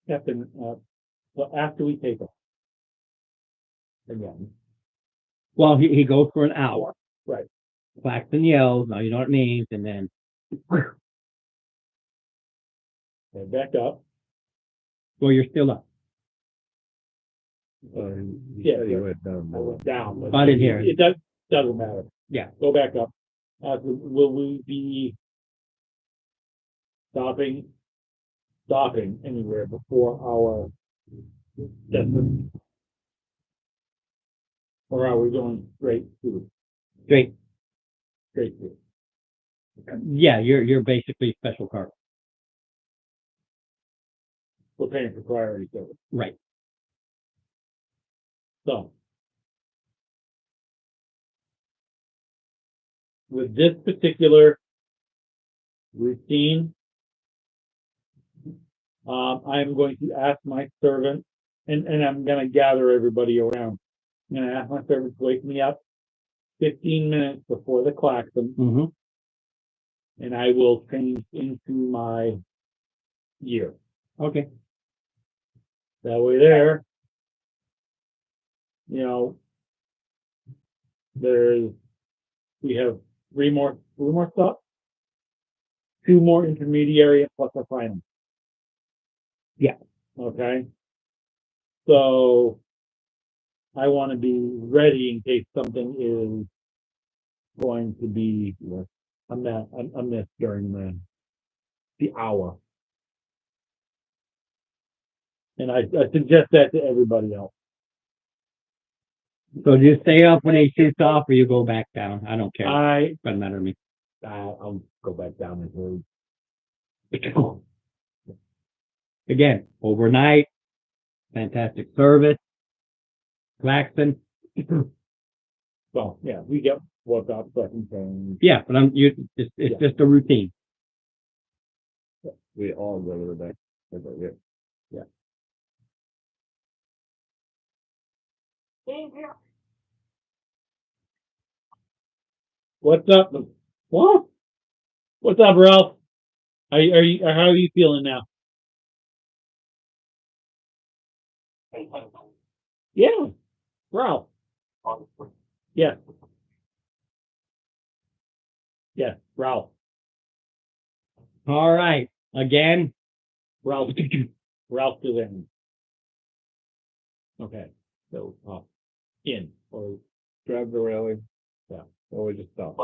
Captain, so after we take off. Again. well, he goes for an hour. Right. Clacks and yells. Now you know what it means, and then Okay, back up. well, you're still up. You Yeah, said you yeah. went down I below. went down. But I didn't hear it. It doesn't matter. Yeah. Go back up. Will we be stopping anywhere before our destination? Or are we going straight to? Straight. Yeah, you're basically special cargo. We're paying for priority service. Right. So. With this particular routine, I'm going to ask my servant, and I'm going to gather everybody around. I'm going to ask my servant to wake me up 15 minutes before the klaxon, Mm-hmm. and I will change into my gear. Okay. That way there, we have three more stops, 2 more intermediary plus a final. Yeah. Okay. So I want to be ready in case something is going to be amiss during the hour. And I suggest that to everybody else. So do you stay up when he shoots off, or you go back down? I don't care. Doesn't matter to me. I'll go back down and again, overnight, fantastic service. Claxton. Well, yeah, we get what got second thing. Yeah, but it's just a routine. We all go to the deck. Yeah. What's up? What? What's up, Ralph? How are you feeling now? Yeah, Ralph. Yeah. Yeah, Ralph. All right. Again, Ralph. Ralph Duane. Okay. So in or Grab the railing. Yeah. Or we just stop.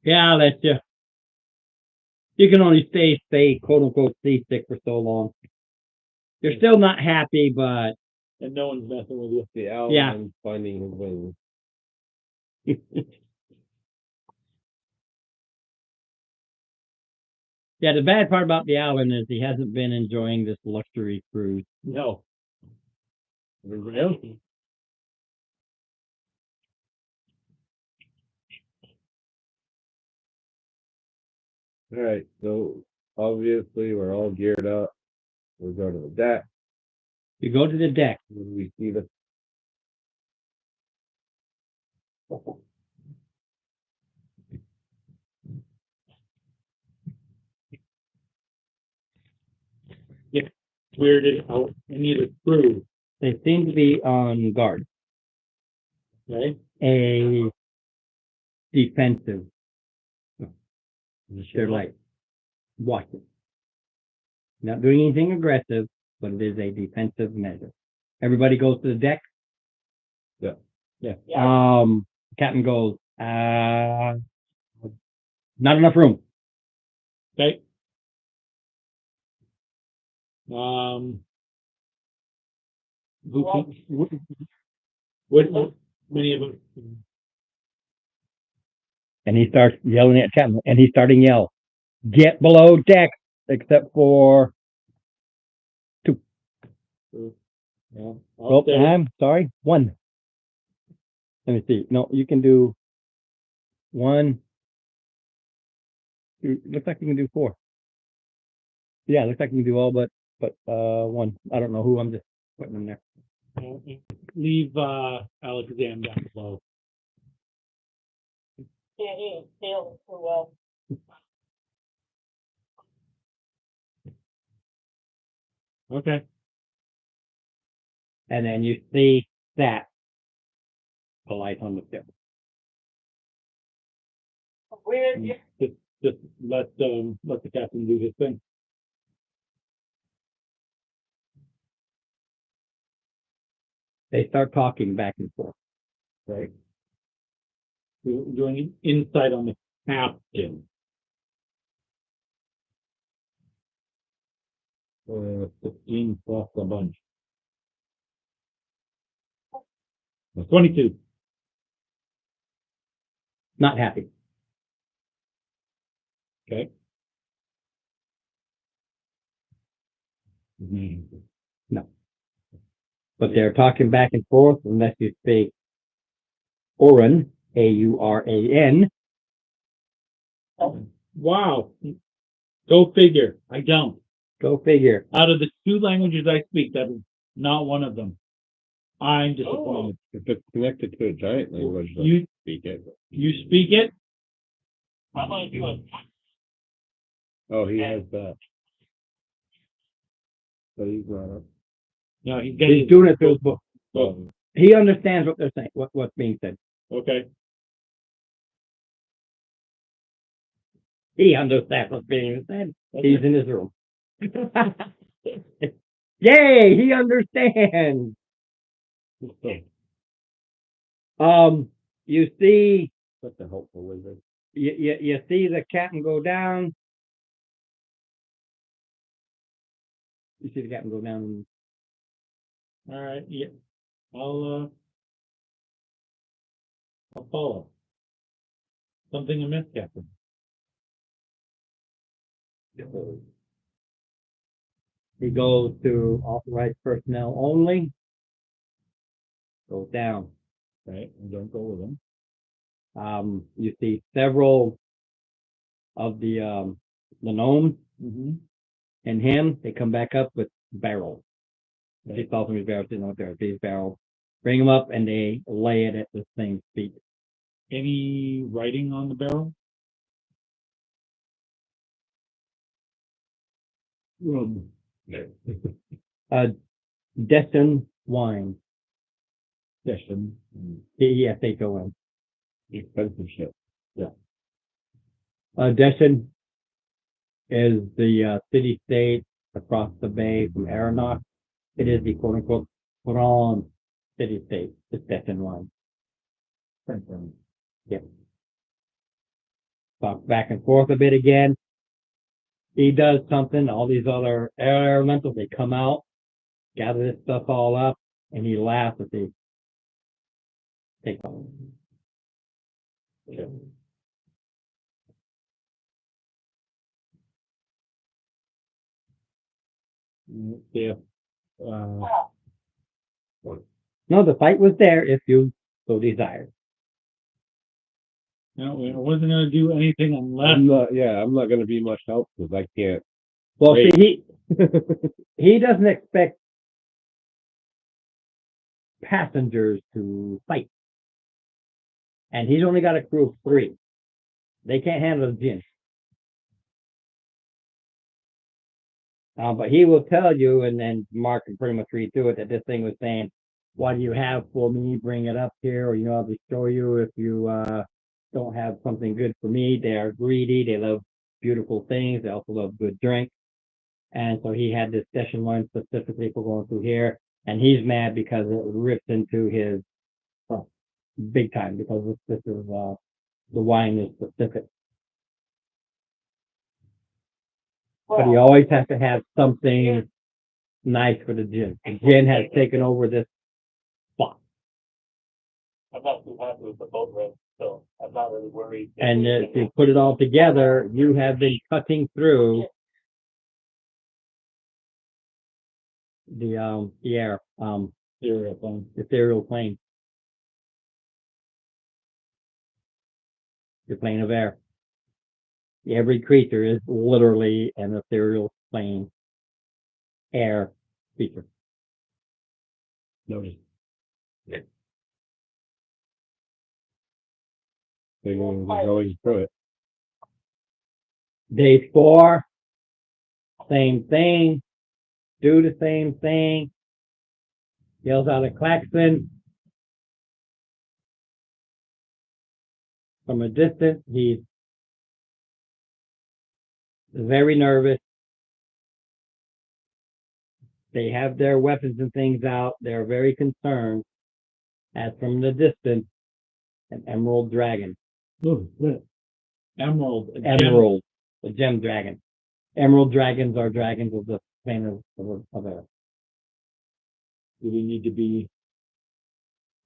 yeah, I'll let you. You can only stay quote unquote seasick for so long. You're still not happy, but and no one's messing with you. The owl Yeah. and finding his wings. yeah, the bad part about the Allen is he hasn't been enjoying this luxury cruise. No. Everybody else? All right, so obviously we're all geared up. We go to the deck. You go to the deck. We see the Weirded out any of the crew. They seem to be on guard. Okay. A defensive. They're like watching. Not doing anything aggressive, but it is a defensive measure. Everybody goes to the deck. Yeah. Captain goes, not enough room. Okay. What many of them? And he starts yelling at Captain, and he's starting to yell, get below deck, except for Yeah. oh, I'm sorry, one. Let me see. No, you can do one. Looks like you can do four. Yeah, looks like you can do all but one. I don't know who. I'm just putting them there. Leave Alakazam down below. Can't too well. Okay. And then you see that polite on the tip. Weird. Just let the captain do his thing. They start talking back and forth. Right. Doing insight on the captain. 15 plus a bunch. 22. Not happy. Okay. No. But they're talking back and forth unless you speak Auran, Auran. Wow. Go figure. I don't. Go figure. Out of the two languages I speak, that is not one of them. I'm disappointed. if it's connected to a giant language, then You speak it. you speak it? How about you? Oh, he has that. But he's not up. No, he's getting He's doing it through his book. book. He understands what they're saying, what's being said. Okay. He understands what's being said. Okay. He's in his room. Yay, he understands. You see, Such a helpful wizard. you see the captain go down. You see the captain go down. All right. Yeah. I'll follow. Something amiss, Captain? He goes to authorized personnel only. Goes down. Right, and don't go with them. You see several of the gnomes and him. They come back up with barrels. They call them these barrels. Didn't know what they're these barrels. Bring them up and they lay it at this thing's feet. Any writing on the barrel? Destin wine. Session. DESHON. Expensive shit. Destin is the city state across the bay from Aeronaut. It is the quote unquote Quran city state. It's Destin wine. Yeah. Talk back and forth a bit again. He does something. All these other air elementals, they come out, gather this stuff all up, and he laughs as they take off. Yeah. No, the fight was there if you so desired. No, I wasn't gonna do anything unless I'm not gonna be much help because I can't. Well, Great. see, he doesn't expect passengers to fight. And he's only got a crew of 3. They can't handle the gin. But he will tell you, and then Mark can pretty much read through it, that this thing was saying, what do you have for me? Bring it up here, or, I'll just show you if you don't have something good for me. They are greedy. They love beautiful things. They also love good drink. And so he had this session one specifically for going through here. And he's mad because it rips into his big time, because this is the wine is specific. But he always has to have something nice for the gin. The gin has taken over this spot. I'm not too happy with the boat rent, so I'm not really worried. And if you put it all together, you have been cutting through the air, ethereal plane. The plane of air. Every creature is literally an ethereal plane air creature. notice. They're going through it. Day 4, same thing, do the same thing, yells out a klaxon. From a distance, he's very nervous. They have their weapons and things out. They're very concerned. As from the distance, an emerald dragon. Emerald. Emerald, a gem dragon. Emerald dragons are dragons of the plane of air. Do we need to be?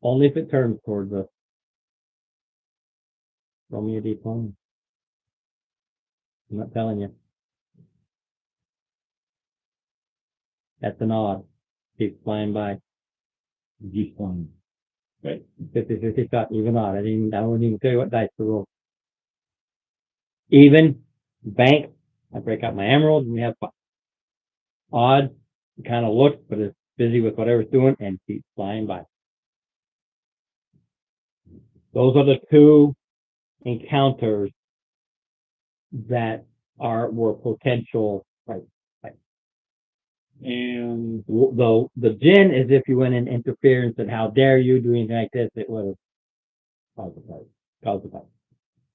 Only if it turns towards us. Roll me a d20. I'm not telling you. That's an odd. Keeps flying by. Keep flying. Right. 50-50 shot, even odd. I wouldn't even tell you what dice to roll. Even, bank, I break out my emerald and we have fun. Odd, it kind of looks, but it's busy with whatever it's doing and keeps flying by. Those are the 2 encounters that were potential fights. And The gin is if you went in interference and how dare you do anything like this, it would have caused the fight.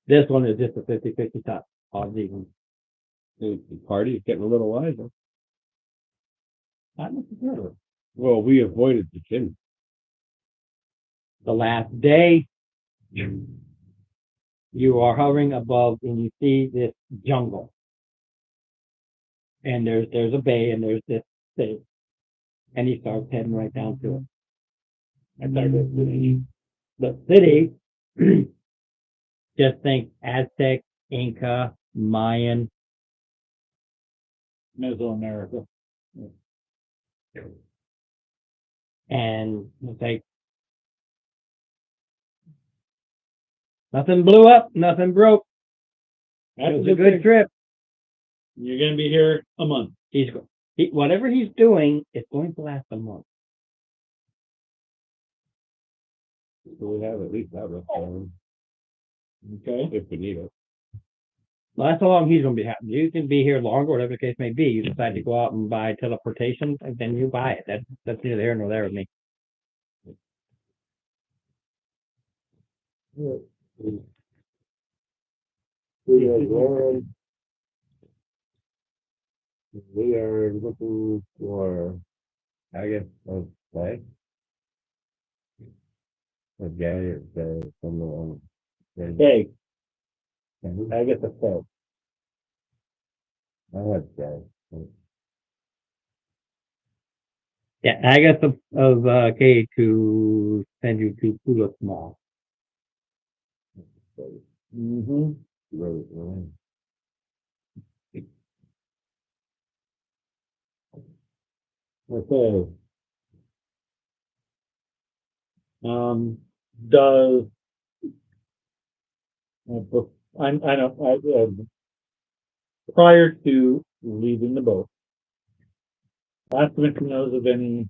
This one is just a 50-50 shot. Odds even. The party is getting a little wiser. Not necessarily. Well, we avoided the gin. The last day, you are hovering above and you see this jungle. And there's a bay and there's this city. And he starts heading right down to it. The city just think Aztec, Inca, Mayan. Mesoamerica. And it's like nothing blew up, nothing broke. That's It was a a good good thing. trip. You're gonna be here a month. Whatever he's doing, it's going to last a month. So we have at least that much time Okay. if we need it. Well, that's how long he's going to be happy. You can be here longer, whatever the case may be. You decide to go out and buy teleportation, and then you buy it. That's neither here nor there with me. We are looking for, I guess, a flag. A guy from the one. Okay, I get the phone. I had guy. Yeah, I got of Kay to send you to Pula Small. Mm-hmm. Right. Okay. Does I don't prior to leaving the boat, ask them if he knows of any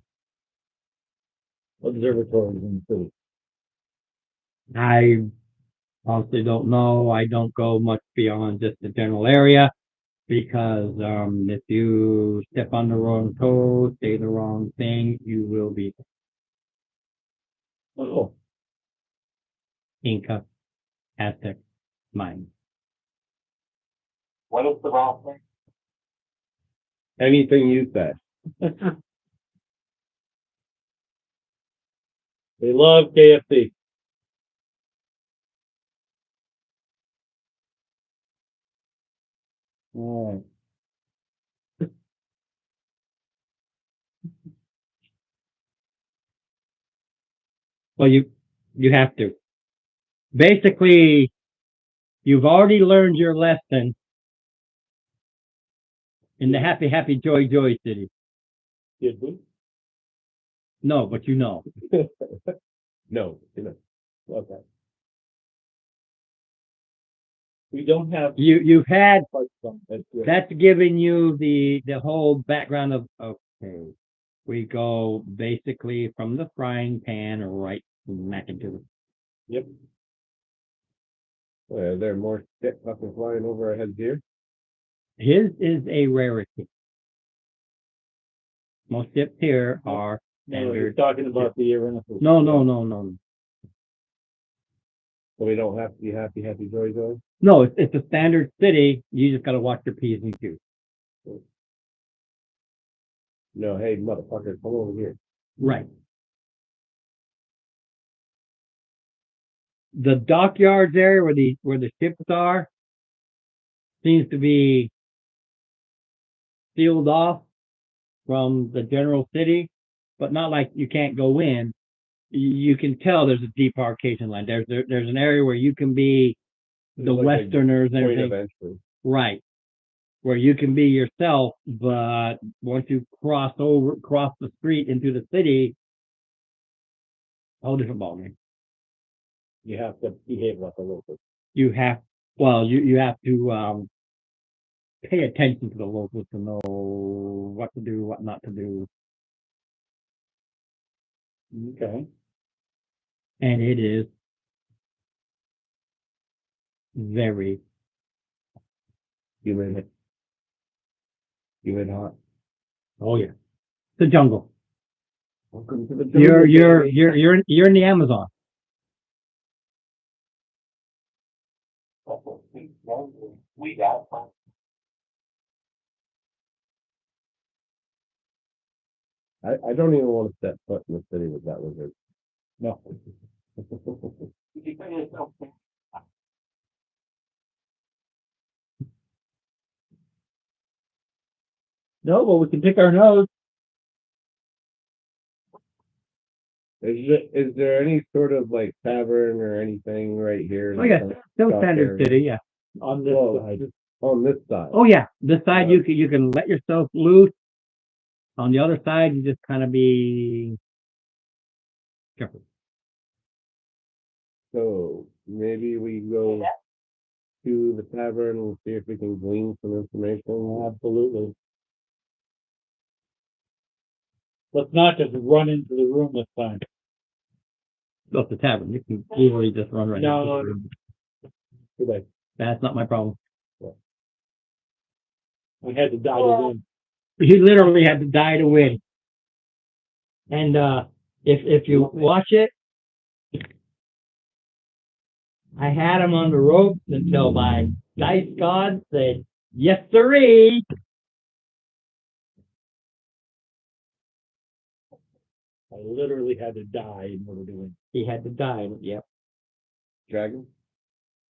observatories in the city. I honestly don't know. I don't go much beyond just the general area because if you step on the wrong toe, say the wrong thing, you will be Oh, Inca, Aztec, Mayan. What is the wrong thing? Anything you say. they love KFC. All right. Well, you have to. Basically, you've already learned your lesson in the happy, happy, joy, joy city. Did we? No, but you know. No, you know. Okay. We don't have You've had quite some. That's good. that's giving you the whole background of okay. We go basically from the frying pan right smack into the Yep. Well, are there more shit fucking flying over our heads here? his is a rarity. Most ships here are No, you're standard. talking about the Renaissance. No. So we don't have to be happy, joy, joy? No, it's a standard city. You just gotta watch your P's and Q's. No, hey, motherfucker, come over here. Right. The dockyards area where the ships are seems to be sealed off from the general city, but not like you can't go in. You can tell there's a demarcation line. There's an area where you can be the There's like a Westerners and Point of everything, entry. right? Where you can be yourself, but once you cross the street into the city, whole different ballgame. You have to behave like a local. You have you have to pay attention to the locals to know what to do, what not to do, Okay. and it is very Humid hot. oh yeah, the jungle. Welcome to the jungle, You're baby. you're in the Amazon. We got one. I don't even want to set foot in the city with that lizard. No. You can bring yourself. No, but we can pick our nose. Is there any sort of like tavern or anything right here? Oh, yeah, still South Standard area? City, yeah. On this Well, side. just on this side. Oh, yeah, this side you can let yourself loose. On the other side, you just kind of be careful. So maybe we go to the tavern and see if we can glean some information. Absolutely. Let's not just run into the room this time. That's the tavern. You can easily just run right No. into it. Today. That's not my problem. I had to dive it in. He literally had to die to win. And if you watch it, I had him on the ropes until my dice god said, "Yes, sirree." I literally had to die in order to win. He had to die. Yep. Dragon?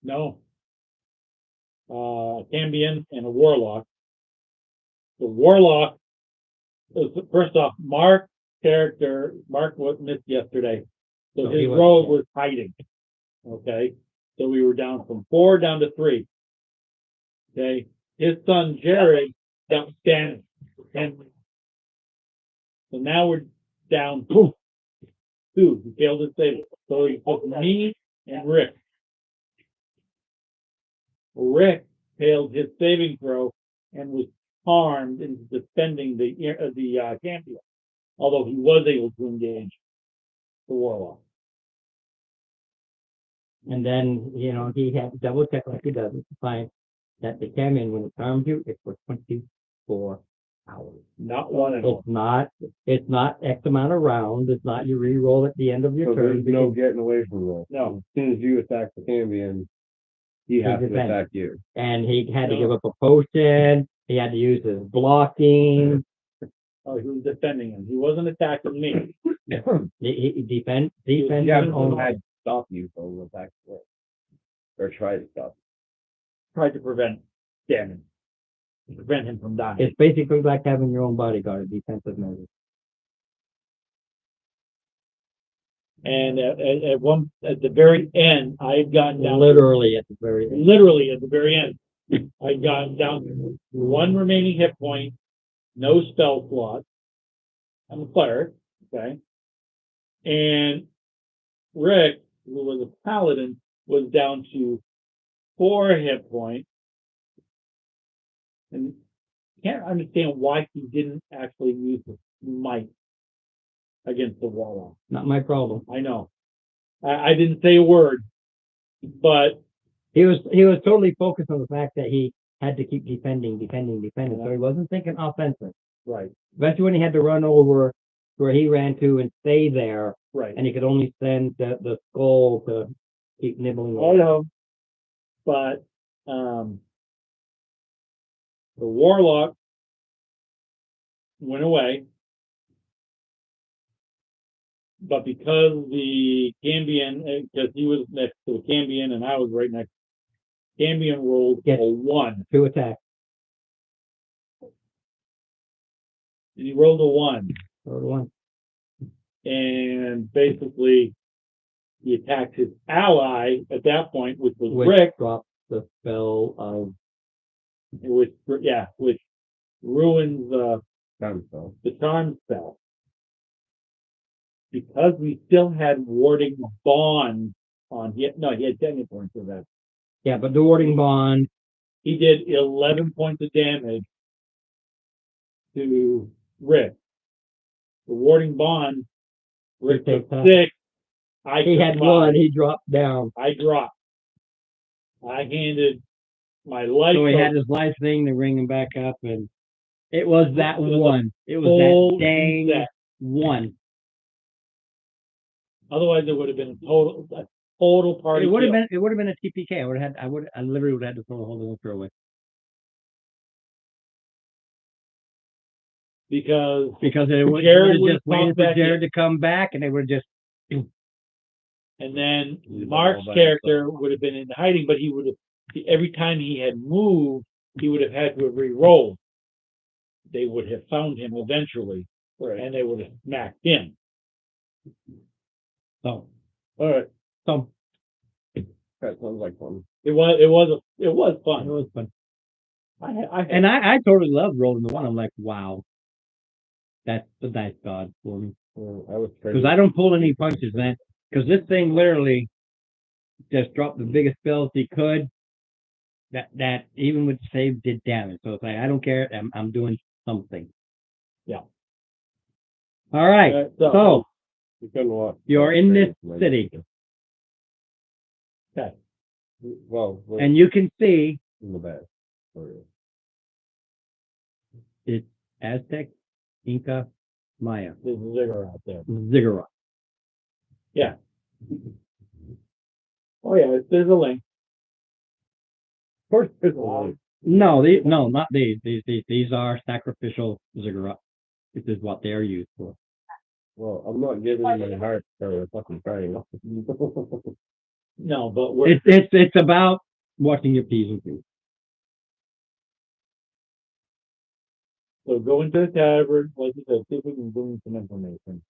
No. Cambion and a warlock. The warlock was, first off, Mark was missed yesterday. So No, his he wasn't, rogue yeah. was hiding. Okay. So we were down from 4 down to 3. Okay. His son Jared down standing. And so now we're down 2. He failed his save. So he put me and Rick. Rick failed his saving throw and was harmed in defending the champion, although he was able to engage the warlock. And then, he had to double check like he does to find that the Cambion, when it harms you, it's for 24 hours. Not one at all. It's not X amount of rounds. It's not you re-roll at the end of your So turn. there's no getting away from this. No. As soon as you attack the Cambion, he has to defends. attack you. And he had to No. give up a potion. He had to use his blocking. Oh, he was defending him. He wasn't attacking me. He defend. Yeah, his but own- he had to stop you from attacking you. Or try to stop Tried to prevent damage. Prevent him from dying. It's basically like having your own bodyguard, a defensive measure. And at the very end, I had gotten down Literally at the very end. literally at the very end, I got down to 1 remaining hit point, no spell slot. I'm a cleric, okay? And Rick, who was a paladin, was down to 4 hit points. And can't understand why he didn't actually use his might against the warlock. Not my problem. I know. I didn't say a word, but He was totally focused on the fact that he had to keep defending. So he wasn't thinking offensive. right, Especially when he had to run over where he ran to and stay there, right. and he could only send the skull to keep nibbling. I know. But the warlock went away. But because the Cambion, because he was next to the Cambion and I was right next, Cambion rolled Yes. a 1. To attack. And he rolled a 1. Or the one. And basically, he attacked his ally at that point, which was Which Rick, dropped the spell of which ruins time spell. the charm spell. Because we still had warding bond on, he had 10 points of that. yeah, but the warding bond. He did 11 points of damage to Rick. The warding bond, Rick took takes that. 6. He took had 5. 1. He dropped down. I dropped. I handed my life. So he had token- his life thing to bring him back up, and it was that It was a one. It was full that dang reset. one. Otherwise, it would have been a total party. It would have kill. been. It would have been a TPK. I literally would have had to throw the whole thing away because because it would Jared have would've just waited popped for back Jared in. to come back, and they would have just. and then He's Mark's all by character would have been in hiding, but he would have every time he had moved, he would have had to have re-rolled. They would have found him eventually, and they would have smacked him. So, All right, so that sounds like fun. It was it fun. was fun. I And I totally love rolling the one. I'm like, wow, that's the nice God for me. I was Because I don't pull any punches, man. Because this thing literally just dropped the biggest spells he could. That even with the save did damage. So it's like I don't care. I'm doing something. Yeah. All right. So You couldn't watch. you're in this city, Well, we're and you can see in the back. Sorry. it's Aztec, Inca, Maya, there's a ziggurat out there. Ziggurat. Oh yeah, there's a link. Of course, there's a lot. No, not these. These are sacrificial Ziggurat. This is what they are used for. Well, I'm not giving you my heart for a fucking triangle. No, but we're It's about watching your P's and Q's. so go into the tavern, like you said, see if we can bring some information.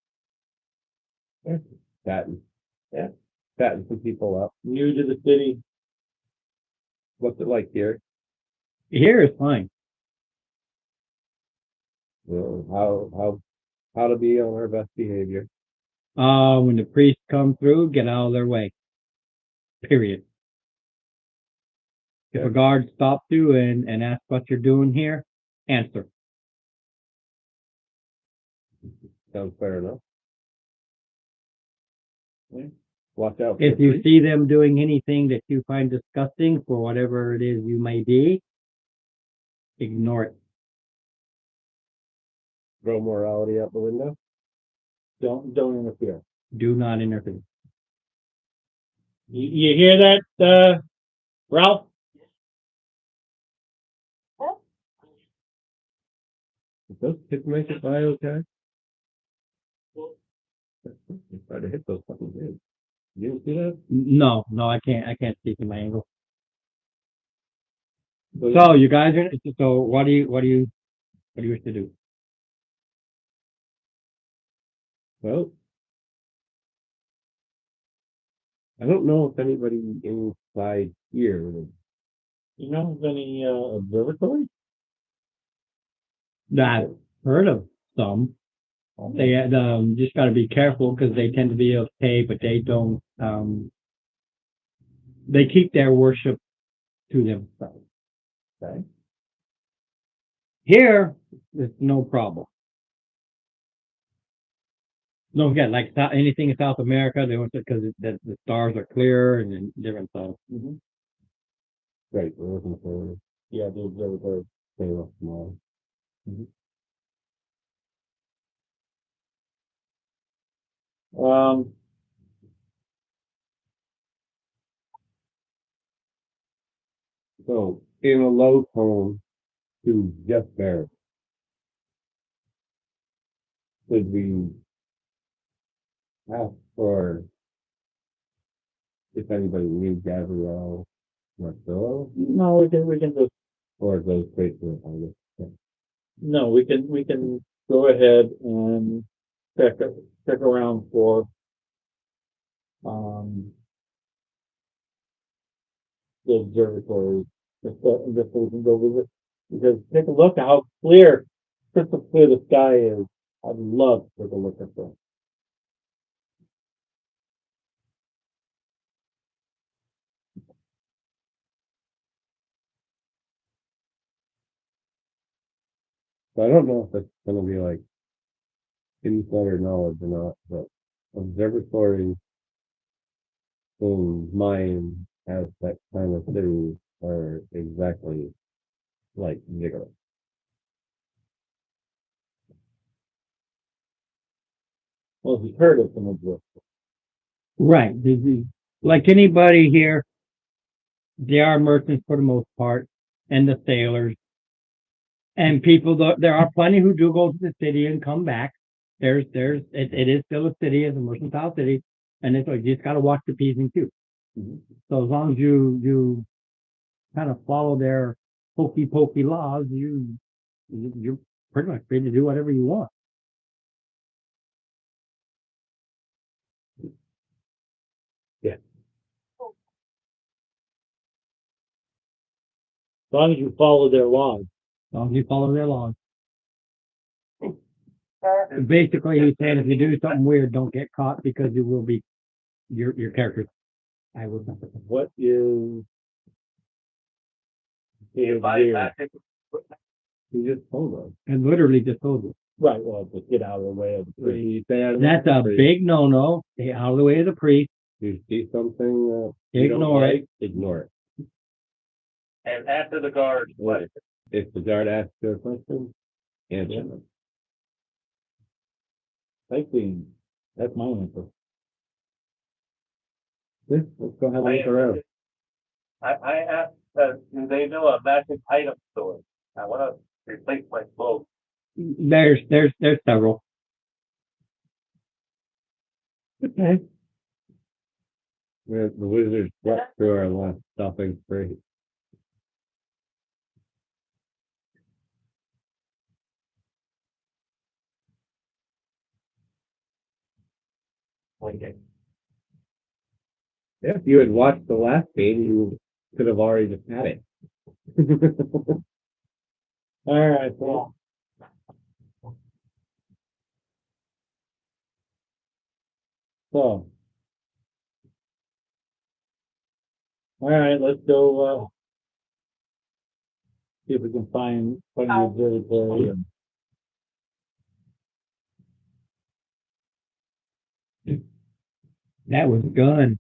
Chatting. Yeah. Chatting some people up. New to the city. What's it like here? Here is fine. How to be on our best behavior. When the priests come through, get out of their way. Period. If a guard stops you and asks what you're doing here, answer. Sounds fair enough. Yeah. Watch out. If you see them doing anything that you find disgusting for whatever it is you may be, ignore it. Throw morality out the window. Don't interfere. Do not interfere. You hear that, Ralph? If those kids make it by okay. Try to hit those fucking kids. You didn't see that? No, I can't see from my angle. So you guys are, so what do you wish to do? Well, I don't know if anybody inside here would. You know of any observatory? I've heard of some. They just got to be careful because they tend to be okay, but they don't. They keep their worship to themselves. Okay. Here, it's no problem. Don't forget, like anything in South America, they want to because the stars are clear and then different stuff. Mm-hmm. Right, we're looking for Yeah, the observatory. Taylor Small. Um, So in a low tone to Jeff Barrett, should we ask for if anybody knew Gabrielle Marcillo, no, we can just or go straight to the no, we can go ahead and check around for the observatory just so we can go visit. Because take a look at how crystal clear the sky is. I'd love to take a look at that. So I don't know if it's gonna be like insider knowledge or not, but observatories in Mayan has that kind of cities are exactly like ziggurat. Well, if you've heard of some of this. Right. Like anybody here, they are merchants for the most part, and the sailors. And people, there are plenty who do go to the city and come back. It is still a city, it's a mercantile city, and it's like you just got to watch the P's and Q's. So as long as you kind of follow their hokey pokey laws, you're pretty much free to do whatever you want. long as you follow their laws. As long as you follow their laws. Basically, he's saying if you do something weird, don't get caught because you will be your character. I would not. What is? You just told us. And literally just told you. Right, well, just get out of the way of the tree. That's a big no-no. Stay out of the way of the priest. You see something, you don't Ignore it. like, ignore it. And after the guard, What? If the guard asks you a question, answer them. Sightseeing, that's my answer. Let's go have a look around. I asked, do they know a magic item store? I wanna replace my clothes. There's several. Okay. The wizards got through our last stopping spree. Okay. If you had watched the last game, you could have already just had it. All right, well. So. All right, let's go, see if we can find the observatory. That was a gun.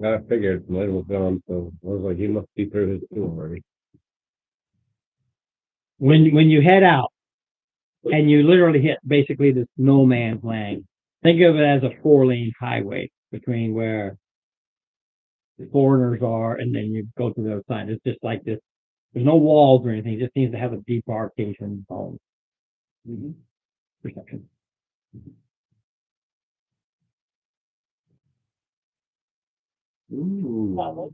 I figured mine was gone, so I was like, he must be through his tool already. When you head out and you literally hit basically this no man's land, think of it as a 4-lane highway between where the foreigners are and then you go to the other side. It's just like this. There's no walls or anything. It just seems to have a demarcation zone. Perception. Ooh.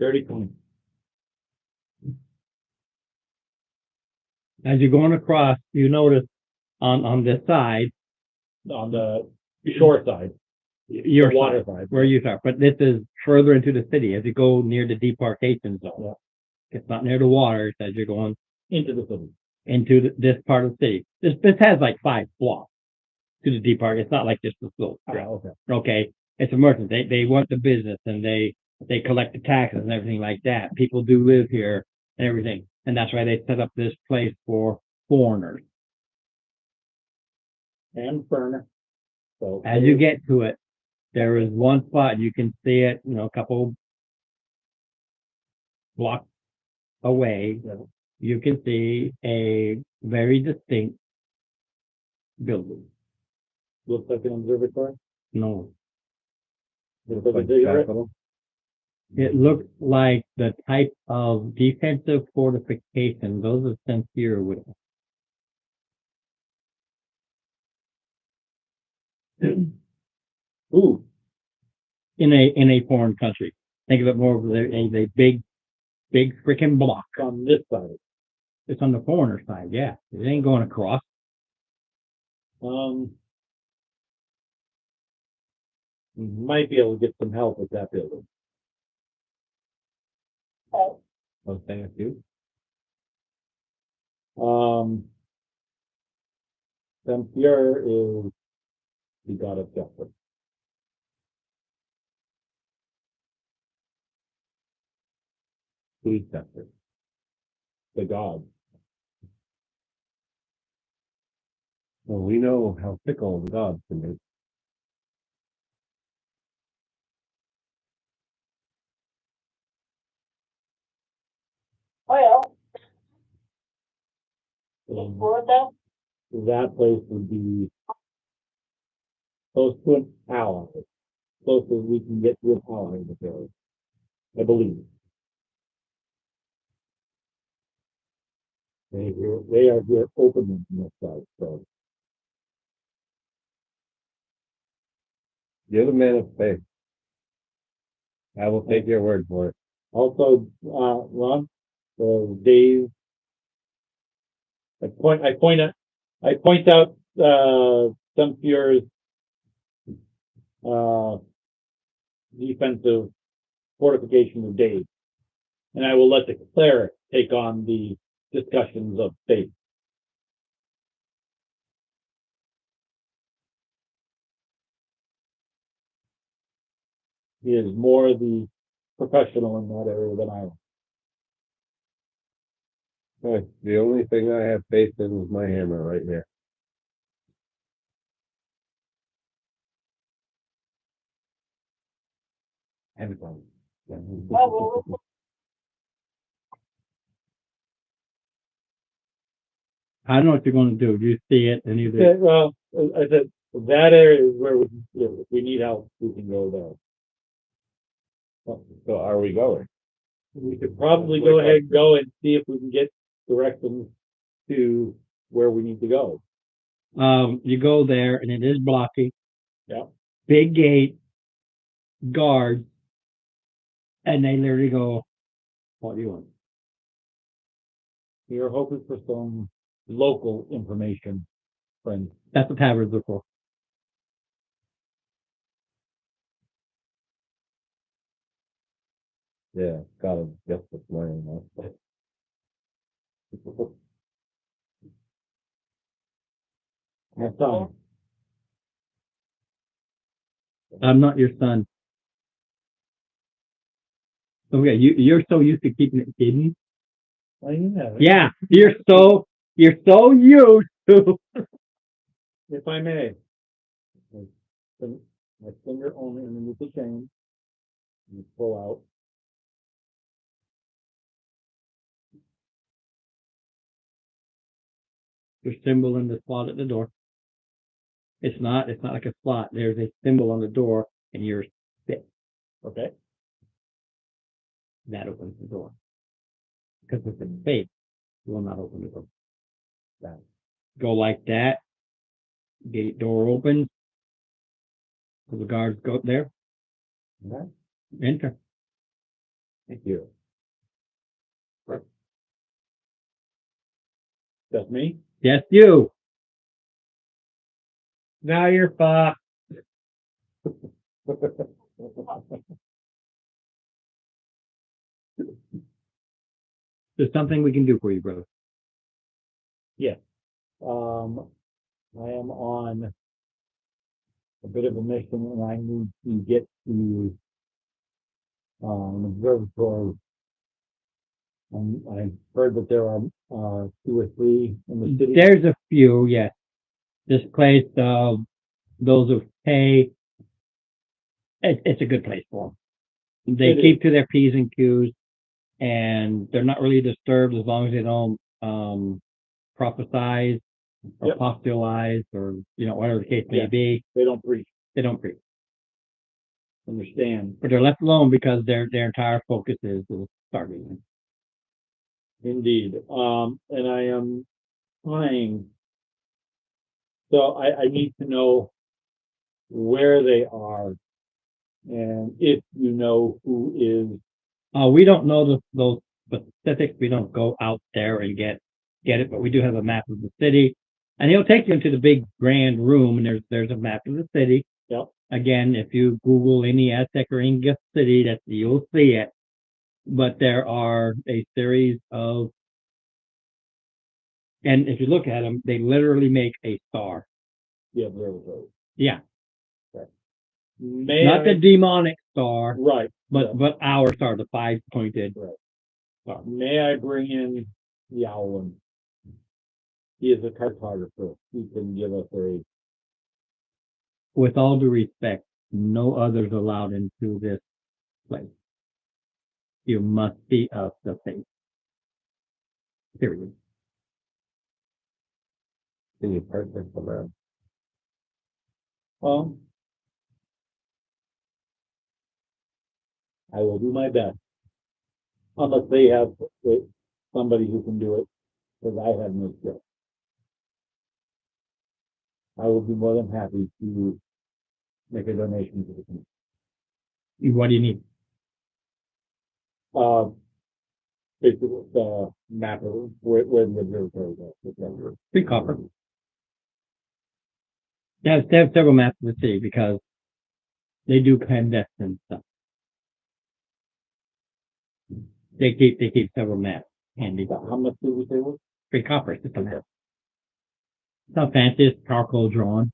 Dirty coin. As you're going across, you notice on this side, On the shore side, your the water side, side. where you are, but this is further into the city as you go near the demarcation zone. Yeah. It's not near the water, it's as you're going Into the city. into this part of the city. This has like 5 blocks to the depark. It's not like just a little strip. Okay. Okay, it's a merchant. They want the business and they collect the taxes and everything like that. People do live here and everything, and that's why they set up this place for foreigners. And Ferner. So. As you get to it, there is one spot you can see it, a couple blocks away. Yeah. You can see a very distinct building. Looks like an observatory. No, Looks Like like a ziggurat. capital. it looks like the type of defensive fortification those of Sincere would have. Ooh, in a foreign country. Think of it more of a big freaking block. on this side. It's on the foreigner side, yeah. It ain't going across. We might be able to get some help with that building. Oh, thank you. Sampierre is the god of justice. Who's separate? The god. Well, we know how fickle the gods can be. Well, Um, for that, that place would be close to an ally. Close as we can get to an ally in the village. I believe. They are here openly on this side, so. You're the man of faith. I will take your word for it. Also, Ron, Dave. I point out, Sampierre's defensive fortification of Dave. And I will let the cleric take on the discussions of faith. He is more the professional in that area than I am. The only thing I have faith in is my hammer right here. Everybody. I don't know what you're gonna do. Do you see it? And Yeah, well, I said, that area is where if we need help, we can go there. So are we going? We could probably go ahead and go and see if we can get directions to where we need to go. you go there and it is blocky. Yeah. Big gate, guards, and they literally go, "What do you want?" We are hoping for some local information, friends. That's what taverns are for. Yeah, got it. Just this morning. My son. I'm not your son. Okay, you're so used to keeping it hidden. Oh, yeah. Yeah, you're so used to. If I may. My finger only underneath the chain. You pull out. Your symbol in the slot at the door. It's not like a slot. There's a symbol on the door, and you're fit. Okay. That opens the door. Because if it's fake, it will not open the door. That. Go like that. Gate door opens. So the guards go up there. Okay. Enter. Thank you. That's me. Yes, you. Now you're fucked. There's something we can do for you, brother. I am on a bit of a mission and I need to get to an observatory. I've heard that there are 2 or 3 in the city. There's a few, yes. This place, those who pay, it's a good place for them. They It keep to their P's and Q's, and they're not really disturbed as long as they don't prophesize or Yep. apostolize or whatever the case may Yeah. be. They don't preach. They don't preach, Understand. but they're left alone because their entire focus is starving. Indeed. And I am trying. So I need to know where they are. And if you know who is. We don't know those specifics. We don't go out there and get it, but we do have a map of the city, and he'll take you into the big grand room, and there's a map of the city. Yep. Again, if you Google any Aztec or Inca city, you'll see it. But there are a series of, and if you look at them, they literally make a star. The observatory. Yeah, May not I, the demonic star, right. but our star, the 5-pointed. Right. May I bring in the Owlin? He is a cartographer. He can give us a. With all due respect, no others allowed into this place. You must be of the faith. Period. Can you purchase the map? I will do my best. Unless they have somebody who can do it, because I have no skill. I will be more than happy to make a donation to the community. What do you need? Basically, the map of where the observatory is. 3 copper. They have several maps of the city because They do clandestine stuff. They keep several maps handy. How much did we say was? Free copper, it's just a map. It's not fancy, it's charcoal drawn.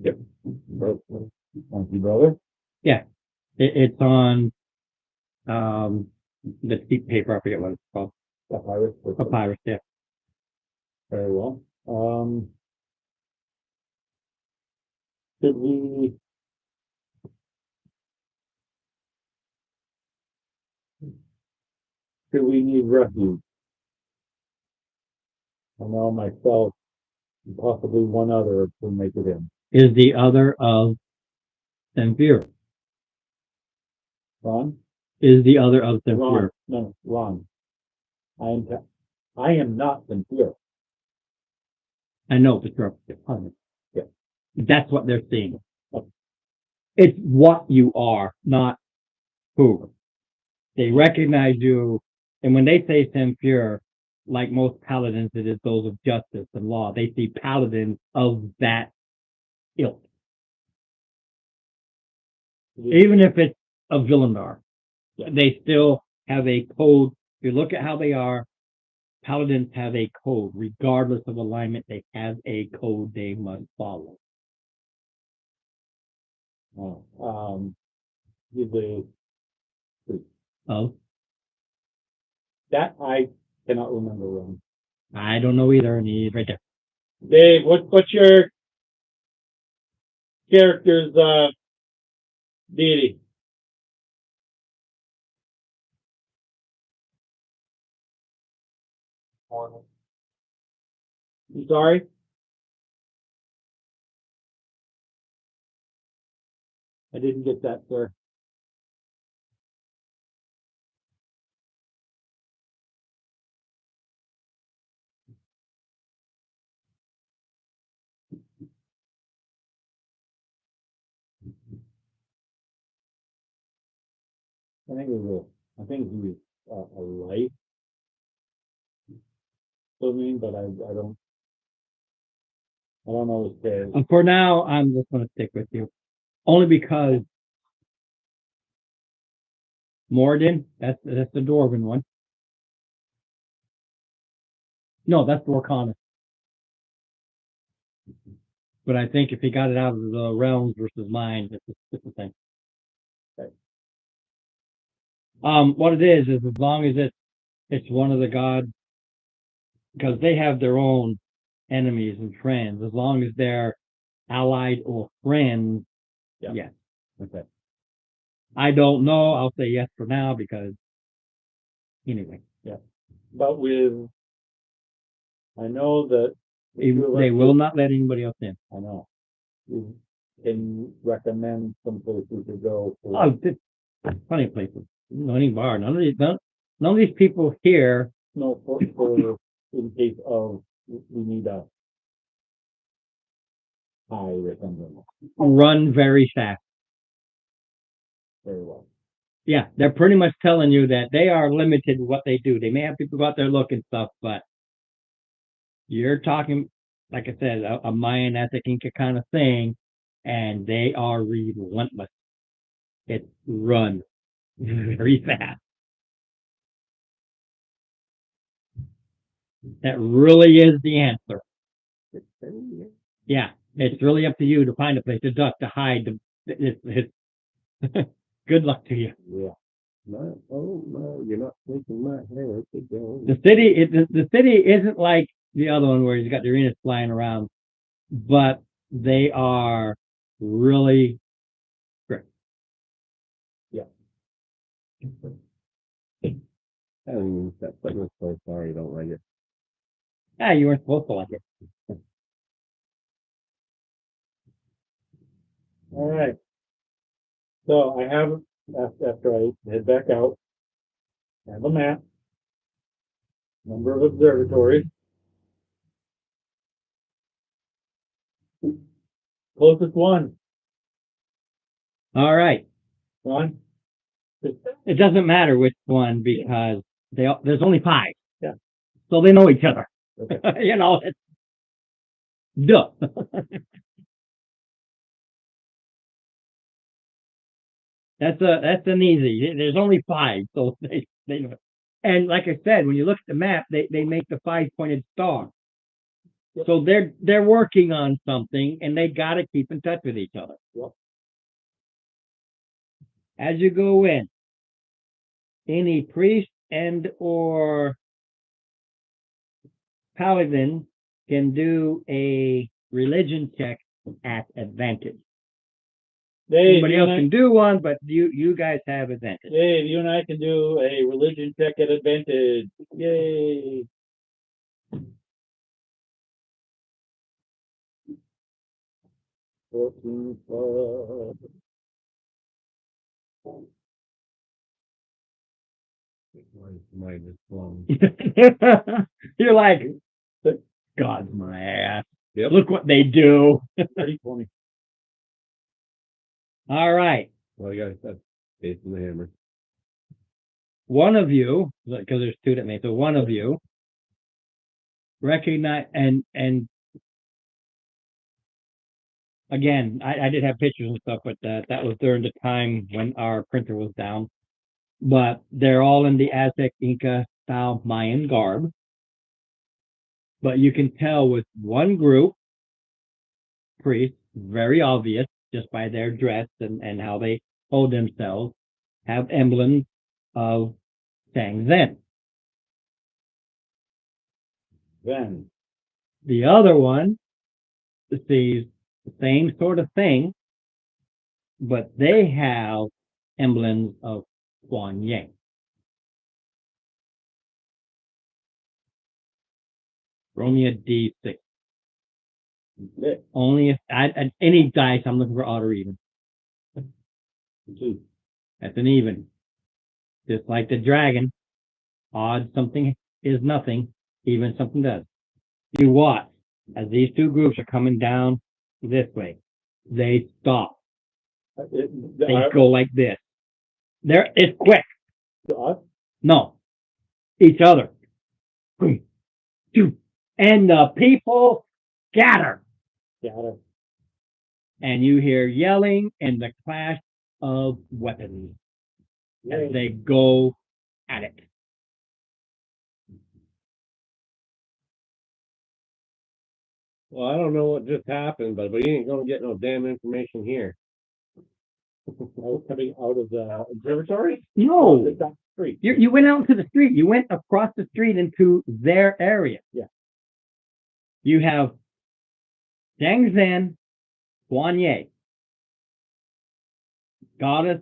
Thank you, brother. It's on, the cheap paper, I forget what it's called, Papyrus. papyrus, yeah. Very well. Should we? Should we need refuge? I know myself, and possibly one other to make it in. Is the other of Samphira. Ron? Is the other of Ron? Samphira. No, Ron. I am not sincere. I know, but you're opponent. Yeah. That's what they're seeing. Okay. It's what you are, not who. They recognize you, and when they say Samphira, like most paladins, it is those of justice and law. They see paladins of that ilk. Even if it's a Villandar, they still have a code. If you look at how they are, paladins have a code. Regardless of alignment, they have a code they must follow. The Oh, that I cannot remember, Ron. I don't know either, and he's right there. Dave, what's your character's deity? I'm sorry? I didn't get that, sir. I think he's a light. I mean, but I don't know his character. And for now, I'm just going to stick with you. Only because Morden, that's the Dwarven one. No, that's Dorkana. But I think if he got it out of the realms versus mine, it's the thing. Okay. What it is as long as it's one of the gods, because they have their own enemies and friends. As long as they're allied or friends, Yeah. yes. Okay. I don't know. I'll say yes for now because anyway, But I know that they will not let anybody else in. I know. You can recommend some place we could go for. Oh, there's plenty of places. No, any bar. None of these people here. No, for in case of we need a high or something. Run very fast. Very well. Yeah, they're pretty much telling you that they are limited in what they do. They may have people go out there looking stuff, but you're talking, like I said, a Mayan Aztec Inca kind of thing, and they are relentless. It's run very fast. That really is the answer. Yeah, it's really up to you to find a place to duck, to hide. Good luck to you. Yeah. No, you're not taking my hair. The city isn't like the other one where you've got the arenas flying around, but they are really strict. I mean, that was so sorry you don't like it. Yeah, you weren't supposed to like it. All right. So I have, after I head back out, I have a map, number of observatories. Closest one, All right. Ron? It doesn't matter which one because there's only 5. Yeah. So they know each other. Okay. You know, it's duh. That's an easy. There's only 5, so they and like I said, when you look at the map, they make the 5-pointed star. Yep. So they're working on something, and they got to keep in touch with each other. Yep. As you go in, any priest and or paladin can do a religion check at advantage. Dave, Anybody else can do one, but you guys have advantage. Dave, you and I can do a religion check at advantage. Yay. Mine is blown. You're like, God's my ass. Yep. Look what they do. Pretty funny. All right. Well, you guys said facing the hammer. One of you, because there's 2 that made, so one of you recognize and again, I did have pictures and stuff, but that was during the time when our printer was down. But they're all in the Aztec Inca style Mayan garb. But you can tell with one group, priests, very obvious just by their dress and how they hold themselves, have emblems of Tang Zen. Then, The other one sees the same sort of thing, but they have emblems of Kuan Yin. Roll me a D6. Only if any dice, I'm looking for odd or even. 2. That's an even. Just like the dragon, odd something is nothing, even something does. You watch as these 2 groups are coming down this way. They stop. They go like this. It's quick. No. Each other. And the people scatter. And you hear yelling and the clash of weapons as they go at it. Well, I don't know what just happened, but we ain't gonna get no damn information here. Coming out of the observatory? No. It's down the street. You went out into the street. You went across the street into their area. Yeah. You have Zhang Zhen, Guan Ye, goddess,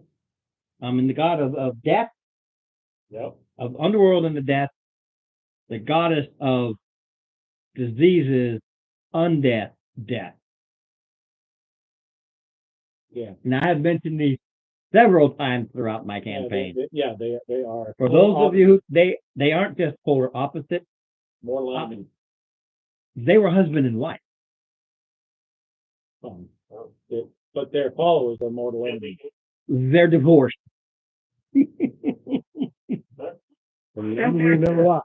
the god of death, Yep. of underworld and the death, the goddess of diseases, undeath, death. Yeah. Now I've mentioned these several times throughout my campaign. They are. For those of you who they aren't just polar opposites, More lining. they were husband and wife. But their followers are mortal enemies. They're divorced. Never lie.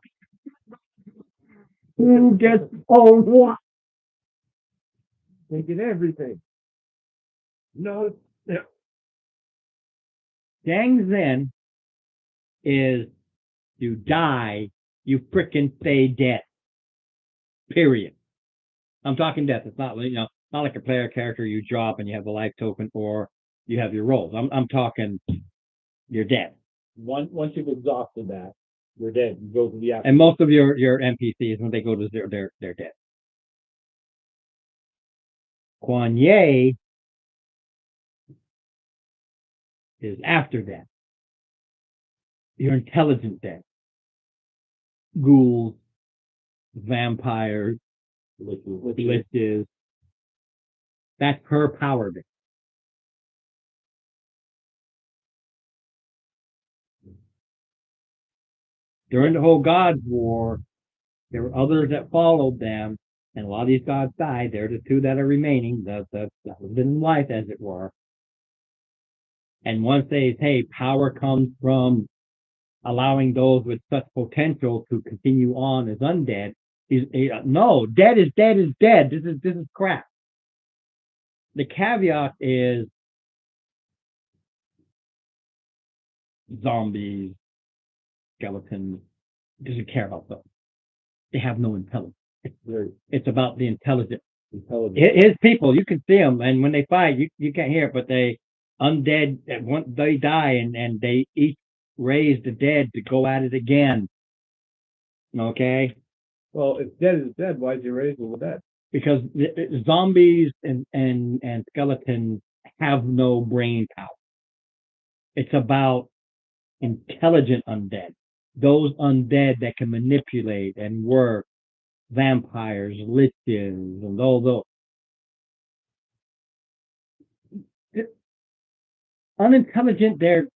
Who gets on what? They get everything. No, Zhang Zhen is you die, you frickin' stay dead. Period. I'm talking death. It's not not like a player character you drop and you have the life token or you have your rolls. I'm talking you're dead. Once you've exhausted that, you're dead. You go to the after. And most of your NPCs when they go to zero, they're dead. Kuan Ye is after death. You're intelligent dead. Ghouls, vampires, liches. That's her power base. During the whole Gods War, there were others that followed them, and a lot of these gods died. They're the 2 that are remaining, the husband and wife, as it were. And once they say power comes from allowing those with such potential to continue on as undead, no, dead is dead is dead. This is crap. The caveat is zombies, skeletons, doesn't care about those. They have no intelligence. They're It's about the intelligence. intelligent. His people, you can see them, and when they fight, you can't hear it, but they undead. Once they die, and they each raise the dead to go at it again. Okay, Well, if dead is dead, why'd you raise them with that? because zombies and skeletons have no brain power. It's about intelligent undead. Those undead that can manipulate and work, vampires, liches, and all those. Unintelligent, they're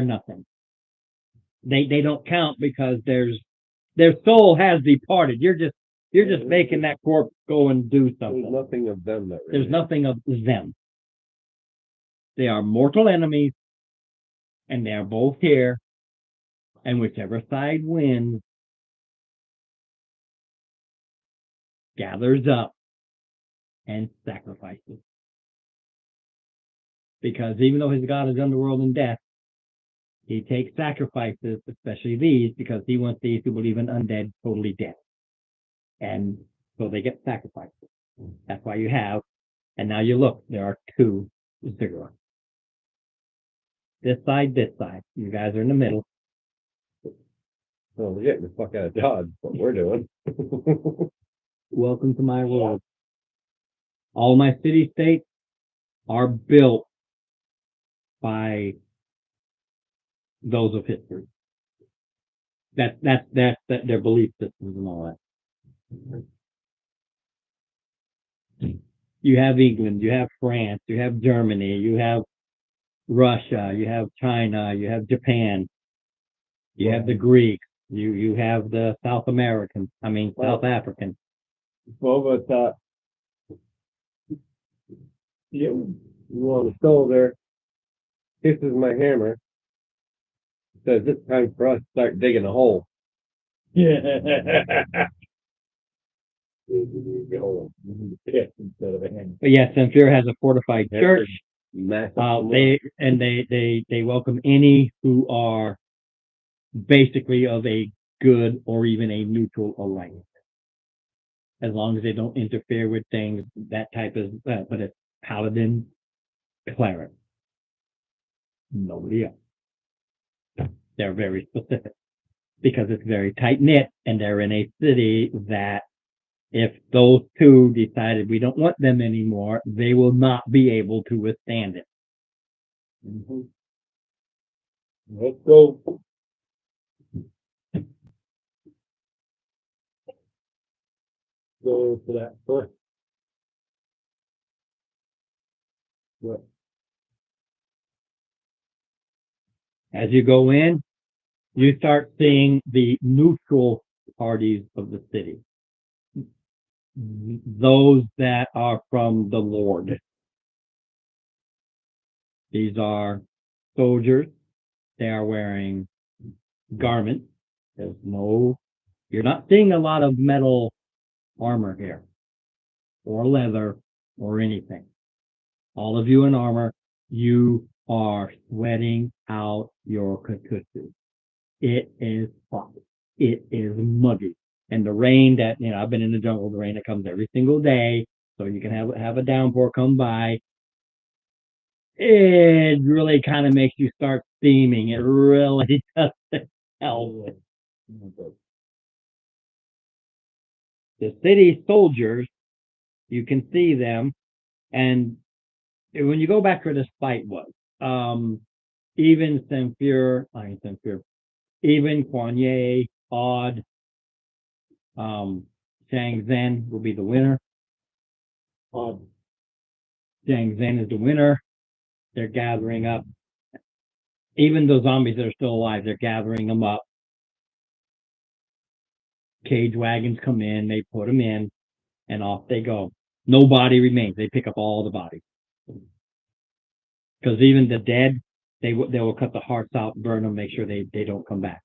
nothing. They don't count because their soul has departed. You're just making that corpse go and do There's something. nothing of them that There's nothing of them. They are mortal enemies, and they are both here. And whichever side wins gathers up and sacrifices. Because even though his God is underworld and death, he takes sacrifices, especially these, because he wants these who believe in undead totally dead. And so they get sacrificed. That's why you have, and now you look, there are 2 ziggurats. This side. You guys are in the middle. Well, we're getting the fuck out of Dodge. What we're doing. Welcome to my world. All my city-states are built by those of history. That's their belief systems and all that. You have England, you have France, you have Germany, you have Russia, you have China, you have Japan, you have the Greeks, you have the South Americans, South Africans. Well, but you on the stove there, kisses my hammer, says it's time for us to start digging a hole. Instead of a hand. But yes, Sanfir has a fortified church. Massive. They welcome any who are basically of a good or even a neutral alliance, as long as they don't interfere with things. That type of, but it's paladin, cleric, nobody else. They're very specific because it's very tight knit, and they're in a city that if those 2 decided we don't want them anymore, they will not be able to withstand it. Mhm. Let's go. Go to that first. What? As you go in, you start seeing the neutral parties of the city. Those that are from the Lord. These are soldiers. They are wearing garments. You're not seeing a lot of metal armor here, or leather, or anything. All of you in armor, you are sweating out your katusu. It is hot. It is muggy. And the rain that, I've been in the jungle, the rain that comes every single day, so you can have a downpour come by. It really kind of makes you start steaming. It really doesn't help. The city soldiers, you can see them, and when you go back where this fight was, even even Kuan Yi, Odd, Shang Zhen will be the winner. Shang Zhen is the winner. They're gathering up. Even the zombies that are still alive, they're gathering them up. Cage wagons come in, they put them in, and off they go. No body remains. They pick up all the bodies. Because even the dead, they will cut the hearts out, burn them, make sure they don't come back.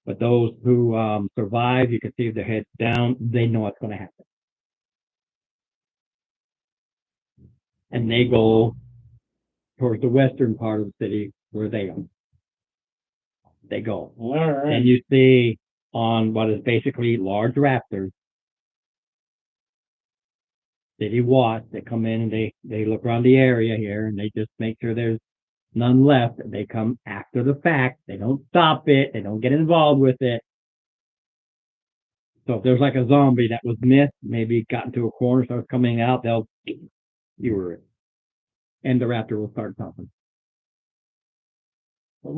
But those who survive, you can see their heads down. They know what's going to happen. And they go towards the western part of the city where they are. they go. All right. And you see on what is basically large raptors, city watch, they come in and they look around the area here and they just make sure there's none left. They come after the fact. They don't stop it. They don't get involved with it. So if there's like a zombie that was missed, maybe got into a corner, starts coming out, they'll skewer it. And the raptor will start talking. I'm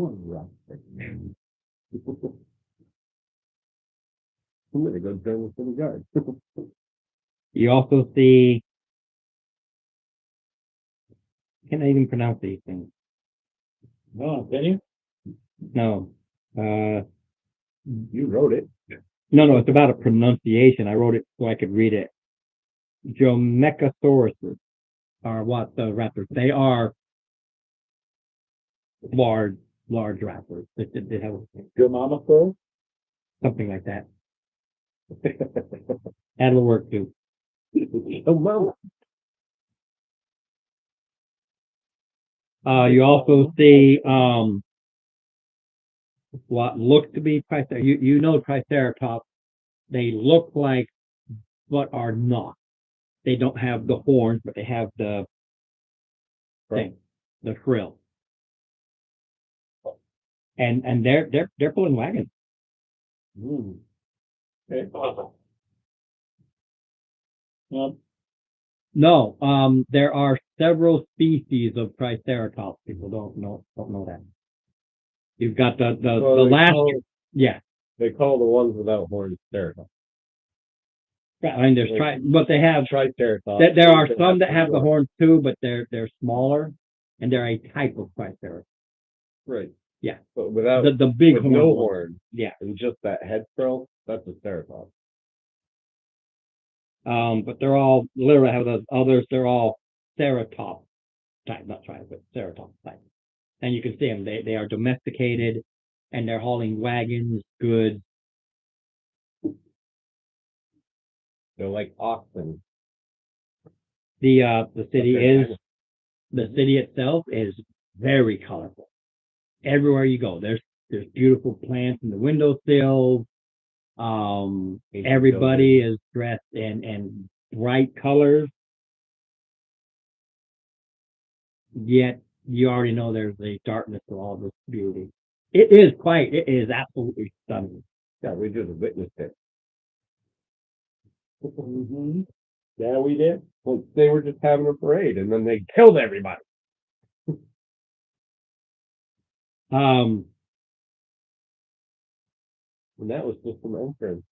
gonna go join the city guard. You also see, can I even pronounce these things? No, can you? No. You wrote it. No, it's about a pronunciation. I wrote it so I could read it. Dromaeosauruses are what the raptors. They are large raptors. They have Your mama first? something like that. That'll work too. Oh, mama. You also see what look to be you know Triceratops. They look like but are not. They don't have the horns, but they have the thing, the frill. And they're pulling wagons. Okay. Well, No, there are several species of Triceratops. People don't know that. You've got the Well, last, yeah. They call the ones without horns Triceratops. I mean, there's but they have. Triceratops. There are some that have the horns too, but they're smaller, and they're a type of Triceratops. Right. Yeah. But without The big with horn. no horns Yeah. and just that head frill, that's a Ceratops. But they're all literally have those others. They're all Ceratops type, not trying, but Ceratops type. And you can see them. They are domesticated, and they're hauling wagons, goods. They're like oxen. The city Okay. is the city itself is very colorful. Everywhere you go, there's beautiful plants in the windowsills. Everybody is dressed in bright colors. Yet you already know there's a darkness to all this beauty. It is absolutely stunning. Yeah, we just witnessed it. yeah, we did. Well, they were just having a parade and then they killed everybody. Um, And that was just an entrance.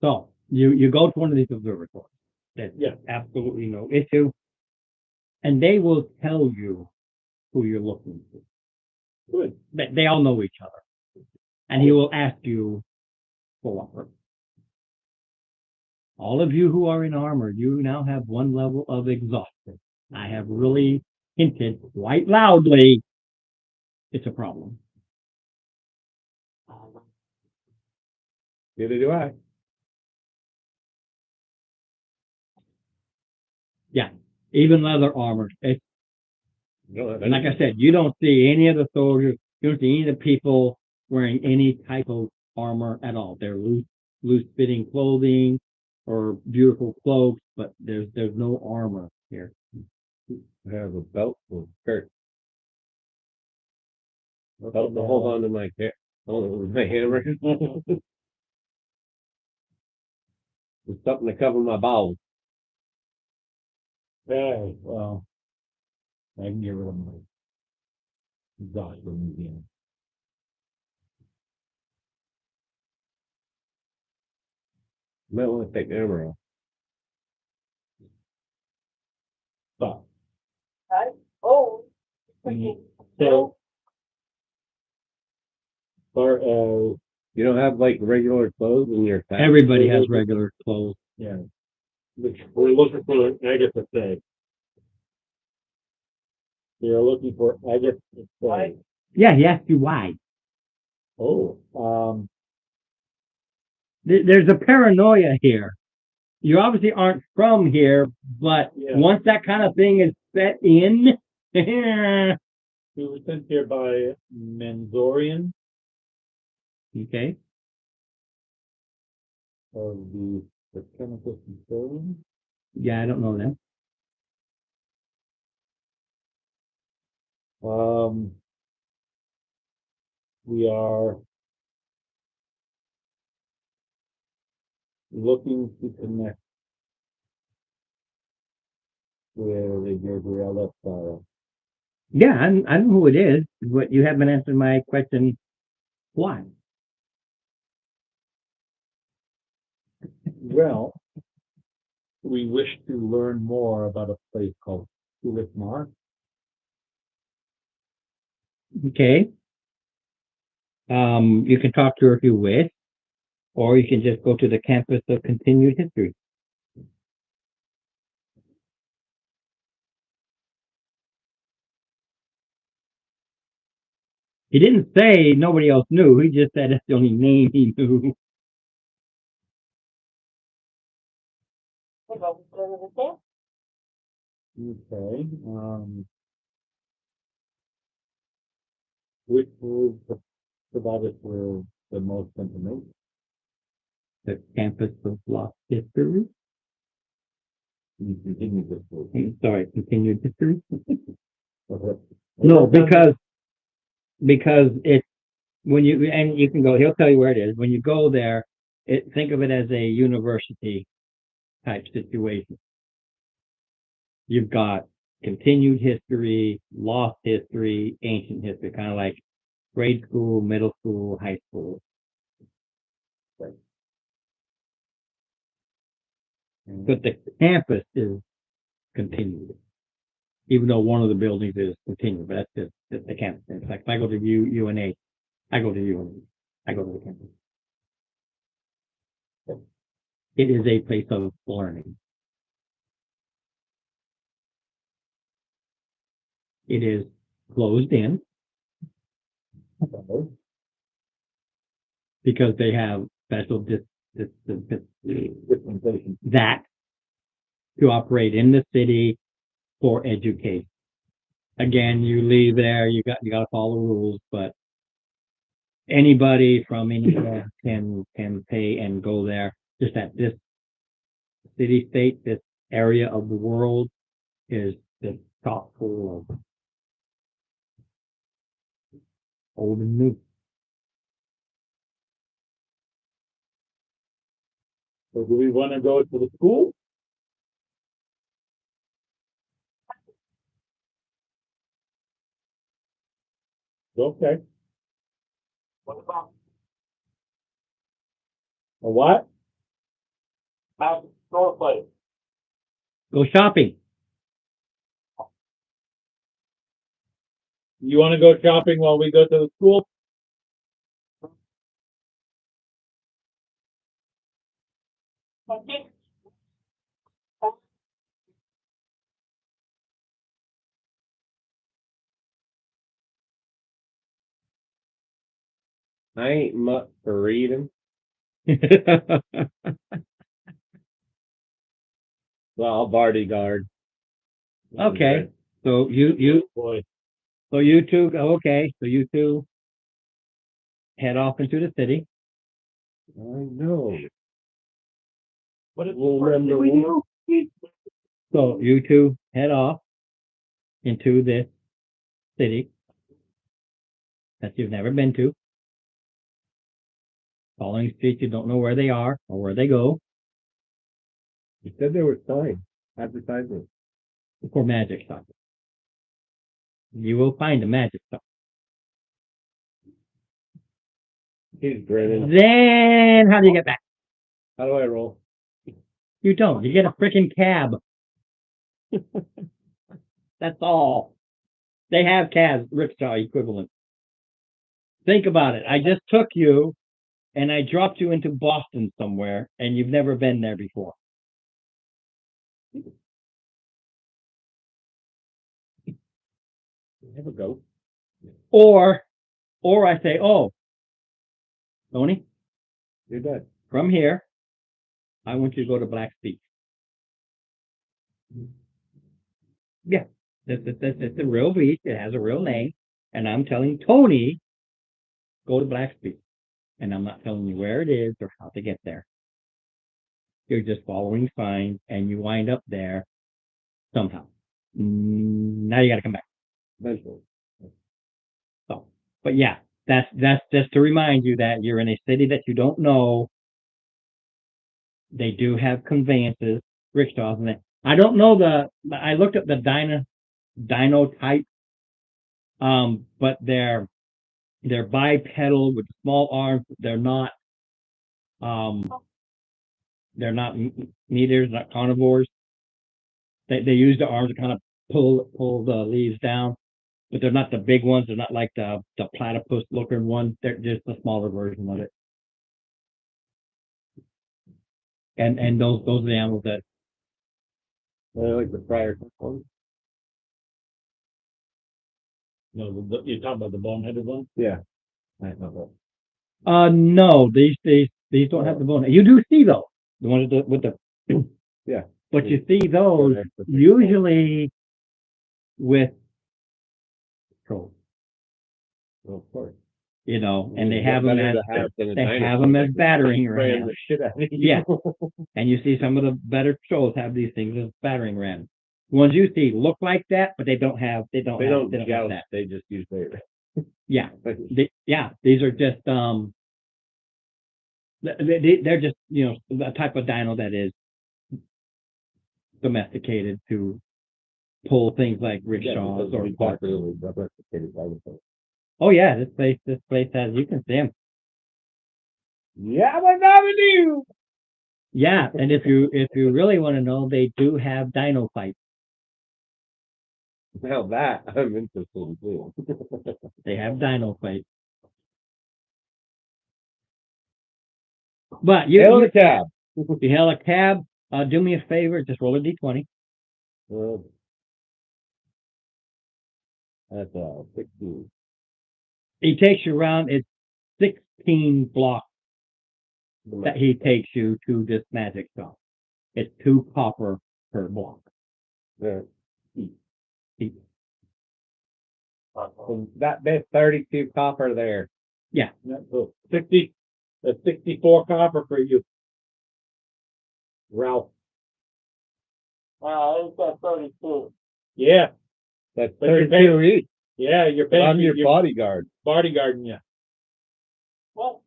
so you go to one of these observatories. There's Yeah. absolutely no issue. And they will tell you who you're looking for. Good. They all know each other. And he will ask you for what purpose. All of you who are in armor, you now have one level of exhaustion. I have really hinted quite loudly it's a problem. Neither do I. Yeah, even leather armor. It's, You don't have and like any- I said, you don't see any of the soldiers, you don't see any of the people wearing any type of armor at all. They're loose fitting clothing or beautiful cloaks, but there's no armor here. I have a belt with skirt. Belt to hold on to my my hammer. There's something to cover my bowels. Okay, well, I can get rid of my exhaustion again. Might want to take the hammer off. Stop. Oh. So, far as, You don't have like regular clothes in your pack? Everybody has regular clothes. yeah, we're looking for Agatha Faye. You're looking for Agatha Faye. Yeah, he asked you why. Oh, There's a paranoia here you obviously aren't from here, but Yeah. once that kind of thing is set in, We were sent here by Menzorian okay, of the chemical control. yeah, I don't know them. We are looking to connect with the Gabriella file. Yeah, I know who it is, but you haven't answered my question. Why? Well, we wish to learn more about a place called Tulip Mar. Okay. You can talk to her if you wish, or you can just go to the campus of continued history. He didn't say nobody else knew. He just said it's the only name he knew. We're going to go to the camp. Okay, which will provide us with the most information. The campus of lost history. We continue this work. Sorry, continued history. No, because it's when you and you can go. He'll tell you where it is. When you go there, think of it as a university type situation. You've got continued history, lost history, ancient history, kind of like grade school, middle school, high school. But the campus is continued, even though one of the buildings is continued. But that's just the campus. It's like if I go to UNH, I go to UNH, I go to the campus. It is a place of learning. It is closed in because they have special dispensation that to operate in the city for education. Again, you leave there, you got to follow rules, but anybody from anywhere can pay and go there. Just that this city state, this area of the world is just chock full of old and new. So do we want to go to the school? Okay. What about A what? Mountain Store Place? Go shopping. You want to go shopping while we go to the school? Okay. I ain't much for reading. Well, bodyguard. Okay. So you Boy, so you two okay. So you two head off into the city. I know. What is We'll the first thing we remember do? So you two head off into this city that you've never been to. Following streets you don't know where they are or where they go You said there were signs, advertising. for magic stuff. You will find the magic stuff. He's grinning. Then how do you get back? How do I roll? You don't. You get a freaking cab. That's all. They have cabs, rickshaw equivalent. Think about it. I just took you and I dropped you into Boston somewhere and you've never been there before. Have a go. Or I say, oh, Tony, You're dead. from here, I want you to go to Black's Peak. Yeah, it's a real beach. It has a real name. And I'm telling Tony, go to Black's Peak. And I'm not telling you where it is or how to get there. You're just following signs and you wind up there somehow. Now you got to come back. Eventually. So, but yeah, that's just to remind you that you're in a city that you don't know. They do have conveyances, rickshaws, and I don't know I looked up the dyno type, but they're bipedal with small arms. They're not meters, not carnivores. They use the arms to kind of pull the leaves down, but they're not the big ones. They're not like the platypus looking ones. They're just a smaller version of it. And those are the animals that I like the prior one. No, you're talking about the bone-headed one? Yeah. I know no, these don't have the bone. You do see those, the ones with the Yeah. but you see those that. usually with trolls, Well, of course. you know, and they What have them better as to have than a they dinosaur have them that as can battering ram rams. the shit out of you. Yeah. And you see some of the better trolls have these things as battering rams. The ones you see look like that, but they don't have They don't have joust, that. they just use their Yeah. These are just they're just, you know, the type of dino that is domesticated to pull things like rickshaws or carts. popularly domesticated dinosaurs. Oh yeah, this place has, you can see them. Yeah, but Avenue. Yeah, and if you really want to know, they do have dino fights. Now that I'm interested in too. They have dino fights. But you Helicab. hail a cab. Do me a favor, just roll a d20. That's 16. He takes you around. It's 16 blocks that he takes you to this magic shop. It's 2 copper per block. Yeah. Each. So that's 32 copper there. Yeah, so 64 copper for you, Ralph. I think that's 32. Yeah, That's But you're 32 each. yeah, you're But paying. I'm your you're bodyguard. bodyguarding you. Well,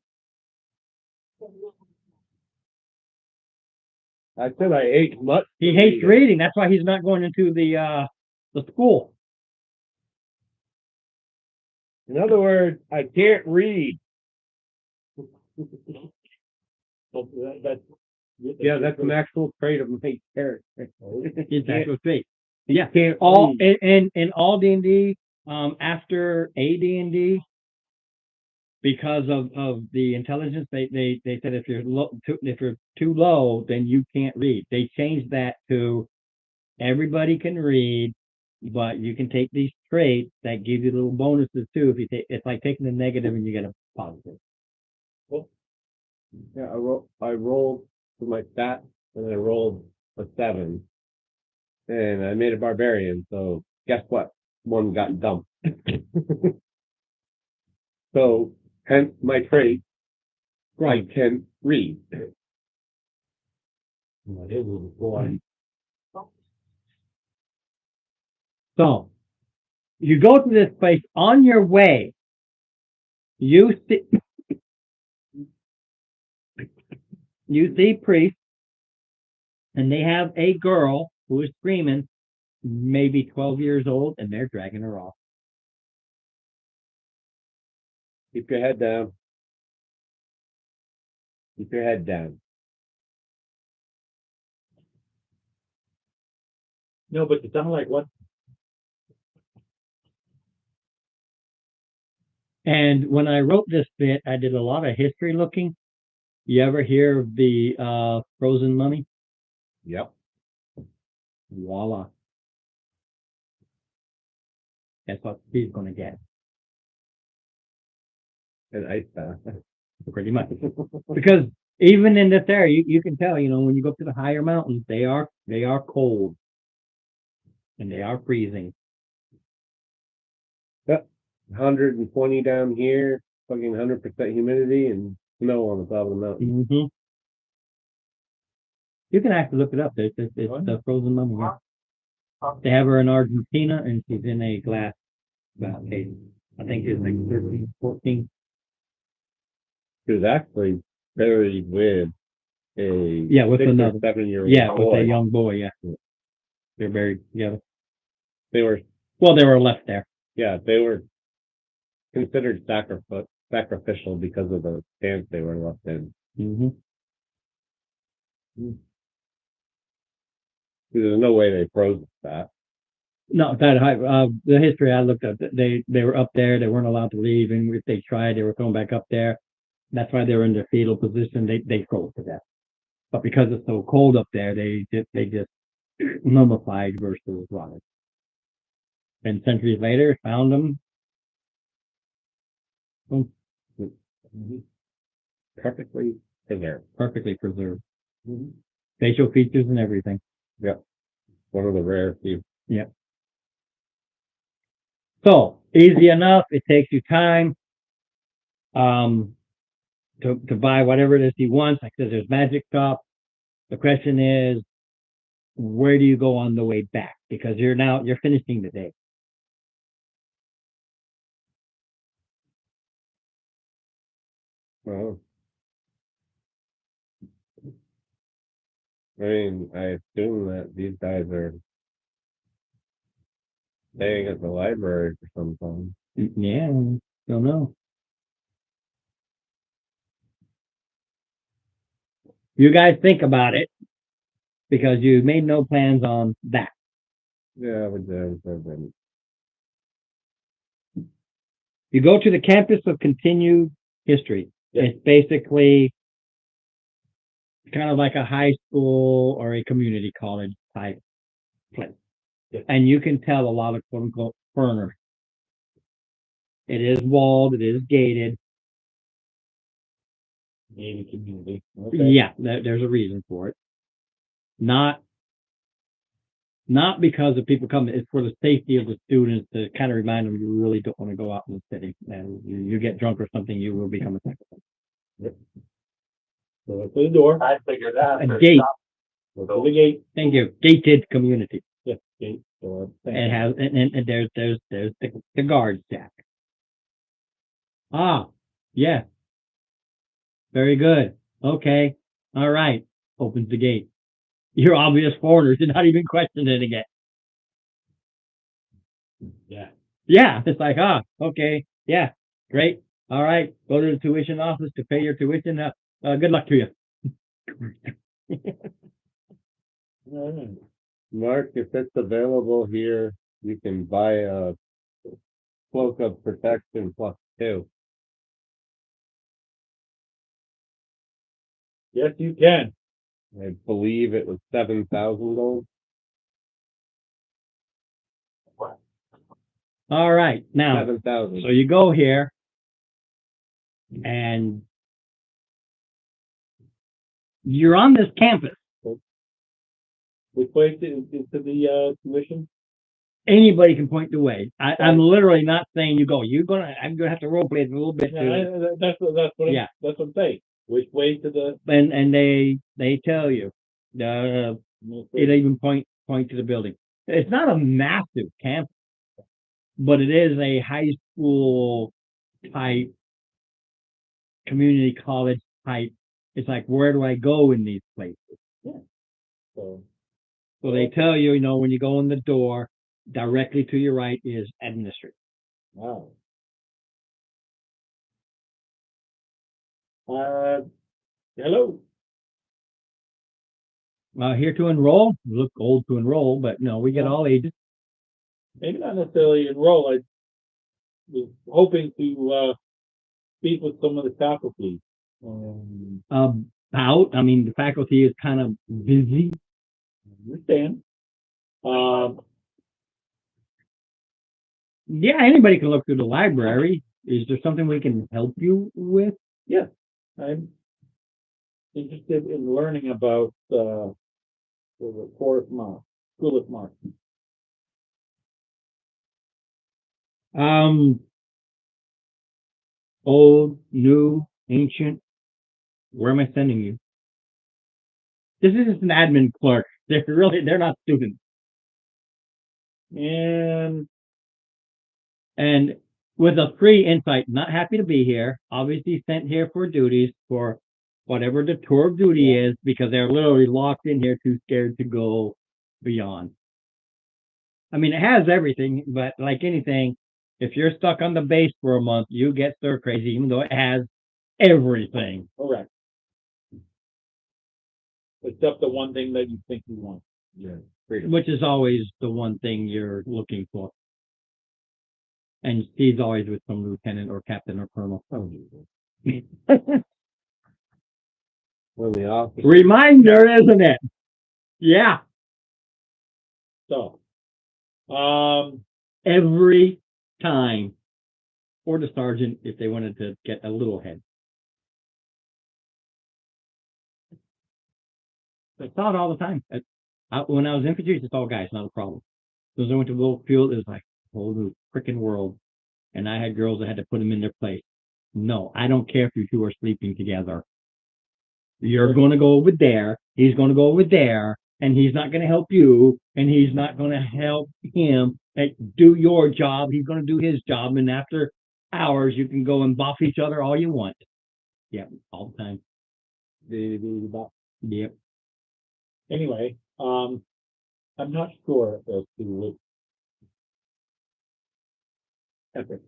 I said I ate much. He hates reading. That's why he's not going into the school. In other words, I can't read. So that's Yeah, that's an actual trait of my character. It's actual trait. Yeah. Can't All read. in all D&D, after AD&D, because of the intelligence, they said if you're too low, then you can't read. They changed that to everybody can read, but you can take these traits that give you little bonuses too. If you take, it's like taking a negative and you get a positive. Yeah, I rolled for my stat, and I rolled a 7. And I made a barbarian, so guess what? One got dumped. So, hence my trait, I can read. So you go to this place on your way. You see priests, and they have a girl who is screaming, maybe 12 years old, and they're dragging her off. Keep your head down. Keep your head down. no, but it sounds like what? And when I wrote this bit, I did a lot of history looking. You ever hear of the frozen mummy? Yep. Voila. That's what he's going to get, And ice bath. pretty much. Because Even in this area, you can tell, when you go up to the higher mountains, they are cold. And they are freezing. 120 down here, fucking 100% humidity and snow on the top of the mountain. Mm-hmm. You can actually look it up. It's the frozen mummy. Yeah. They have her in Argentina, and she's in a glass case. I think she's like 13, 14. She was actually buried with a Yeah, with 6 or another. 7-year-old Yeah, boy. with a young boy. Yeah, they're buried together. They were They were left there. they were considered sacrificial because of the stance they were left in. Mm-hmm. There's no way they froze that. No, that the history I looked up, they were up there. They weren't allowed to leave, and if they tried, they were thrown back up there. That's why they were in their fetal position. They froze to death. But because it's so cold up there, they just mummified versus rotted. And centuries later, found them. Boom, Perfectly preserved. perfectly preserved. Facial features and everything. One of the rare few. So easy enough. It takes you time to buy whatever it is he wants. Like I said, there's magic shop. The question is, where do you go on the way back? Because you're finishing the day. Well, I mean, I assume that these guys are staying at the library for some time. Yeah, don't know. You guys think about it, because you made no plans on that. Yeah, but then You go to the campus of continued history. Yeah. It's basically kind of like a high school or a community college type place. Yeah. And you can tell a lot of quote unquote foreigners. It is walled, it is gated. Gated community. Okay. Yeah, there's a reason for it. Not because of people coming, it's for the safety of the students to kind of remind them you really don't want to go out in the city. And you get drunk or something, you will become a psychopath. So look for the door. I figured that. A gate. Look for the gate. Thank you. Gated community. Yeah, gate, door. And has and there's the guard shack. Ah, yeah. Very good. Okay. All right. Opens the gate. You're obvious foreigners. You're not even questioning it. Yeah. Yeah. It's like, okay. Yeah. Great. All right. Go to the tuition office to pay your tuition. Good luck to you. Mark, if it's available here, you can buy a cloak of protection +2. Yes, you can. I believe it was 7,000 gold. All right. Now, 7,000. so you go here and you're on this campus. Which way into the tuition? Anybody can point the way. I'm literally not saying you go. I'm gonna have to role play it a little bit. Yeah, that's what Yeah. that's what I'm saying. Which way to the? And they tell you. It even point to the building. It's not a massive campus, but it is a high school type, community college type. It's like, where do I go in these places? So So they tell you, when you go in the door, directly to your right is administrative. wow. Hello. Here to enroll. You look old to enroll, but no, we get all ages. Maybe not necessarily enroll. I was hoping to speak with some of the faculty. The faculty is kind of busy. Understand? Yeah, anybody can look through the library. Is there something we can help you with? I'm interested in learning about, Forest Moss, School of Moss. Old, new, ancient. Where am I sending you? This is just an admin clerk. They're not students. And with a free insight, not happy to be here. Obviously sent here for duties for whatever the tour of duty is, because they're literally locked in here, too scared to go beyond. I mean, it has everything, but like anything, if you're stuck on the base for a month, you get stir crazy, even though it has everything. Correct. Except the one thing that you think you want. Yeah. Freedom. Which is always the one thing you're looking for. And he's always with some lieutenant or captain or colonel. When the officer. Reminder, isn't it? Yeah, So, every time. Or the sergeant if they wanted to get a little head. I saw it all the time. When I was infantry, it's all guys, not a problem. As soon as I went to Little Field, it was like a whole new freaking world. And I had girls that had to put them in their place. No, I don't care if you two are sleeping together. You're going to go over there. He's going to go over there. And he's not going to help you. And he's not going to help him do your job. He's going to do his job. And after hours, you can go and buff each other all you want. Yep, all the time. Yep. anyway, I'm not sure as to which epic.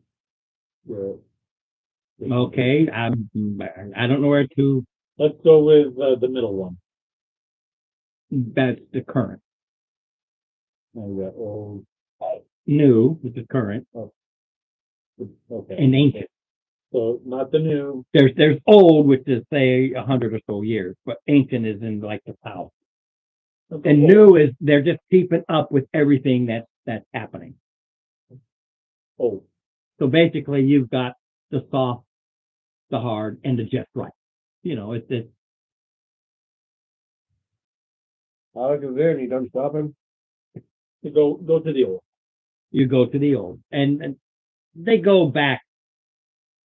Okay, I don't know where to. Let's go with the middle one. That's the current. And the old, New, which is current, okay. and ancient. So not the new. There's old, which is say 100 or so years, but ancient is in like the south. And new is they're just keeping up with everything that's happening. Old. So basically, you've got the soft, the hard, and the just right. You know, it's Alex is there and he done stopping. You go to the old. you go to the old, and they go back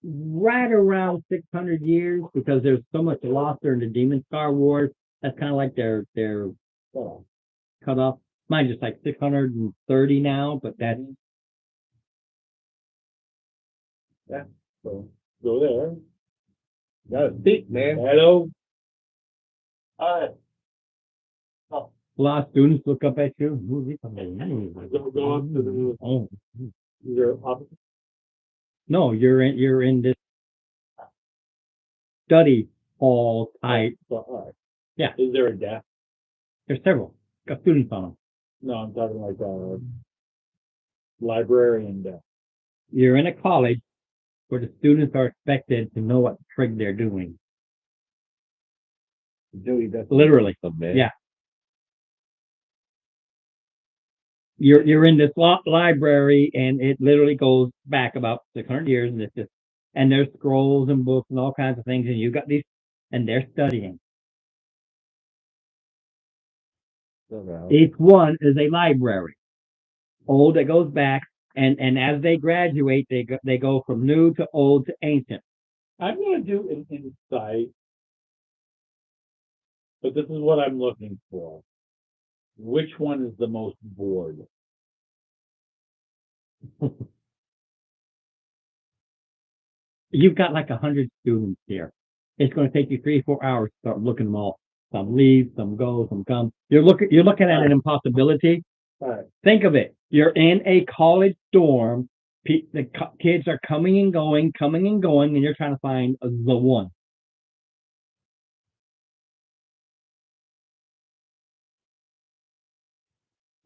right around 600 years because there's so much lost during the Demon Star Wars. That's kind of like their cut off. Mine's just like 630 now, but that's So go there. Got a seat, man. Hello. Oh, a lot of students look up at you. Go up to the Oh, your office. no, you're in this study hall type. So, all right. Yeah. Is there a desk? There's several. Got students on them. No, I'm talking like a librarian desk. You're in a college where the students are expected to know what trig they're doing. Joey, that's Literally. man. Yeah. You're in this library, and it literally goes back about 600 years, and it's just, and there's scrolls and books and all kinds of things, and you got these, and they're studying. Each one is a library. Old that goes back, and as they graduate, they go from new to old to ancient. I'm going to do an insight, but this is what I'm looking for. Which one is the most bored? You've got like 100 students here. It's going to take you 3-4 hours to start looking them all. Some leave, some go, some come. You're looking at an impossibility. All right. Think of it. You're in a college dorm. The kids are coming and going, and you're trying to find the one.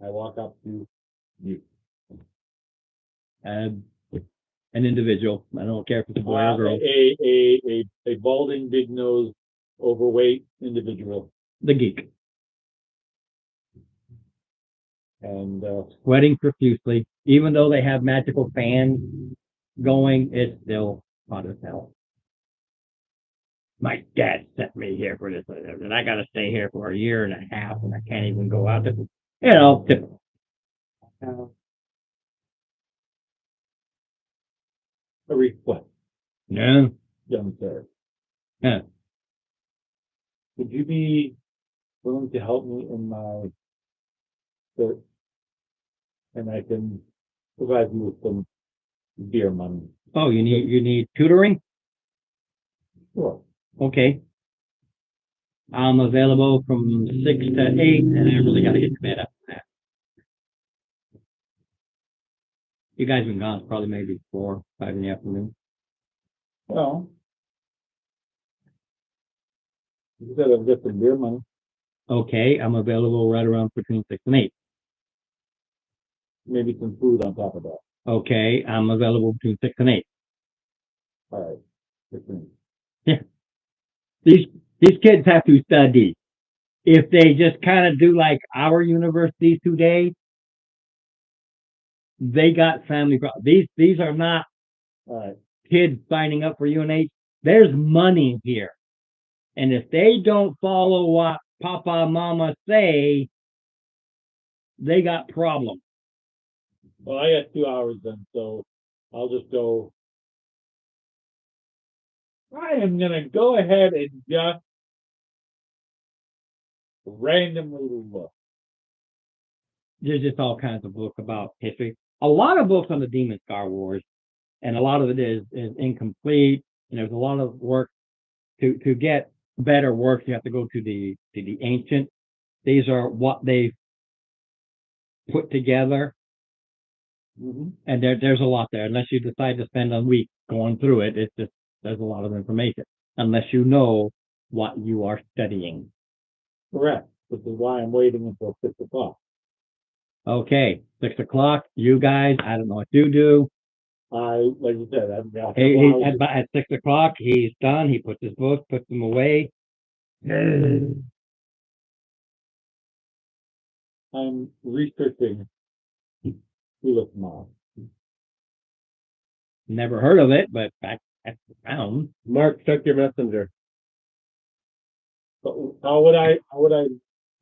I walk up to you. An individual. I don't care if it's a boy or a girl. A balding, big nose, overweight individual, The geek. and Sweating profusely. Even though they have magical fans going, it's still hot as hell. My dad sent me here for this, and I gotta stay here for a year and a half, and I can't even go out. You know, typical. A request, Yeah. young sir. Yeah. Would you be willing to help me in my search? And I can provide you with some beer money. Oh, you need tutoring? Sure. Okay. I'm available from 6 to 8, and I really gotta get to bed after that. You guys been gone probably maybe 4, 5 in the afternoon. Well, you said I've got some beer money. Okay, I'm available right around between 6 and 8. Maybe some food on top of that. Okay, I'm available between 6 and 8. All right. 15. These kids have to study. If they just kind of do like our universities today, they got family problems. These are not All right. kids signing up for UNH. There's money here. And if they don't follow what Papa and Mama say, they got problems. Well, I got 2 hours then, so I'll just go. I am gonna go ahead and just randomly look. There's just all kinds of books about history. A lot of books on the Demon Star Wars, and a lot of it is incomplete. And there's a lot of work to get better works. You have to go to the ancient. These are what they've put together, and there's a lot there. Unless you decide to spend a week going through it, it's just there's a lot of information. Unless you know what you are studying. Correct. Which is why I'm waiting until 6 o'clock. Okay, 6 o'clock. You guys, I don't know what you do. Like you said, I've got. At 6 o'clock, he's done. He puts his books, puts them away. I'm researching Tulip Moth. Never heard of it, but that's found. Mark, check your messenger. But how would I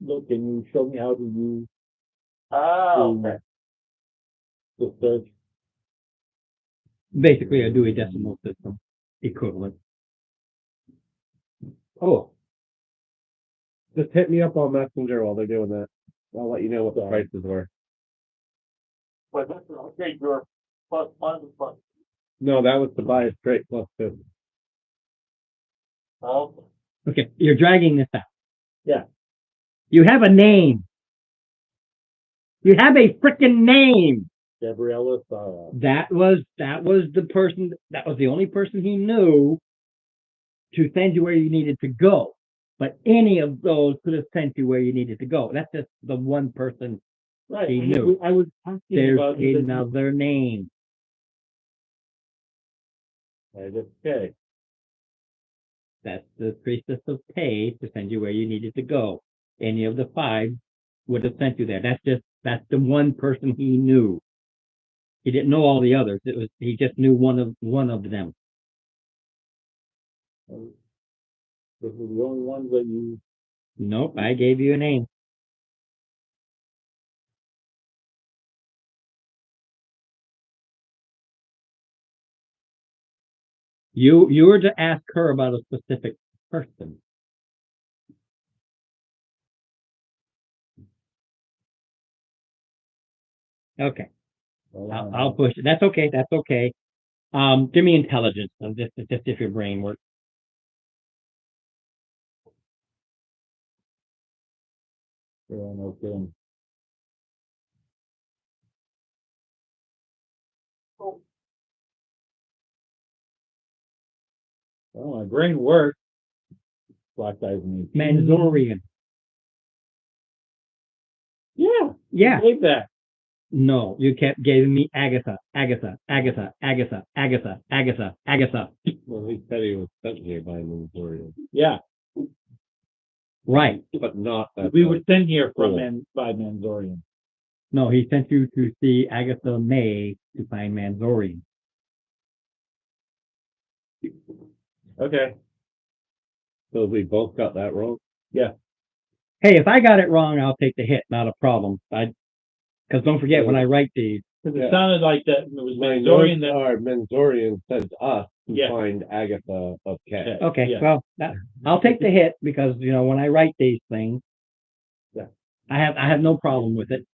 look? Can you show me how to use Oh, okay. the search? Basically a Dewey Decimal System equivalent. Oh. Just hit me up on Messenger while they're doing that. I'll let you know what the prices were. But that's okay, your +1 plus. No, that was to buy a straight plus 2. Oh, Okay, you're dragging this out. Yeah. You have a name. You have a freaking name. Gabriella Sara. That was the person. That was the only person he knew to send you where you needed to go. But any of those could have sent you where you needed to go. That's just the one person Right. he knew. I was asking There's about another name. Okay. That's the priestess of Pei to send you where you needed to go. Any of the 5 would have sent you there. That's the one person he knew. He didn't know all the others. He just knew one of them. This is the only ones that you. Nope, I gave you a name. You were to ask her about a specific person. Okay, I'll push it. That's okay. That's okay. Give me intelligence. Just if your brain works. Yeah, no kidding. Well, my brain works. Black eyes and Manzorian. Yeah. Yeah. Gave that. No, you kept giving me Agatha, Agatha, Agatha, Agatha, Agatha, Agatha, Agatha. Well, he said he was sent here by Missouri. Yeah. Right. But not that. We were sent here Cool. by Manzorian. No, he sent you to see Agatha May to find Manzorian. Okay. So we both got that wrong? Hey, if I got it wrong, I'll take the hit, not a problem. Because don't forget, when I write these, Because Yeah. it sounded like that, it was Manzorian that, Menzorian sent us to Yeah. find Agatha of K. okay, Yeah. well, I'll take the hit because, when I write these things, Yeah. I have no problem with it.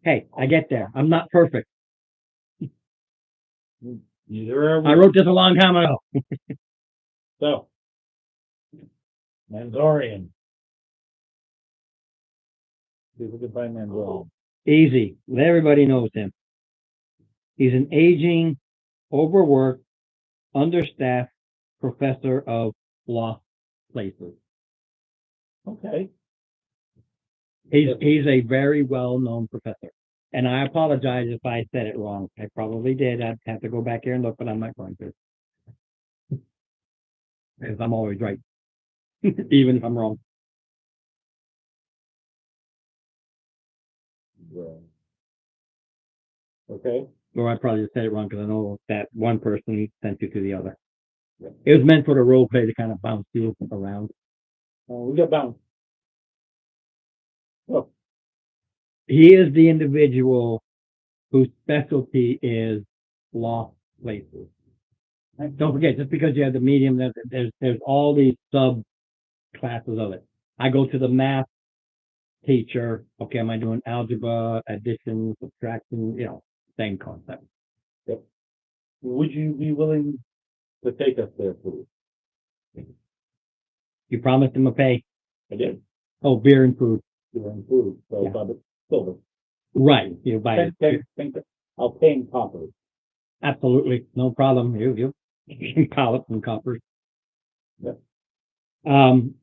Hey, I get there. I'm not perfect. neither are I we. wrote this a long time ago. So. Manzorian. See if we can find Manzorian. Easy. Everybody knows him. He's an aging, overworked, understaffed professor of lost places. Okay. He's a very well-known professor. And I apologize if I said it wrong. I probably did. I'd have to go back here and look, but I'm not going to. Because I'm always right. Even if I'm wrong. Yeah. Okay, Or I probably just said it wrong because I know that one person sent you to the other. It was meant for the role play to kind of bounce you around. We got bounced. Oh, He is the individual whose specialty is lost places. And don't forget, just because you have the medium, there's all these sub classes of it. I go to the math teacher. Okay, am I doing algebra, addition, subtraction? Same concept. would you be willing to take us there, please? You promised him a pay. I did. Oh, beer and food. You're in food, so Yeah. about it, silver. Right. You buy it. I'll pay in copper. Absolutely, no problem. You can call it some coppers. Yeah.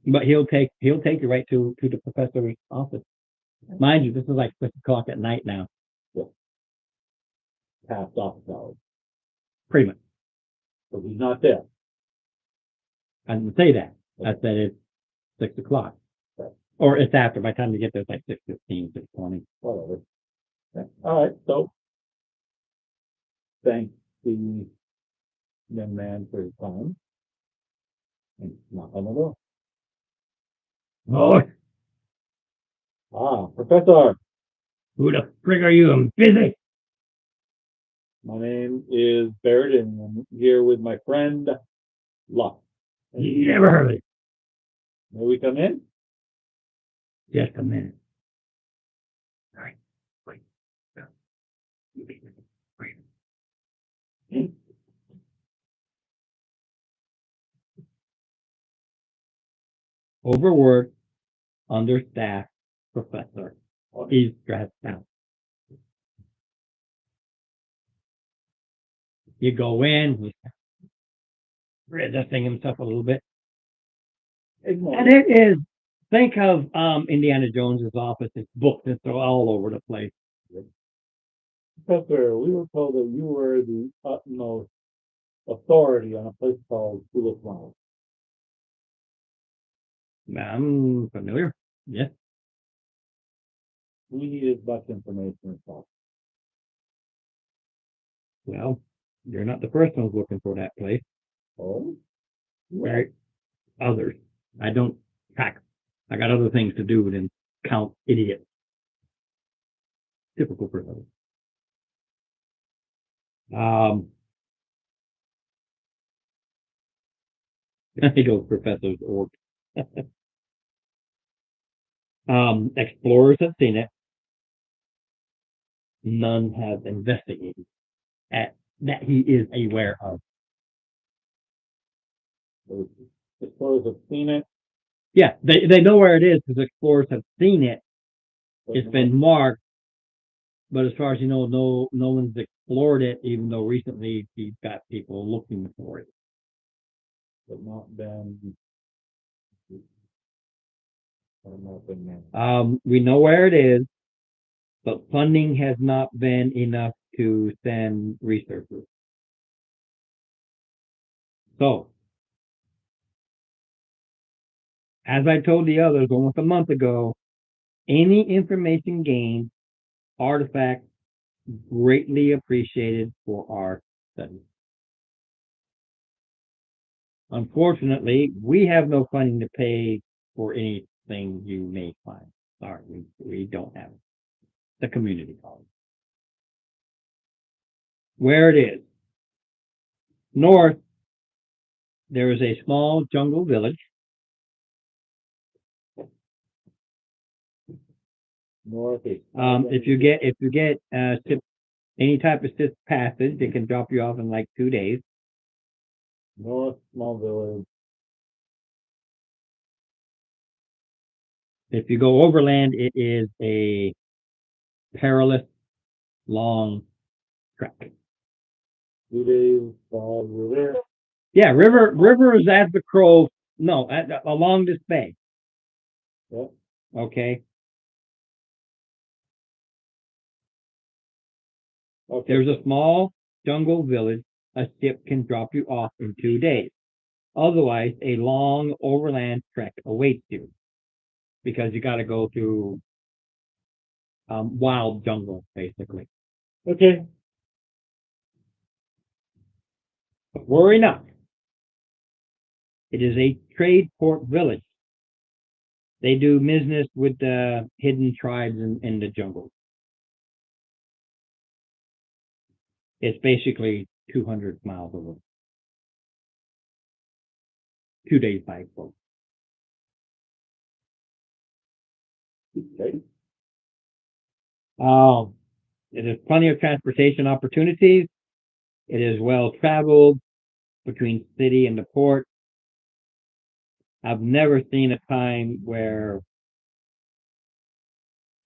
But he'll take you right to the professor's office. Mind you, this is like 6 o'clock at night now. Past office hours. Pretty much. So he's not there. I didn't say that. I said it's 6 o'clock. Right. Or it's after. By the time you get there, it's like 6:15, 6:20. Whatever. Okay. All right, so. Thank the young man for his time. And knock on the door. Oh, Professor, who the frig are you? I'm busy. my name is Barrett and I'm here with my friend Luck. Never heard of it. May we come in? Just a minute. All right. Wait. Overworked, understaffed professor. He's stressed out. You go in, he's readjusting himself a little bit. And it is, think of Indiana Jones's office. It's booked and so all over the place. Professor, we were told that you were the utmost authority on a place called School of Flowers. I'm familiar. Yes. We need as much information as possible. Well, you're not the first one who's looking for that place. Oh? Right. Others. I don't track. I got other things to do than count idiots. Typical person. He goes professors or explorers have seen it. None have investigated that he is aware of. The explorers have seen it. Yeah, they know where it is because explorers have seen it. It's been marked, but as far as you know, no one's explored it, even though recently he's got people looking for it. But not been. Not been managed. We know where it is, but funding has not been enough to send researchers. So, as I told the others almost a month ago, any information gained, artifact, greatly appreciated for our study. Unfortunately, we have no funding to pay for anything you may find. Sorry, we don't have it. The community college. Where it is. North, there is a small jungle village. Northeast. If you get any type of SIP passage, they can drop you off in like 2 days. North Small Village. If you go overland, it is a perilous, long trek. 2 days, Falls River. Yeah, river is as the crow. No, along this bay. Yep. Okay. Okay. There's a small jungle village. A ship can drop you off in 2 days. Otherwise, a long overland trek awaits you because you got to go through wild jungle, basically. Okay. But worry not. It is a trade port village. They do business with the hidden tribes in the jungle. It's basically 200 miles away. 2 days by boat. Okay. It has plenty of transportation opportunities. It is well traveled between city and the port. I've never seen a time where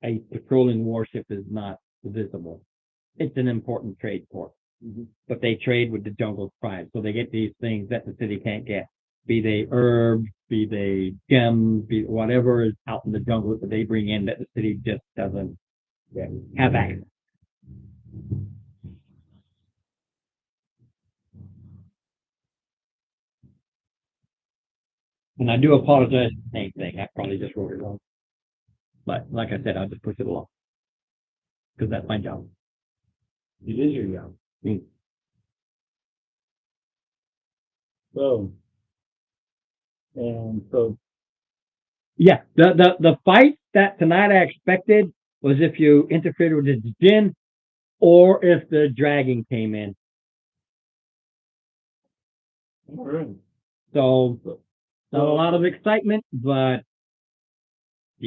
a patrolling warship is not visible. It's an important trade port, but they trade with the jungle tribes, so they get these things that the city can't get. Be they herbs, be they gems, be whatever is out in the jungle that they bring in that the city just doesn't have access. And I do apologize for the same thing. I probably just wrote it wrong. But like I said, I'll just push it along. Because that's my job. It is your job. Mm. So. And so. Yeah, the fight that tonight I expected was if you interfered with the gin or if the dragon came in. All right. So not a lot of excitement, you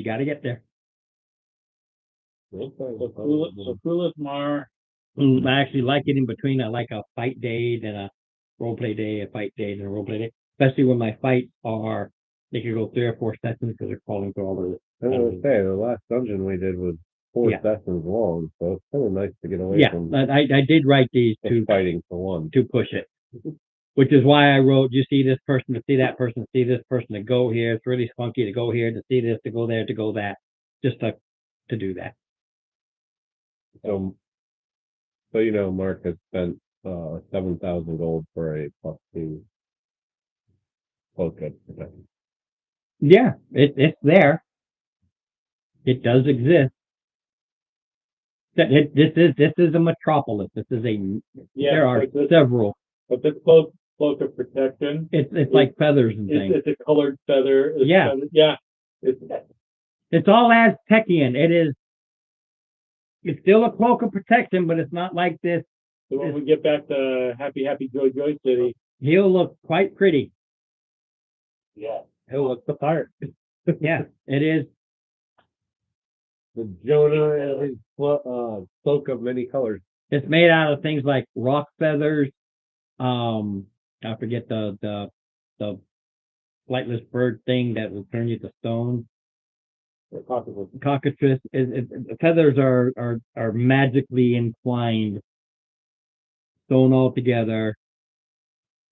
got to get there. So Kulis Mar. I actually like it in between. I like a fight day, then a role play day, a fight day, then a role play day. Especially when my fights are, they could go 3 or 4 sessions because they're calling for all of this. I was gonna say, the last dungeon we did was 4 Yeah. sessions long, so it's kind of nice to get away Yeah, from I did write these just fighting for one. to push it. Which is why I wrote, you see this person, to see that person, to see this person, to go here. It's really funky to go here, to see this, to go there, to go that. Just to do that. So you know, Mark has spent 7,000 gold for a +2 close good protection. Yeah, it's there. It does exist. This is a metropolis. This is there are several. But this cloak of protection. It's like feathers and things. It's a colored feather. Yeah. Feather, yeah. It's all Aztecian. It's still a cloak of protection, but it's not like this. So when we get back to Happy Joy City, He'll look quite pretty. Yeah. He'll look the part. Yeah, it is. The Jonah and his cloak of many colors. It's made out of things like rock feathers. I forget the flightless bird thing that will turn you to stone. Cockatrice. Feathers are magically entwined, sewn all together,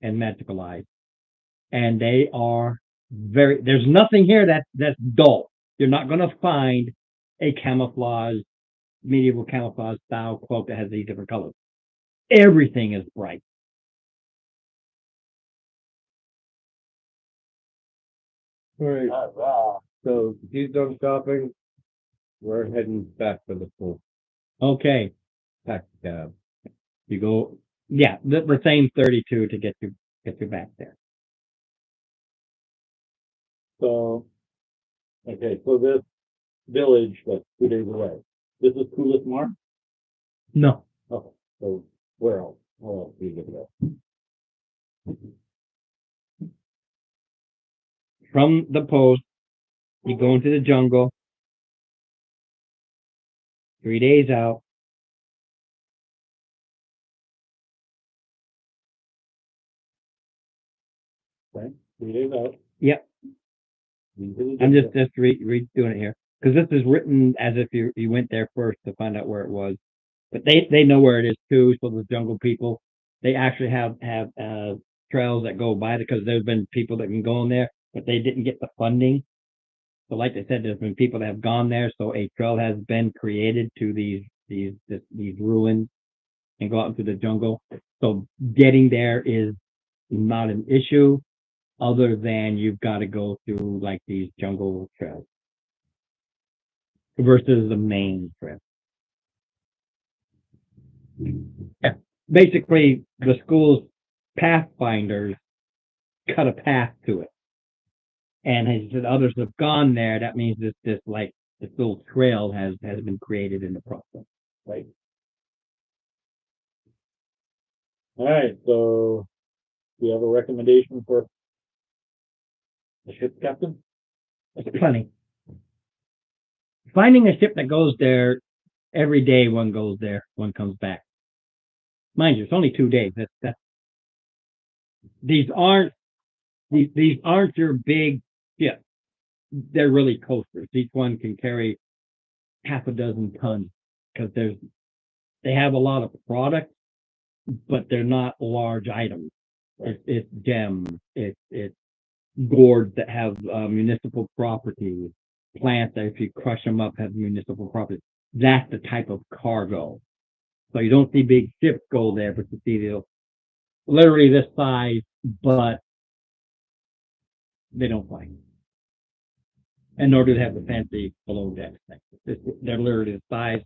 and magicalized. And they are there's nothing here that's dull. You're not going to find a medieval camouflage style cloak that has these different colors. Everything is bright. All right. Wow. So he's done shopping. We're heading back to the pool. Okay. Heck, You go, yeah, the same 32 to get you back there. So, okay, so this village that's 2 days away, this is Coolest Mar? No, Okay, so where else? Where else do you get that? from the post, you go into the jungle, 3 days out. Okay, 3 days out. Yep, Into the I'm jungle. just redoing it here because this is written as if you went there first to find out where it was, but they know where it is too. So the jungle people, they actually have trails that go by it because there's been people that can go in there, but they didn't get the funding. So like I said, there's been people that have gone there, so a trail has been created to these ruins and go out into the jungle. So getting there is not an issue, other than you've got to go through like these jungle trails versus the main trail. Yeah. Basically, the school's pathfinders cut a path to it, and as said, others have gone there. That means this little trail has been created in the process. Right. All right, so do you have a recommendation for the ship captain? It's plenty. Finding a ship that goes there every day, one goes there, one comes back. Mind you, it's only 2 days. These aren't your big ships. They're really coasters. Each one can carry half a dozen tons because they have a lot of product, but they're not large items. It's gems. It's gourds that have municipal property. Plants that if you crush them up have municipal property. That's the type of cargo. So you don't see big ships go there, but you see literally this size, but they don't fly. And nor do they have the fancy below deck things. They're literally the size,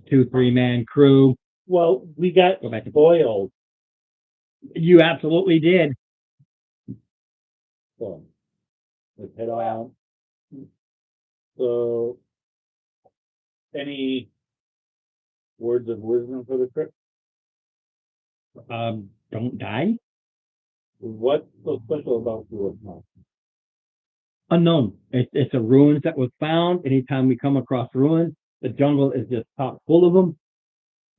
2-3 man crew. Well, we got Go back to spoiled. You absolutely did. So let's head on. So, any words of wisdom for the trip? Don't die. What's so special about Coolest Mar? Unknown. It's a ruins that was found. Anytime we come across ruins, the jungle is just chock full of them.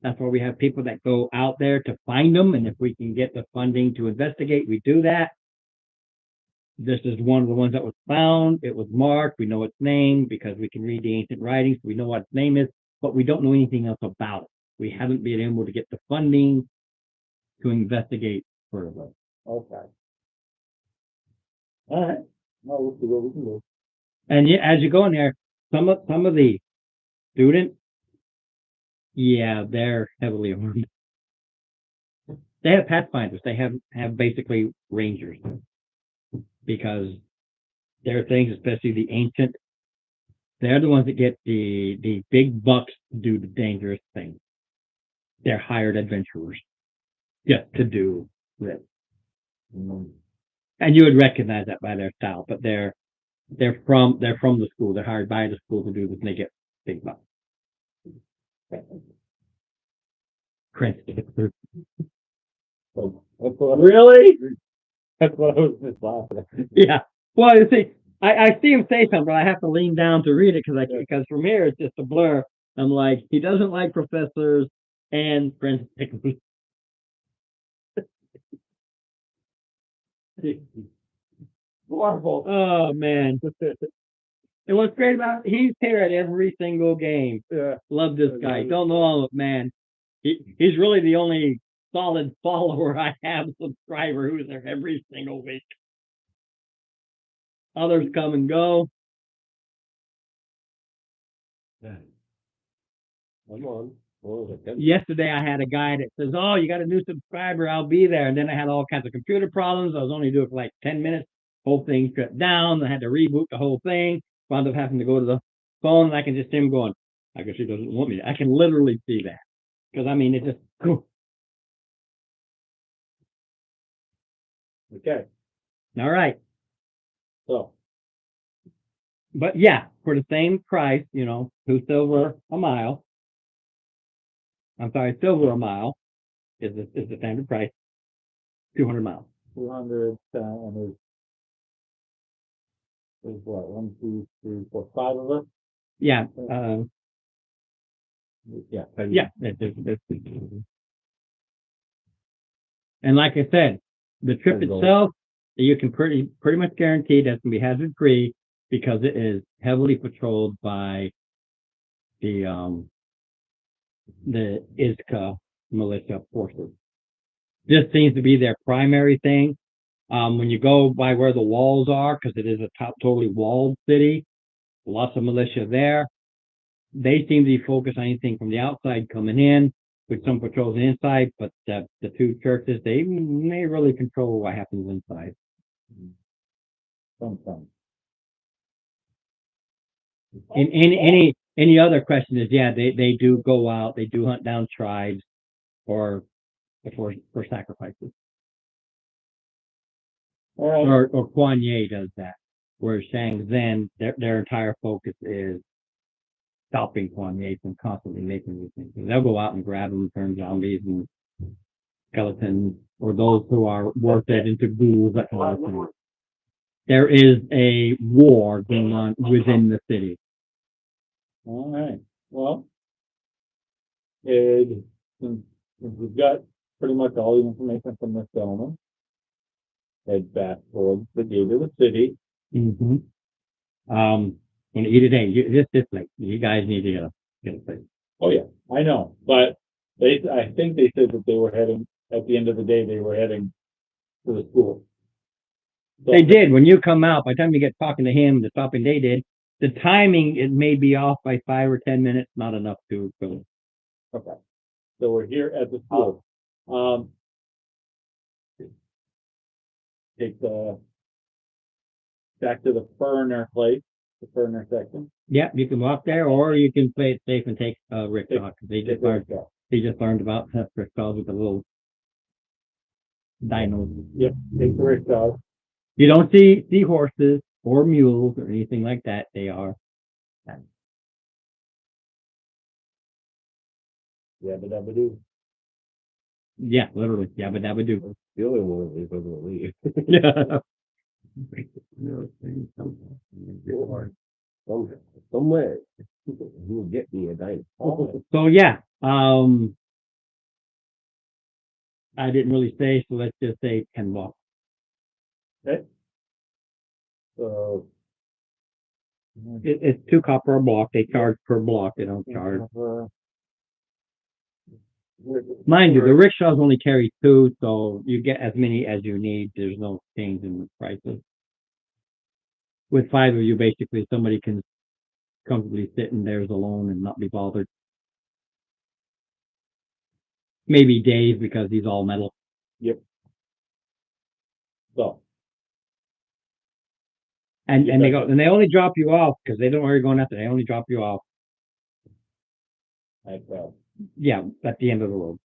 That's why we have people that go out there to find them. And if we can get the funding to investigate, we do that. This is one of the ones that was found. It was marked. We know its name because we can read the ancient writings. We know what its name is, but we don't know anything else about it. We haven't been able to get the funding to investigate further. Okay. All right. Well, we'll see what we can do. And yeah, as you go in there, some of the students, yeah, they're heavily armed. They have pathfinders. They have basically rangers because there are things, especially the ancient. They're the ones that get the big bucks to do the dangerous things. They're hired adventurers just to do this. And you would recognize that by their style, but they're from the school. They're hired by the school to do this, and they get big bucks. Chris, So, that's what, really? that's what I was just laughing at. Yeah. Well, you see, I see him say something, but I have to lean down to read it because from here it's just a blur. I'm like, he doesn't like professors and Prince Pickles. Wonderful. Oh man. And what's great about it, he's here at every single game. Yeah. Love this guy. Don't know all of it, man. He's really the only solid follower I have, subscriber who's there every single week. Others come and go. Come on. What was it? Yesterday I had a guy that says, "Oh, you got a new subscriber, I'll be there." And then I had all kinds of computer problems. I was only doing it for like 10 minutes. Whole thing shut down. I had to reboot the whole thing. Wound up having to go to the phone, and I can just see him going, I guess he doesn't want me. I can literally see that. Cause I mean, it just, all Okay, right. so, But yeah, for the same price, you know, 2 silver a mile. I'm sorry, silver a mile is the standard price. 200 miles. 200, and there's what, 1, 2, 3, 4, 5 of us? Yeah, Yeah. yeah. And like I said, the trip Depends on- itself, you can pretty much guarantee that's gonna be hazard free because it is heavily patrolled by the ISKA militia forces. This seems to be their primary thing. When you go by where the walls are, because it is a totally walled city, lots of militia there. They seem to be focused on anything from the outside coming in, with some patrols inside, but the two churches, they really control what happens inside. Sometimes. And any other question is, yeah, they do go out, they do hunt down tribes for sacrifices. All right, Or Kuan Yin does that, where Shang Zhen, their entire focus is stopping Kuan Yin from constantly making these things. They'll go out and grab them, turn zombies and skeletons, or those who are worth it into ghouls, that kind of thing. There is a war going on within the city. all right, well, Ed, since we've got pretty much all the information from this gentleman, head back towards the gate of the city. Mm-hmm. When you eat today, this like you guys need to get a place. Oh, yeah, I know, but I think they said that they were heading, at the end of the day, they were heading to the school. So- They did. When you come out, by the time you get talking to him, the stopping they did, the timing, it may be off by 5 or 10 minutes, not enough to go. Okay, so we're here at the school. Take the, back to the Ferner place, the Ferner section. Yeah, you can walk there, or you can play it safe and take a rickshaw. 'Cause they just learned about rickshaws with the little dinos. Yep, take the rickshaw. You don't see horses or mules or anything like that. They are. Yeah, but that would do. Yeah, literally. Yeah, but that would do. The only one that doesn't leave. Yeah. Somewhere. He will get me a dinosaur. So yeah, I didn't really say, so let's just say 10 bucks. So. It's 2 copper a block. They charge per block. They don't charge. Mind you, the rickshaws only carry 2, so you get as many as you need. There's no change in the prices. With 5 of you, basically, somebody can comfortably sit in theirs alone and not be bothered. Maybe Dave, because he's all metal. So, And they only drop you off because they don't know where you're going after. They only drop you off. like, Yeah, at the end of the road.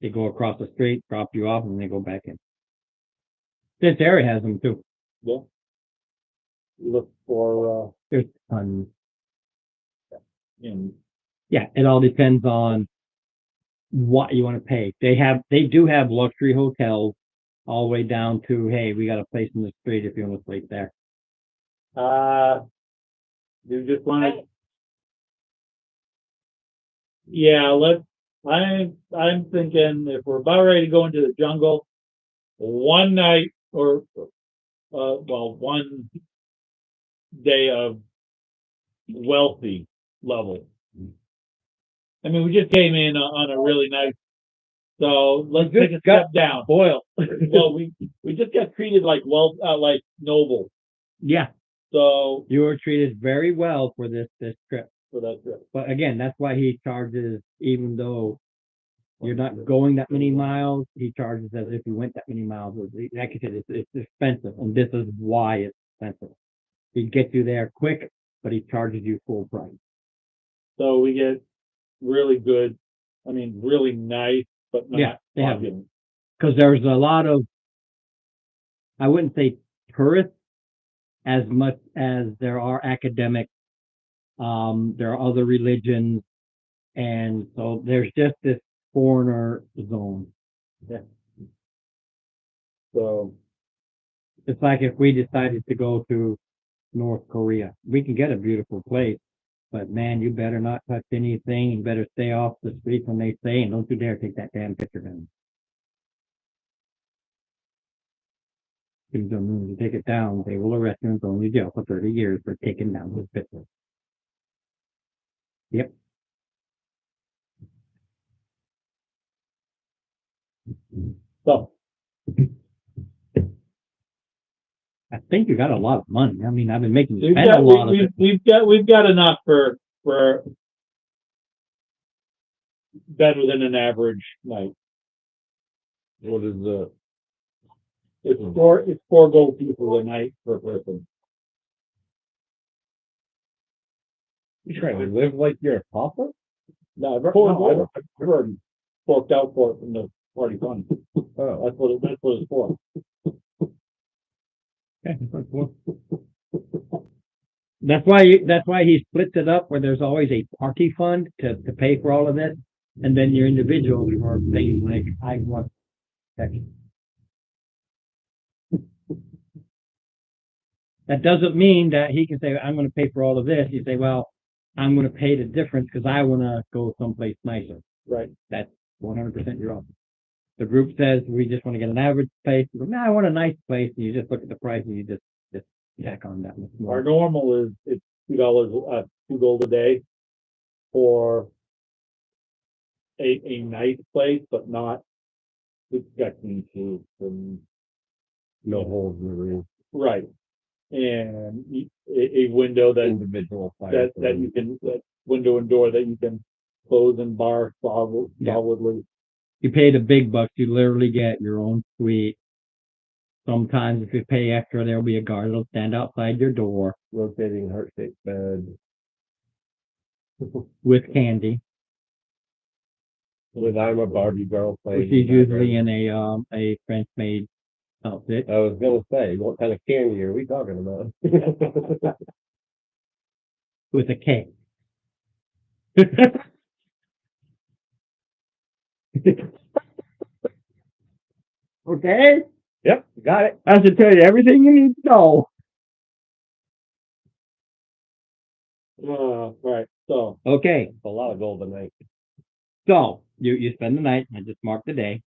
They go across the street, drop you off, and they go back in. This area has them too. yeah. Look for, There's tons. in, Yeah, it all depends on what you want to pay. They do have luxury hotels all the way down to, hey, we got a place in the street if you want to sleep there. you just want to. Yeah, I'm thinking if we're about ready to go into the jungle, one night or, one day of wealthy level. I mean, we just came in on a really nice, so let's take a step down. Boil. Well, we just got treated like like noble. Yeah, So you were treated very well for this trip. for that trip. But again, that's why he charges, even though you're not going that many miles, he charges as if you went that many miles. Like I said, it's expensive, and this is why it's expensive. He gets you there quick, but he charges you full price. So we get really good I mean, really nice, but Yeah, not they have- opulent. Because there's a lot of, I wouldn't say tourists as much as there are academic. There are other religions, and so there's just this foreigner zone. So, It's like if we decided to go to North Korea, we can get a beautiful place, but man, you better not touch anything. You better stay off the streets when they say, and don't you dare take that damn picture down. Kim Jong-un, you take it down, they will arrest you and throw you in jail for 30 years for taking down his picture. Yep. So, I think you got a lot of money. I mean, I've been making you we've spend a got, lot of it. we've got enough for better than an average night. what is the, It's four gold pieces a night per person. you trying to live like you're a pauper? No, Four I've already forked out for it from the party fund. Oh, That's what it's for. That's why he splits it up where there's always a party fund to pay for all of this, and then your individuals for things like I want protection. That doesn't mean that he can say, I'm going to pay for all of this. You say, well, I'm going to pay the difference because I want to go someplace nicer. Right. That's 100% your own. The group says, we just want to get an average place. You go, no, I want a nice place. And you just look at the price and you just tack on that much Our more. normal is it's $2, $2 gold a day for a nice place, but not, it's got clean food and, no holes in the roof, right. And a window that individual fire. that you can, that window and door that you can close and bar solidly. You pay the big bucks, you literally get your own suite. Sometimes if you pay extra, there'll be a guard that'll stand outside your door Rotating heart-shaped bed with candy, with I'm a Barbie girl playing. which is usually in a French maid outfit. I was gonna say, what kind of candy are we talking about? With a K. Okay? Yep, got it. I should tell you everything you need to know. Right, so, Okay, A lot of gold tonight. so you spend the night, I just marked the day.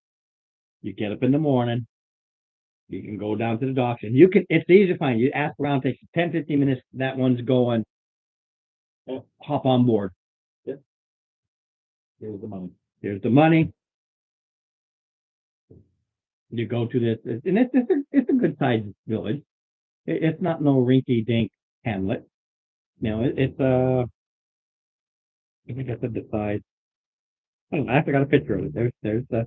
You get up in the morning. You can go down to the docks and it's easy to find. You ask around, takes 10, 15 minutes. That one's going. Hop on board. here's the money. Here's the money. You go to this, and it's a good sized village. It's not no rinky dink hamlet. You know, it's I think I said the size. I don't know, I got a picture of it.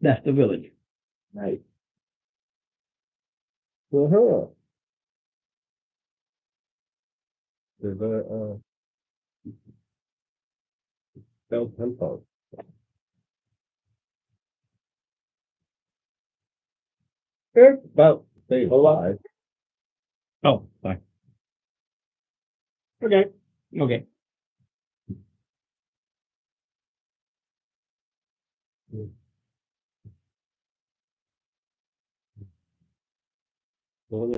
That's the village. Nice. Uh-huh. There's a, Bell Temple. It's about same size. Oh, sorry. Okay. Okay. Well,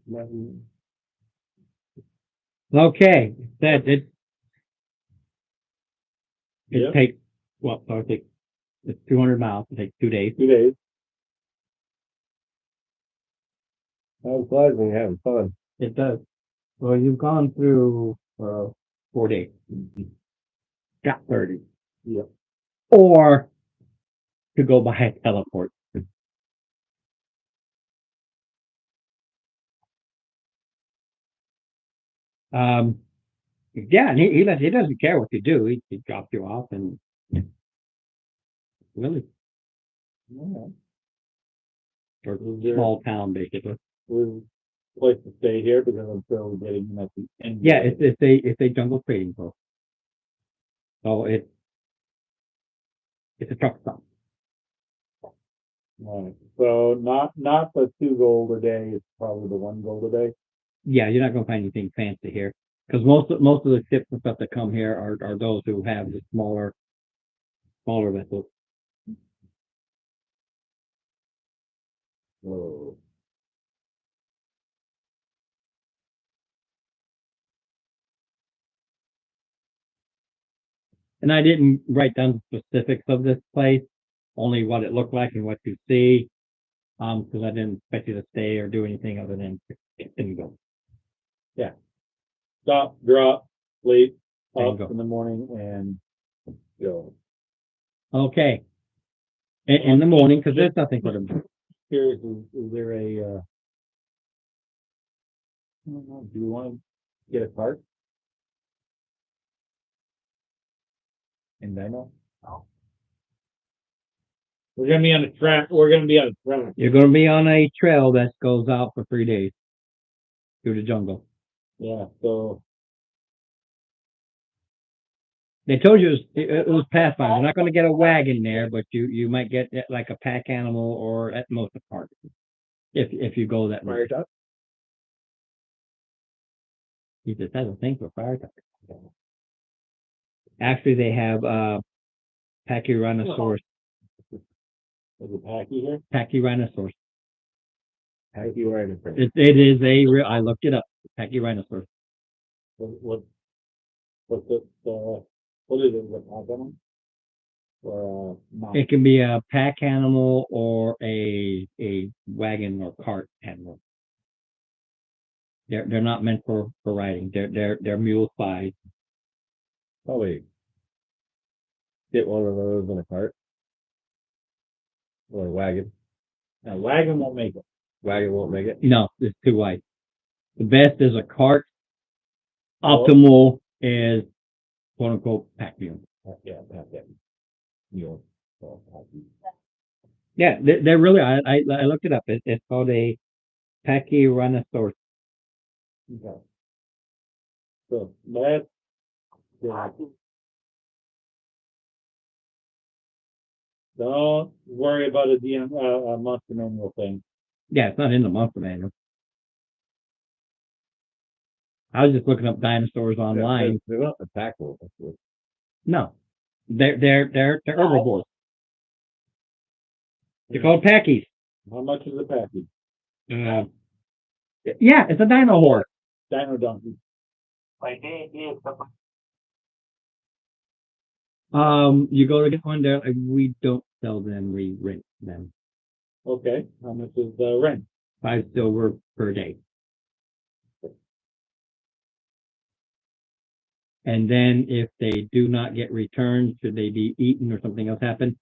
yeah. Okay. That's it. It Yep. takes, well, so it takes, it's 200 miles. It takes 2 days. 2 days. I'm glad we're having fun. It does. Well, you've gone through 4 days. Got 30. Yep. Or to go by a teleport. Yeah, and he doesn't care what you do. He drops you off and really Yeah. or Is there- small town basically. We're place to stay here because I'm still getting in at the end. Yeah, it's a jungle trading post. So it's a truck stop. Right. So not the 2 gold a day, it's probably the 1 gold a day. Yeah, you're not gonna find anything fancy here. Cause most of the ships and stuff that come here are those who have the smaller vessels. Whoa. And I didn't write down the specifics of this place, only what it looked like and what you see. Cause I didn't expect you to stay or do anything other than go. Stop, drop, sleep, up Bingo. in the morning and go. Okay. In the morning, cause there's nothing for them. Curious, is there a, I don't know, do you want to get a cart? In Dino? We're gonna be on a track. We're gonna be on a track. You're gonna be on a trail that goes out for 3 days through the jungle. Yeah, so, They told you it was Pathfinder. You're not going to get a wagon there, but you might get like a pack animal or at most a cart if you go that route. Fire truck? He just has a thing for fire trucks. Actually, they have Pachyrhinosaurus. is it Packy here? Pachyrhinosaurus. How you wearing it? It is a real. I looked it up. Pachyrhinosaurus. What's it, what is it, the pack animal? Or, not? It can be a pack animal or a wagon or cart animal. They're not meant for riding. They're mule size. Oh wait. Get one of those in a cart. Or a wagon. Now, wagon won't make it. Wagon won't make it. No, it's too wide. The best is a cart. Optimal is quote unquote pack mule. Yeah, pack it. Mule. So, Packy. Yeah, they're really. I looked it up. It's called a Pachyrhinosaurus. Okay. So, that's, yeah. Don't worry about a monster manual thing. Yeah, it's not in the monster manual. I was just looking up dinosaurs online. They're not the pack wolf. That's what- No, they're herbivores. They're called packies. How much is a package? Yeah, it's a dino horse. Dino donkey. Like, hey, something. You go to get one there. We don't sell them. We rent them. Okay, how much is the rent? 5 silver per day. And then if they do not get returned, should they be eaten or something else happen,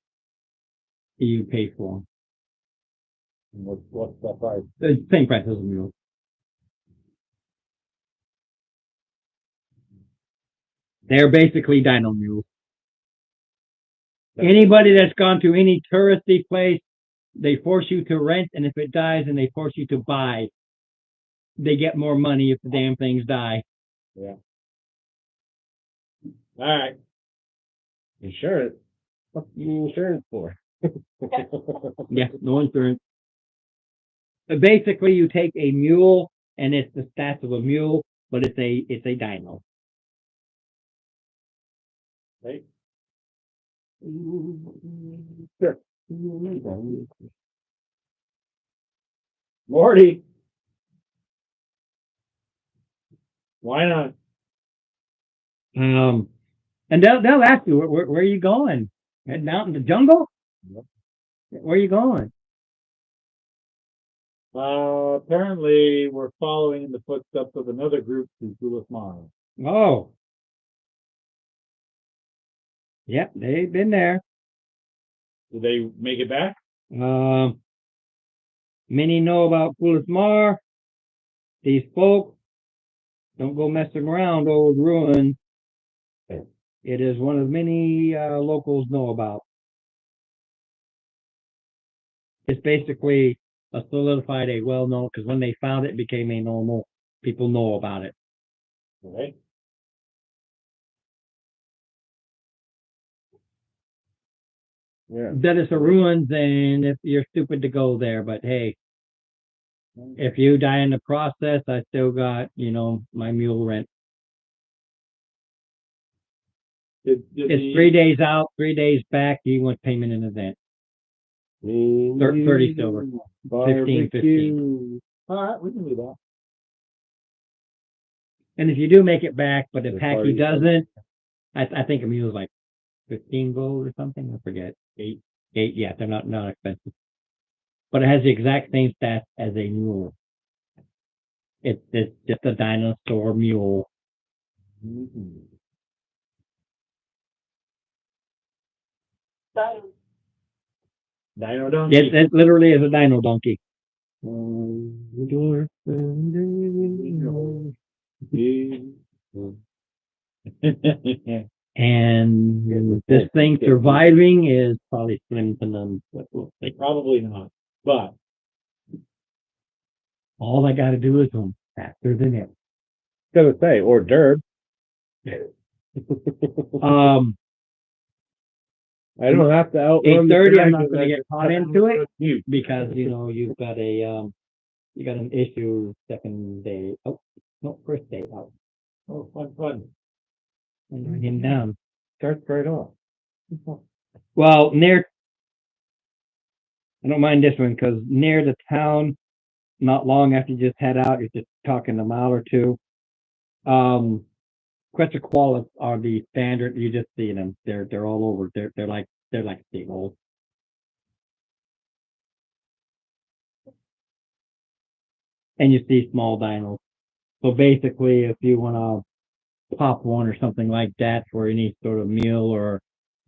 you pay for them. What's the price? The same price as a mule. They're basically dino mules. Anybody that's gone to any touristy place, they force you to rent, and if it dies, and they force you to buy, they get more money if the damn things die. All right. Insurance. What's the insurance for? Yeah, no insurance. But basically, you take a mule, and it's the stats of a mule, but it's a dino. Right? Sure. Morty. Why not? And they'll ask you, where are you going? Heading out in the jungle? Yep. Where are you going? Apparently we're following in the footsteps of another group to Gulas Mars. Oh. Yep, they've been there. Did they make it back? Many know about Gulas Mar. These folk don't go messing around old ruins. It is one of many locals know about. It's basically a solidified, a well-known, because when they found it, it became a normal. People know about it. Okay. Yeah. that it's a ruins and if you're stupid to go there, but hey, if you die in the process, I still got, my mule rent. It's 3 days out, 3 days back. He wants payment in advance. 30 silver. 15. All right, we can do that. And if you do make it back, but if The Hacky party- doesn't, I think a mule's like 15 gold or something. I forget. 8. Yeah, they're not expensive. But it has the exact same stats as a mule. It's just a dinosaur mule. Dino donkey. It literally is a dino donkey. And this thing surviving is probably slim to none. But we'll see. Probably not, but All I got to do is run faster than it. Gonna say, or Derb. I don't have to outrun 8:30. I'm dragon, not going I to get just caught have to into it outrun you. because you've got you got an issue second day. Oh no, first day out. oh, fun. And run him down. Starts right off. Well, I don't mind this one because near the town, not long after you just head out, you're just talking a mile or two. Quetzalcoatlus are the standard. You just see them. They're all over. They're like seagulls. And you see small dinos. So basically, if you want to pop one or something like that for any sort of meal or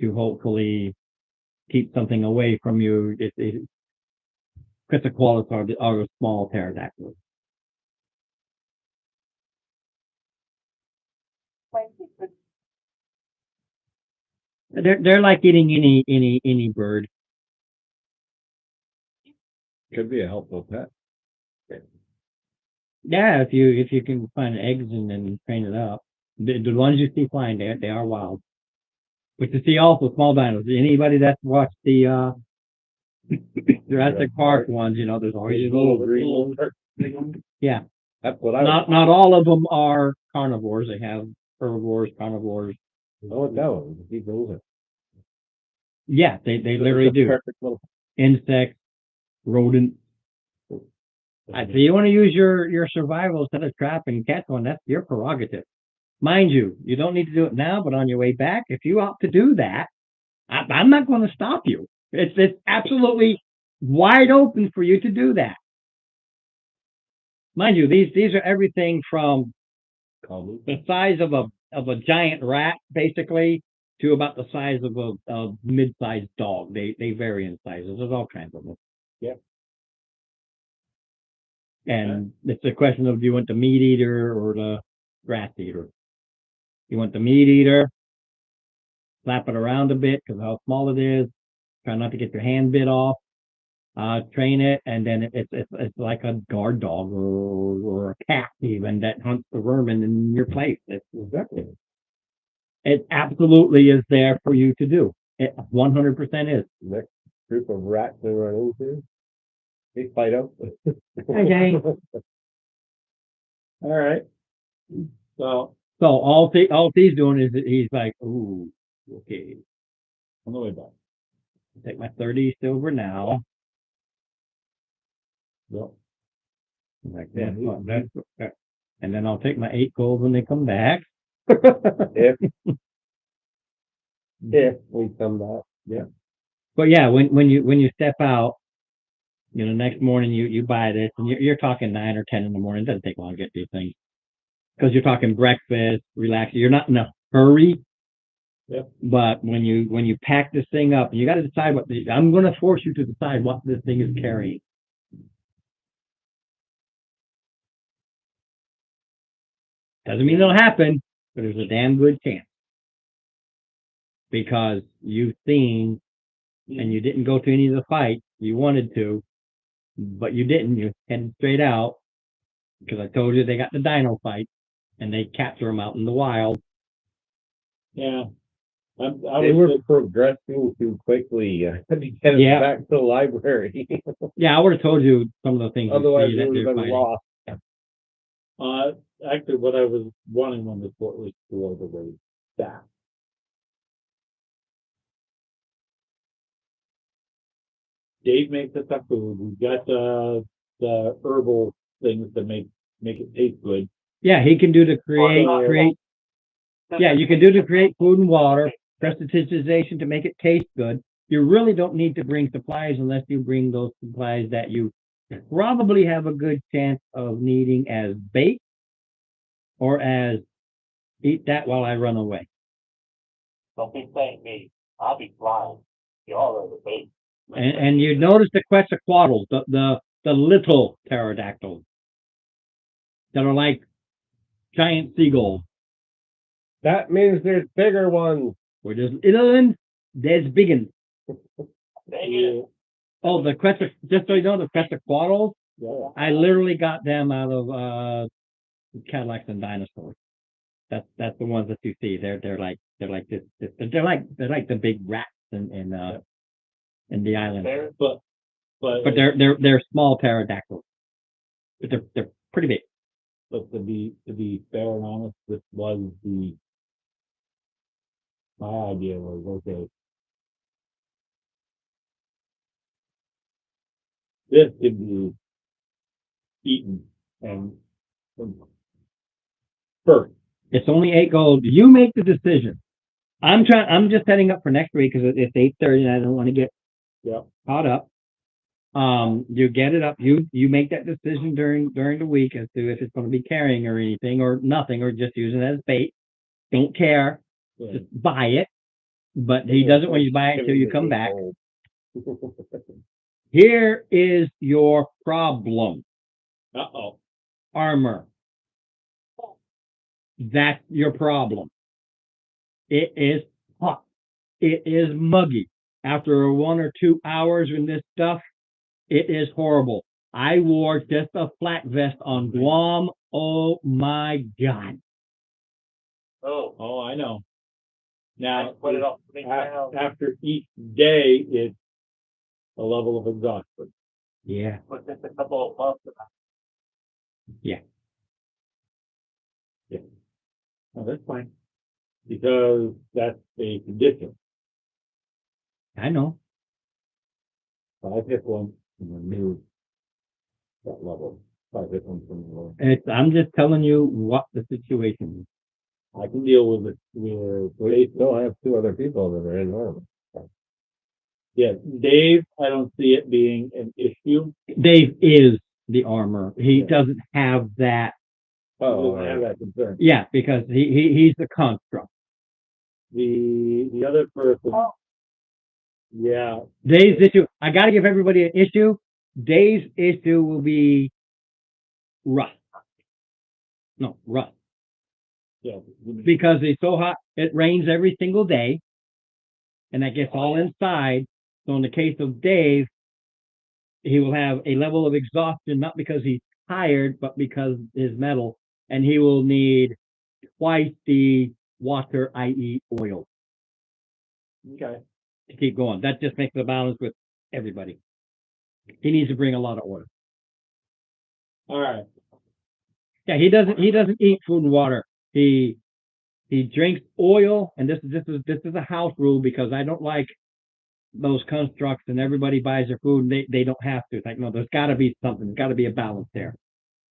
to hopefully keep something away from you, Quetzalcoatlus are the small pterodactyls. They're like eating any bird. Could be a helpful pet. Yeah, if you can find eggs and then train it up. The ones you see flying, they are wild. But you see also small dinos. Anybody that's watched the Jurassic Park ones, there's always These little little green ones. yeah. That's what I Not all of them are carnivores. They have herbivores, carnivores. know what that was. He goes it. Yeah, they literally do. Perfect little. Insects, rodents. If you want to use your survival instead of trap and catch one, that's your prerogative. Mind you, you don't need to do it now, but on your way back, if you opt to do that, I'm not going to stop you. It's absolutely wide open for you to do that. Mind you, these are everything from the size of a giant rat, basically, to about the size of a mid-sized dog. They vary in sizes. There's all kinds of them. Yep. And it's a question of do you want the meat eater or the grass eater? You want the meat eater, slap it around a bit because of how small it is. Try not to get your hand bit off. Train it, and then it's like a guard dog or a cat even that hunts the vermin in your place. It absolutely is there for you to do. It 100% is. Next group of rats they run into. Hey, Fido. Okay. All right. So, So all he's doing is he's like, ooh, okay, on the way back. take my 30 silver now. Yep. Like Yeah, that. And then I'll take my 8 gold when they come back. If we come back. But yeah, when you step out, next morning you buy this, and you're talking 9 or 10 in the morning. It doesn't take long to get these things because you're talking breakfast, relax. You're not in a hurry. Yep. But when you pack this thing up, you got to decide I'm going to force you to decide what this thing is carrying. Doesn't mean it'll happen, but there's a damn good chance. Because you've seen, and you didn't go to any of the fights, you wanted to, but you didn't. You headed straight out, because I told you they got the dino fight, and they capture them out in the wild. Yeah. I They was were progressing too quickly. I had to get it Yeah. back to the library. Yeah, I would have told you some of the things. you Otherwise, see we that would have they're been fighting. lost. actually, what I was wanting on this was for the way back. Dave makes us some food. We've got the herbal things that make it taste good. Yeah, he can do the create. Yeah, you can do the create food and water, prestidigitization to make it taste good. You really don't need to bring supplies unless you bring those supplies that you probably have a good chance of needing as bait or as eat that while I run away. Don't be saying me, I'll be flying. Y'all are the bait. And you notice the Quetzalcoatlus, the little pterodactyls that are like giant seagulls. That means there's bigger ones. Where there's little ones, there's big ones. Dang it. Oh, just so you know, the Quetzalcoatlus, Yeah. I literally got them out of Cadillacs and Dinosaurs. That's the ones that you see. They're like this they're like the big rats in the island. There, But But they're small pterodactyls. But they're pretty big. But to be fair and honest, this was my idea was, okay, this can be eaten and first. It's only 8 gold. You make the decision. I'm just setting up for next week because it's 8:30 and I don't want to get Yeah. caught up. You get it up. You make that decision during the week as to if it's going to be carrying or anything or nothing or just using it as bait. Don't care. Yeah. Just buy it. But he doesn't want you to buy it until you come back. Here is your problem. Uh-oh. Armor. That's your problem. It is hot. It is muggy. After 1 or 2 hours in this stuff, it is horrible. I wore just a flat vest on Guam. Oh my God. oh, I know. I Now, put it up. Big down. after each day, it's a level of exhaustion. Yeah. Put this a couple of months. No, that's fine. Because that's a condition. I know. I hit one and remove that level. I hit one from the lower. I'm just telling you what the situation is. I can deal with it with We still have 2 other people that are in Norman. yeah, Dave, I don't see it being an issue. Dave is the armor. He Yeah. doesn't have that. He doesn't have that concern. Yeah, because he's the construct. The other person, yeah, Dave's issue. I got to give everybody an issue. Dave's issue will be rust. No, rust. yeah. Because it's so hot. It rains every single day, and that gets all inside. So in the case of Dave, he will have a level of exhaustion, not because he's tired, but because his metal, and he will need twice the water, i.e. oil, Okay. to keep going. That just makes the balance with everybody. He needs to bring a lot of oil. All right. Yeah, he doesn't eat food and water. He drinks oil, and this is a house rule because I don't like those constructs and everybody buys their food and they don't have to. It's like, no, there's got to be something. There's got to be a balance there.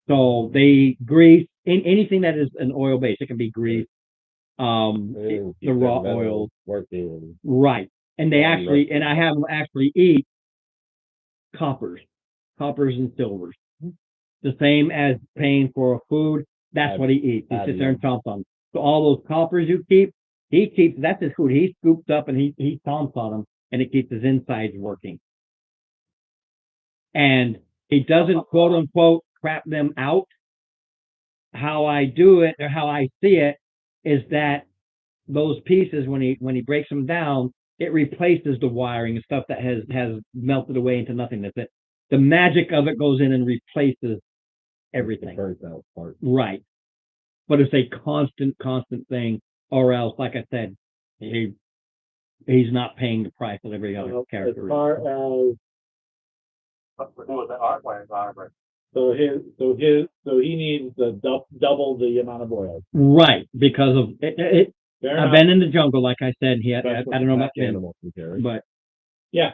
So they grease in anything that is an oil base. It can be grease, the raw oil, Working. right? And they Yeah, actually, and I have them actually eat coppers and silvers. The same as paying for a food. That's what he eats. He sits there and chomps on them. So all those coppers you keep, he keeps. That's his food. He scoops up and he chomps on them, and it keeps his insides working. And he doesn't quote unquote crap them out. How I do it or how I see it is that those pieces, when he breaks them down, it replaces the wiring and stuff that has melted away into nothingness. The magic of it goes in and replaces everything. Burnt out part. Right. But it's a constant thing, or else, like I said, he he's not paying the price of every other As character. far as, What we're doing with the Artwire armor. so he needs the double the amount of oil. Right, because of it. Fair I've enough. been in the jungle, like I said. I That's what don't know the about pack him, animal can carry. but Yeah,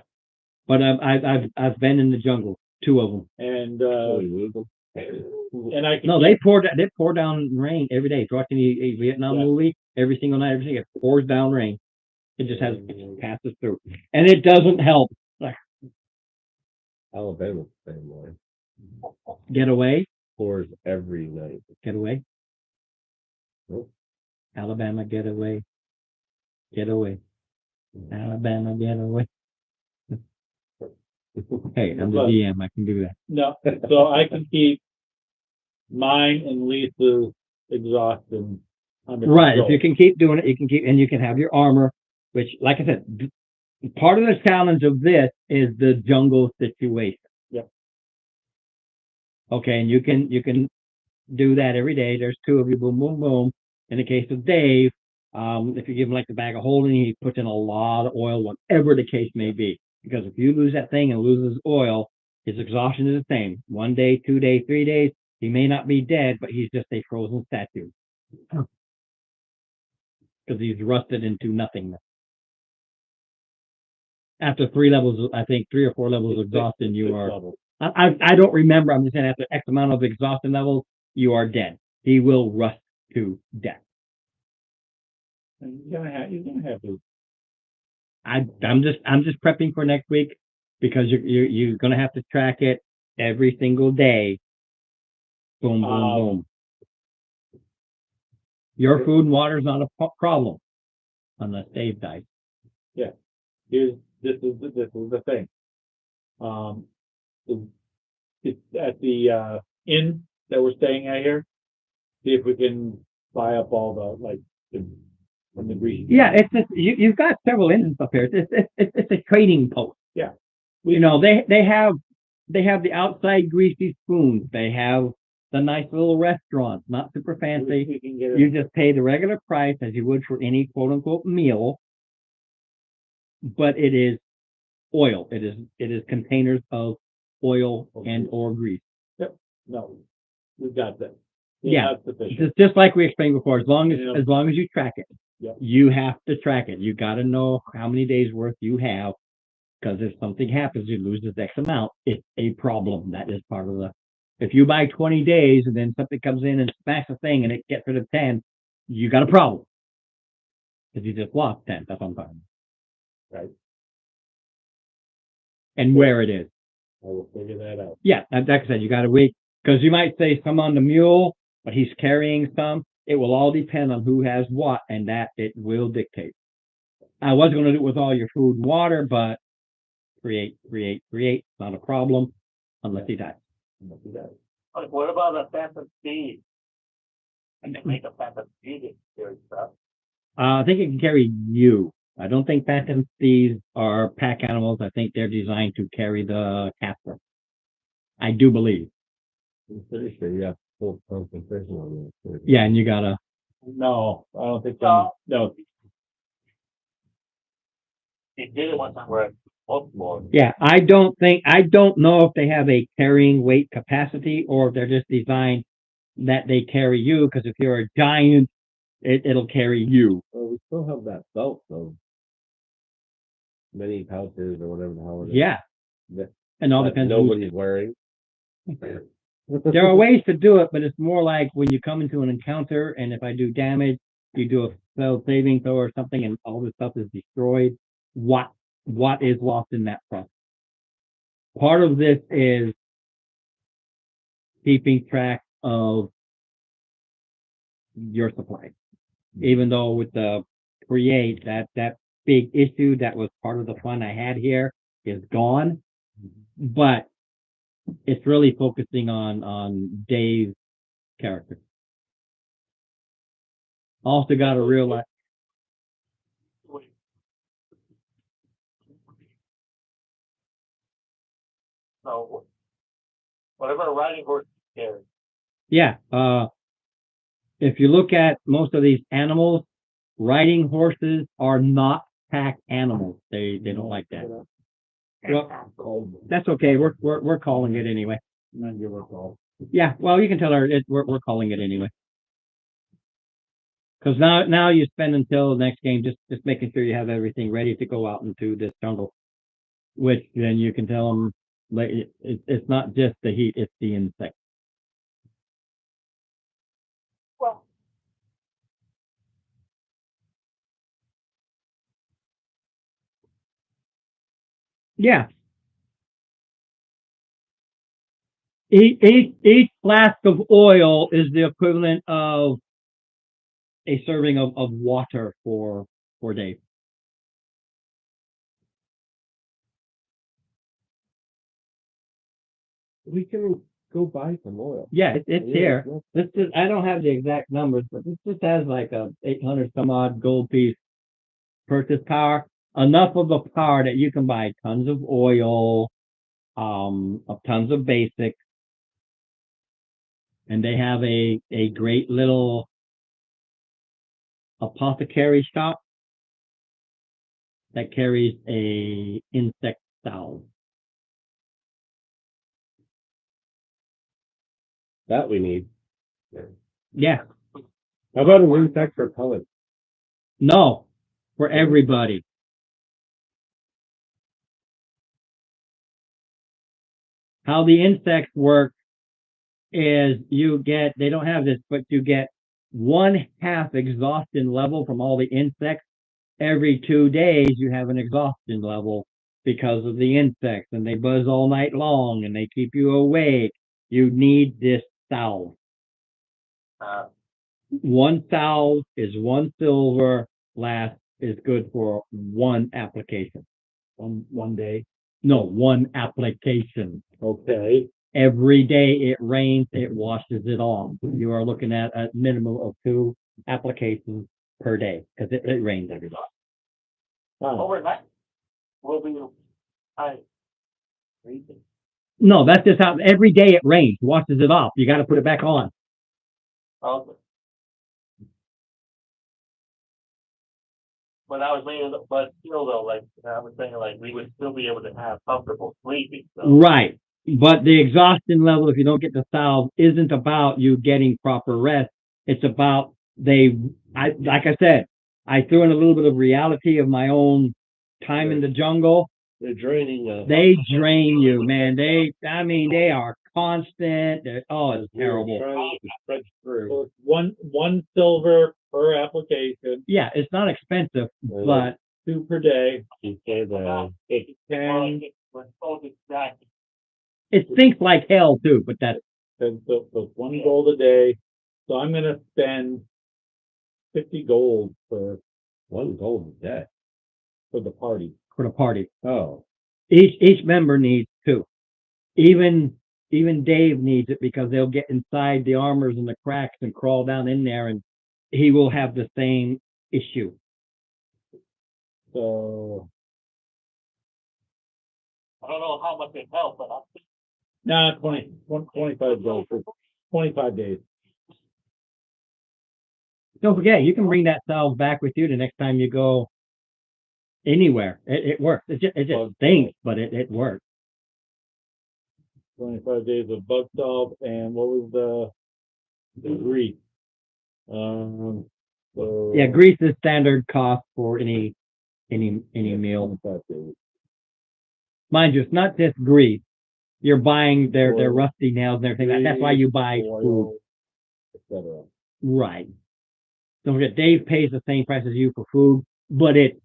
I've been in the jungle, 2 of them. and, So we lose them. and I can. No, they pour down rain every day. If you're watching a Vietnam Yeah. movie, every single night, every single, it pours down rain. It just passes through, and it doesn't help. Alabama's the same way. Get away, Pours every night. get away. Nope. Alabama, get away, get away. Alabama, get away. Hey, I'm the But- DM. I can do that. No, so I can keep mine and Lisa's exhaust and under Right. control. If you can keep doing it, you can keep, and you can have your armor, which, like I said, part of the challenge of this is the jungle situation. Yep. Okay, and you can do that every day. There's 2 of you, boom, boom, boom. In the case of Dave, if you give him like the bag of holding, he puts in a lot of oil, whatever the case may be. Because if you lose that thing and loses oil, his exhaustion is the same. 1 day, 2 days, 3 days. He may not be dead, but he's just a frozen statue. Because he's rusted into nothingness. After 3 levels, I think 3 or 4 levels of exhaustion, you are. Level. I don't remember. I'm just saying after X amount of exhaustion levels, you are dead. He will rust to death. And you're gonna have to. I'm just prepping for next week because you're gonna have to track it every single day. Boom, boom, boom. Your food and water is not a problem unless Dave dies. This is the thing. It's at the inn that we're staying at here. See if we can buy up all the grease. Yeah, it's just, you've got several engines up here. It's a trading post. Yeah. You know, they have the outside greasy spoons. They have the nice little restaurants, not super fancy. We can get You it. just pay the regular price as you would for any quote unquote meal, but it is oil. It is containers of oil and or grease. No, we've got that. Yeah. That's sufficient. Just like we explained before, as long Yeah. as you track it, Yep. you have to track it. You got to know how many days worth you have, because if something happens, you lose this X amount. It's a problem. That is part of the. If you buy 20 days and then something comes in and smacks a thing and it gets rid of 10, you got a problem because you just lost 10. That's what I'm talking about. Right. And where it is. I will figure that out. Yeah, like I said, you got to wait because you might say some on the mule, but he's carrying some. It will all depend on who has what, and that it will dictate. I was going to do it with all your food and water, but create, not a problem unless he dies. We'll do that. Like, what about a phantom steed? I can make a phantom steed and carry stuff. I think it can carry you. I don't think phantom thieves are pack animals. I think they're designed to carry the captor. I do believe. I'm pretty sure you have full concentration on this. Yeah, and you gotta. No, I don't think so. No, He did it one time where I multiple. Yeah, I don't know if they have a carrying weight capacity or if they're just designed that they carry you. Because if you're a giant, it'll carry you. Well, we still have that belt though. Many pouches or whatever the hell it is. Yeah, That- and all that depends. Who's nobody's wearing. there are ways to do it, but it's more like when you come into an encounter and if I do damage, you do a spell saving throw or something and all this stuff is destroyed. What is lost in that process? Part of this is keeping track of your supply. Even though with the create that big issue that was part of the fun I had here is gone, but it's really focusing on Dave's character. Also got to realize, So, whatever a riding horse carries. yeah, if you look at most of these animals, riding horses are not pack animals. They don't like that. Well, that's okay. We're calling it anyway. Not give her a call. Yeah, well, you can tell her we're calling it anyway. Because now you spend until the next game just making sure you have everything ready to go out into this jungle. Which then you can tell them like it's not just the heat, it's the insect. Well, Yeah. Each flask of oil is the equivalent of a serving of water for Dave. We can go buy some oil. Yeah, it's Yeah, here. yeah. This is, I don't have the exact numbers, but this just has like a 800 some odd gold piece purchase power. Enough of a power that you can buy tons of oil, of tons of basics. And they have a great little apothecary shop that carries a insect salve. That we need. Yeah, How about an insect repellent? no, for everybody. How the insects work is they don't have this, but you get 1/2 exhaustion level from all the insects. Every 2 days, you have an exhaustion level because of the insects, and they buzz all night long and they keep you awake. You need this salve. One salve is 1 silver, last is good for 1 application. One day. No, 1 application. Okay. Every day it rains, it washes it off. You are looking at a minimum of 2 applications per day because it rains every day. Overnight, will be, I. No, that's just how every day it rains, washes it off. You got to put it back on. Okay. But I was meaning, but still though, like, I was saying, like, we would still be able to have comfortable sleeping, so. Right. But the exhaustion level, if you don't get the salve, isn't about you getting proper rest. It's about like I said, I threw in a little bit of reality of my own time in the jungle. They're draining. They drain you, man. They are constant. It's terrible. Trying to spread through. So it's one silver per application, Yeah, it's not expensive, but 2 per day. You say the It's 10, it stinks like hell too. But that's so it's 1 gold a day. So I'm gonna spend 50 gold for 1 gold a day. the party. for the party. Oh, Each member needs 2. Even Dave needs it because they'll get inside the armors and the cracks and crawl down in there, and he will have the same issue. So I don't know how much it helps, but I'll. 25 gold for 25 days. Don't forget, you can bring that salve back with you the next time you go anywhere. It works. It just stinks, but it works. 25 days of bug salve, and what was the grease? So Yeah, grease is standard cost for any meal. 25 days. Mind you, it's not just grease. You're buying their rusty nails and everything. That's why you buy food. Oil, etc. Right. Don't forget, Dave pays the same price as you for food, but it's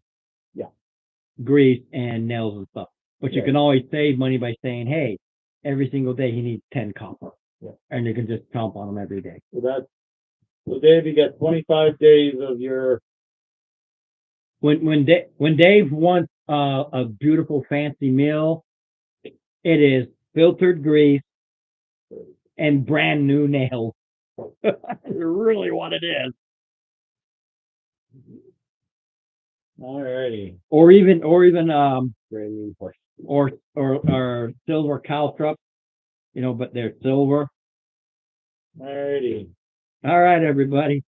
grease and nails and stuff. But you Yeah. can always save money by saying, hey, every single day he needs 10 copper. Yeah. And you can just chomp on them every day. So Dave, you got 25 days of your. When Dave wants a beautiful fancy meal, it is filtered grease and brand new nails. That's really what it is. Alrighty. Or even brand new horse. or silver caltrop, but they're silver. Alrighty. All right, everybody.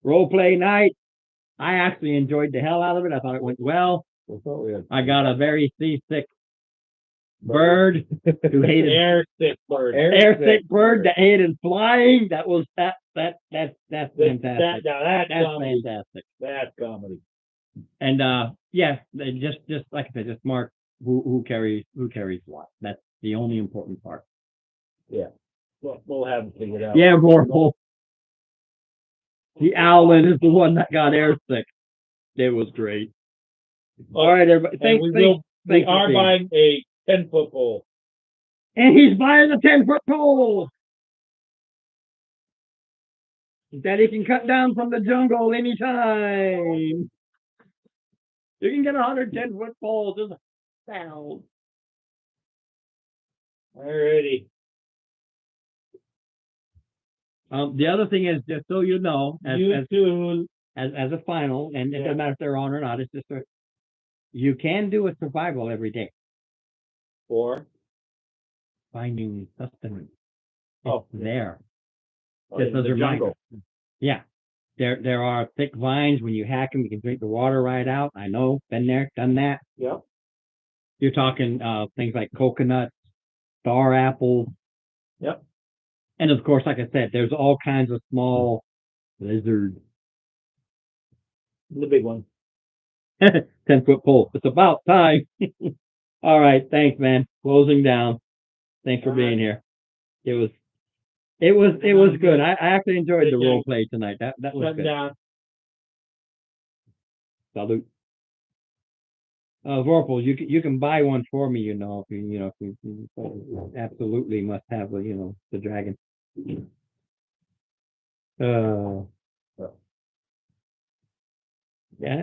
Role play night. I actually enjoyed the hell out of it. I thought it went well. I thought we had. I got a very seasick bird who hated Air sick bird. air sick bird that hated flying. That's fantastic. Now that's That's comedy. fantastic. That's comedy. And yeah, they just like I said, just mark who carries what. That's the only important part. We'll have it figured out. Yeah, Vorpal. The owlet is the one that got air sick. It was great. All right, everybody. And we thanks for are being- buying a 10-foot pole. And he's buying a 10-foot pole that he can cut down from the jungle anytime. You can get 110-foot poles. Just sound. Alrighty. The other thing is, just so you know, You too. as a final, and it Yeah. doesn't matter if they're on or not, it's just you can do a survival every day, Or finding sustenance. Oh. It's there. oh, Just in as the a reminder. jungle. Yeah. There are thick vines. When you hack them, you can drink the water right out. I know, been there, done that. Yep. You're talking things like coconuts, star apples. Yep. And of course, like I said, there's all kinds of small lizards. The big one. 10-foot pole. It's about time. All right. Thanks, man. Closing down. Thanks for All being right. here. It was good. I actually enjoyed the Okay. role play tonight. That was Shutting good. down. Salute. Vorpal, you can buy one for me, if you absolutely must have the dragon. Yeah,